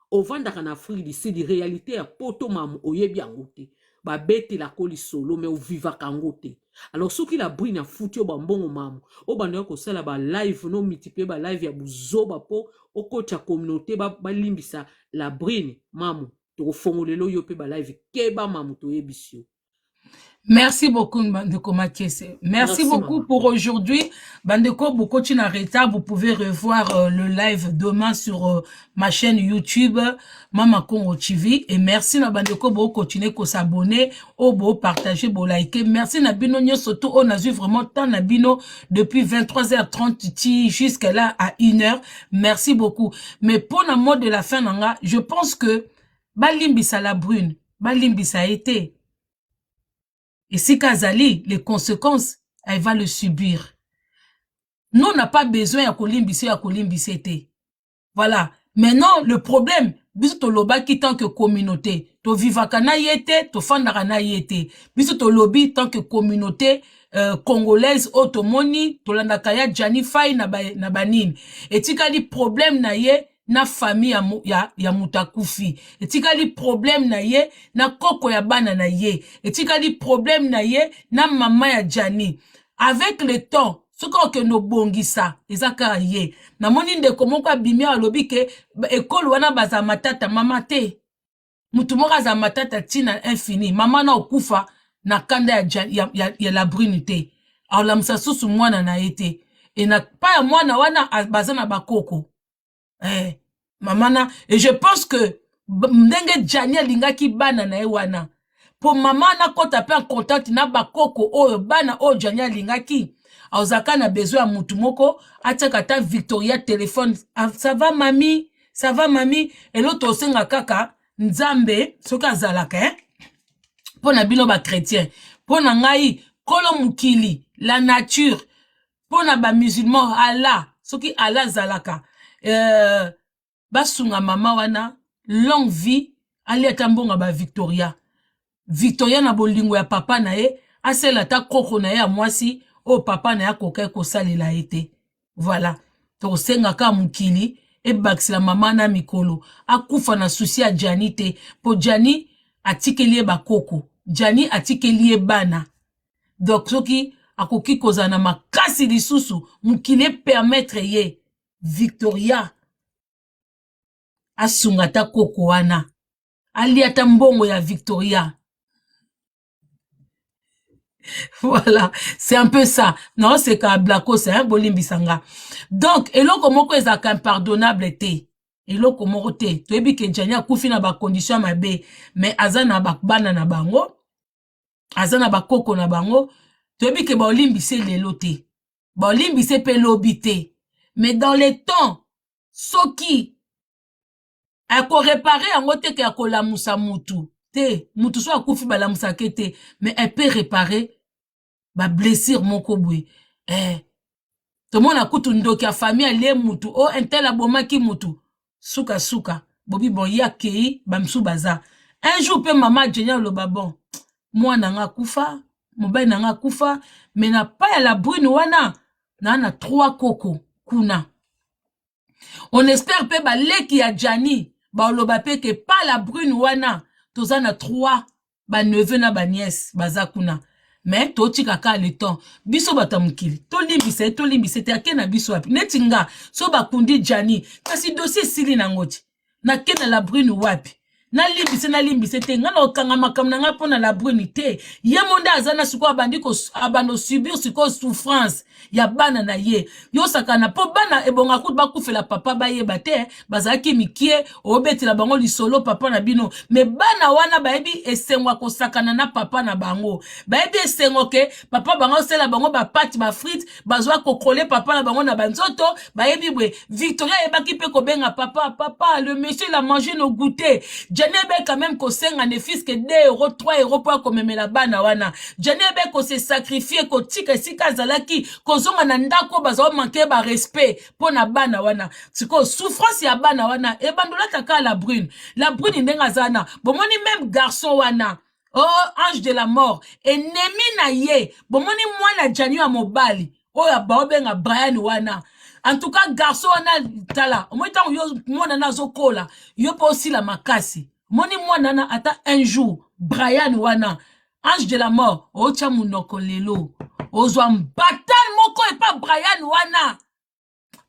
ovandaka na Afrique du Sud réalité ya poto mamu oyebi yango te ba bete la koli solo mais ovivaka yango te alors soki la brune ya futi yo ba mbongo mamu obanda ko sala ba live no multiplier ba live ya buzoba po okota communauté ba limbisa la brune mamu to fongolelo yo pe ba live keba mamu to yebisio Merci beaucoup, Bandeko Makese. Merci beaucoup maman. pour aujourd'hui. Bandeko Boko Nareta, vous pouvez revoir le live demain sur ma chaîne YouTube, Mama Congo TV. Et merci na Bandeko Boko continuer ko s'abonner, au beau partager, beau liker. Merci na Bino Nyo Soto, on a vu vraiment tant na Bino depuis 23h30 jusqu'à là à 1h. Merci beaucoup. Mais pour le mot de la fin, je pense que Balimbisa la brune, Balimbisa a été. Et si Kazali, les conséquences, elle va le subir. Nous, on n'a pas besoin à Kolimbissé. Voilà. Maintenant, le problème, biso to loba qui tant que communauté, to vivakana yete, to fandakana yete. Biso to lobby tant que communauté congolaise, otomoni, to landakaya Jani Fai na banin. Et tika di problème na ye, na famille ya mutakufi. Etika li problème na ye, na koko ya bana na ye. Etika li problème na ye, na mama ya Jani. Avec le temps, ce que no bongisa, ezaka ye. Na moni ndeko moko abimi alobi ke école wana baza matata mama te. Mutu moko za matata tina infini. Mama na okufa na kanda ya la brunité. Alors la msasusu mwana na ete. Et na pa ya mwana wana baza na bakoko. Mamana, et je pense que ndenge Jani alingaki bana na ewana. Pour maman na kota pe en contact na bakoko o bana o Jani alingaki. Aozaka na besoin mutu moko atakata Victoria téléphone. Ah, ça va mami? Ça va mami? Et l'autre osenga kaka nzambe soka zalaka pour na bino ba chrétien. Pour na ngai kolo mukili la nature. Pour na ba musulman Allah soki Allah zalaka. Basunga mama wana longue vie ali atambonga ba Victoria. Victoria na bolingo ya papa na ye asela ta koko na ye mwasi o papa na ya kokai ko salela ete. Voilà. To senga ka mukili e baksila mama na mikolo akufa na susi ya Jani te po Jani atikelie ba koko. Jani atikelie bana. Donc soki akoki kozana makasi lisusu mukile permettre ye Victoria asungata koko wana. Aliata mbongo ya Victoria. Voilà, c'est un peu ça. Non, c'est qu'à Blako, c'est un bolimbisanga. Donc, eloko moko ezaka impardonnable te. Eloko moko te. Toyebi ke Jani akufi na ba condition mabe, mais azana ba bana na bango, azana ba koko na bango, toyebi ke ba olimbise lelo te. Ba olimbise pe lobi te. Mais dans les temps, soki ako réparer en te ke akola musa mutu. Te, mutu so akufi ba la musa kete, mais elle peut réparer ba blessure moko boui. To mona kutu ndoki ya famille le mutu, o entel abomaki mutu. Suka suka, bobi bon ya kei, bamsu baza. Un jour pe mama Jenya lo babon. Moi nanga kufa, mobile nanga kufa, mais na pas ya la brune wana, na 3 koko kuna. On espère pe ba leki ya Jani, ba oloba pe ke pas la brune wana, toza na 3 ba neveu na ba nièce baza kuna. Mais toti kaka le temps biso batamukili to limbise te akena biso api netinga so bakundi Jani kasi dossier sili na ngoti na kena la brune wapi na limbise te ngana okanga makamna nga pona la brune te ye monde azana siko abandi ko abando subir siko souffrance ya bana na ye yo sakana po bana ebonga kutu bakufela papa baye bate bazaki mikie obetela bango lisolo papa na bino mais bana wana baebi esengwa ko sakana na papa na bango baebi esengo ke papa bango sela bango ba pati ba frites bazwa kokole papa na bango na banzoto baebi bwe Victoria ebaki pe ko benga papa le monsieur il a mangé nos goûters Janebe quand même ko senga ne fils que 2 €, 3 € pour komemela bana wana. Janebe ko se sacrifier ko tika sika zalaki ko zonga na ndako bazo manquer ba respect pour na bana wana. Siko souffrance ya bana wana e bandola taka la brune. La brune ndenga zana. Bomoni même garçon wana. Oh ange de la mort. Et nemi na ye. Bomoni mwana Jani wa mobali. Oh ya baobenga Brian wana. En tout cas, garçon, on a tala. Au moins, tant yo mwana na zokola, yo pa aussi la makasi. Moni mwana na ata un jour, Brian wana, ange de la mort, ocha munoko lelo. Ozwa mbatan moko e pa Brian wana.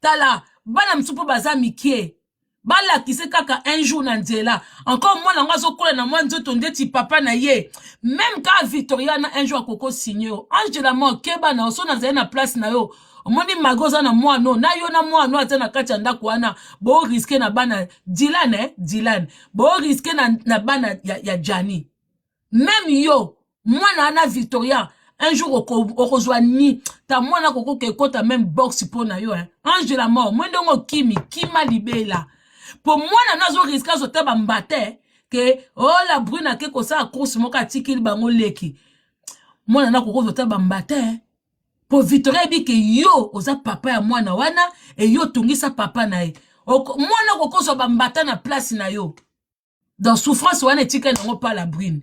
Tala, bana msupo baza mikie. Bala qui se kaka un jour na nzela. Encore moi na ngazo kola na moi nzoto ndeti papa na ye. Même quand Victoria na un jour à koko signé. Ange de la mort keba na oso na zela na place na yo. Omoni magoza na moi no. Na yo na moi no atena kati ndako wana. Bo risque na bana Dylan Dylan. Bo risque na bana ya Jani. Même yo, moi na Victoria, un jour au rejoint ni ta moi na koko ke kota même box pour na yo hein. Ange de la mort, moi ndongo kima libela. Pour moi na zo risque zo taba mbate que oh la brune ke ko sa course moka tikil bango leki. Moi na koko zo taba mbate. Pour Victoria bi ke yo oza papa ya moi na wana et yo tungisa papa na ye. Moi na koko zo bambata na place na yo. Dans souffrance wana tika na pas la brune.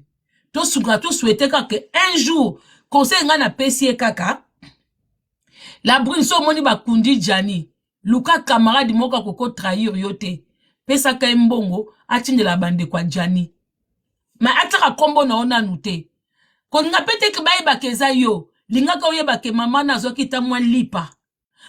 To souhaiter que un jour conseil nga na pesie kaka la brune so moni ba kundi Jani luka camarade moka koko trahir yote pesa ka mbongo atinde la bande kwa Jani ma ataka kombo na ona nute ko nga pete ke baye bakeza yo linga ka oyeba ke mama na zo kita mwa lipa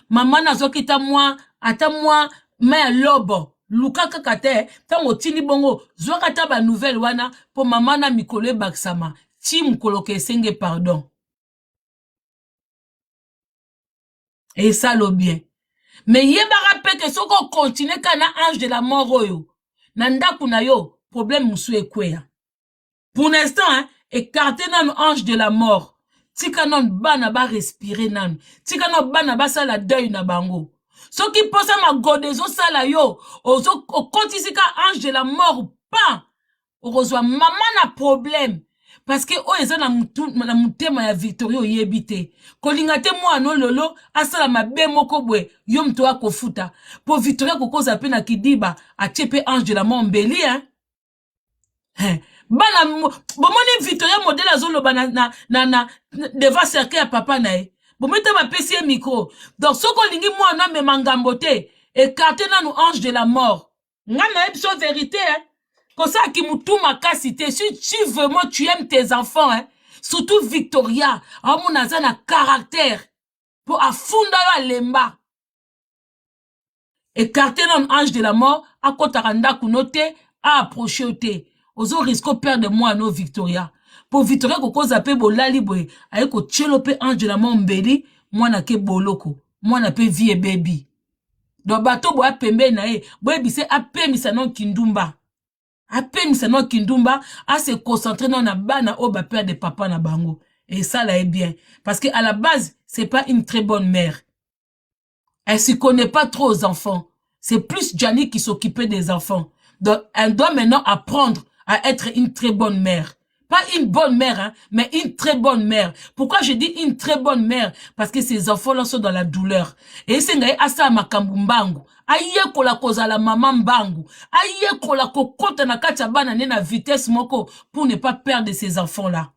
mama na zo kita mwa ata mwa ma lobo luka kakate tango tini bongo zwaka ta ba nouvelle wana po mama na mikolo baksama ti mukolo ke senge pardon et ça le bien mais yeba rappel que soko continuer kana ange de la mort oyo na ndaku na yo problème musu ekweya pour l'instant hein écarter nan ange de la mort tika non bana ba respirer nan tika non bana ba sala deuil na bango. Ce qui pense à ma godezo sala yo, au kontisika ange de la mort, pas. Au reçoit maman na problème. Parce que oh eza na mutema ya Victoria yebite. Kolingate moi no lolo, asala mabe moko bwe, yom toa kofuta. Pour Victoria koko zape na kidiba, a tchepe ange de la mort mbeli hein. Bana bomoni Victoria modèle azolo bana na devant cercle à papa nae. Bon, mettez ma PC micro. Donc, ce qu'on dit, moi, on a même engamboté. Écartez nous ange de la mort. N'a pas vérité, hein. Comme ça, qui m'a tout ma cassité. Si vraiment tu aimes tes enfants, hein. Surtout Victoria. À mon azan a caractère. Pour affunda la lemba. Écartez nous ange de la mort. À kotaranda kunote. À approcher au thé. Ozo risque père de moi, no Victoria. Pour Victoria koko zape bolali boy ayeko chelope ange la mombeli mwana ke boloko mwana pe vie baby do bato bo apembe na e boy bise apemisa non kindumba a se concentrer non na bana o ba père de papa na bango et ça là est bien parce que à la base c'est pas une très bonne mère, elle se connaît pas trop aux enfants, c'est plus Jani qui s'occupait des enfants, donc elle doit maintenant apprendre à être une très bonne mère. Pas une bonne mère, hein, mais une très bonne mère. Pourquoi je dis une très bonne mère? Parce que ces enfants-là sont dans la douleur. Et c'est ngaye asa makambu mbangu. Aye ko la koza la maman mbangu. Aye ko la kokota na kacha bana na vitesse moko pour ne pas perdre ces enfants-là.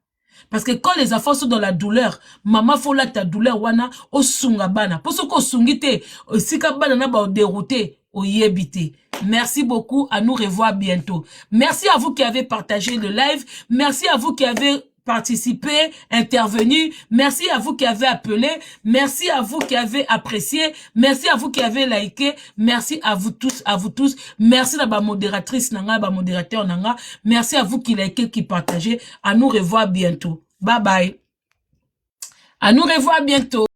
Parce que quand les enfants sont dans la douleur, maman faut la ta douleur wana o sunga bana. Pour ce qu'on sungite, sika bana na ba dérouté, o yebite. Merci beaucoup, à nous revoir bientôt. Merci à vous qui avez partagé le live. Merci à vous qui avez participé, intervenu. Merci à vous qui avez appelé. Merci à vous qui avez apprécié. Merci à vous qui avez liké. Merci à vous tous, Merci à ma modératrice nanga, ma modérateur nanga. Merci à vous qui likez, qui partagez. À nous revoir bientôt. Bye bye. À nous revoir bientôt.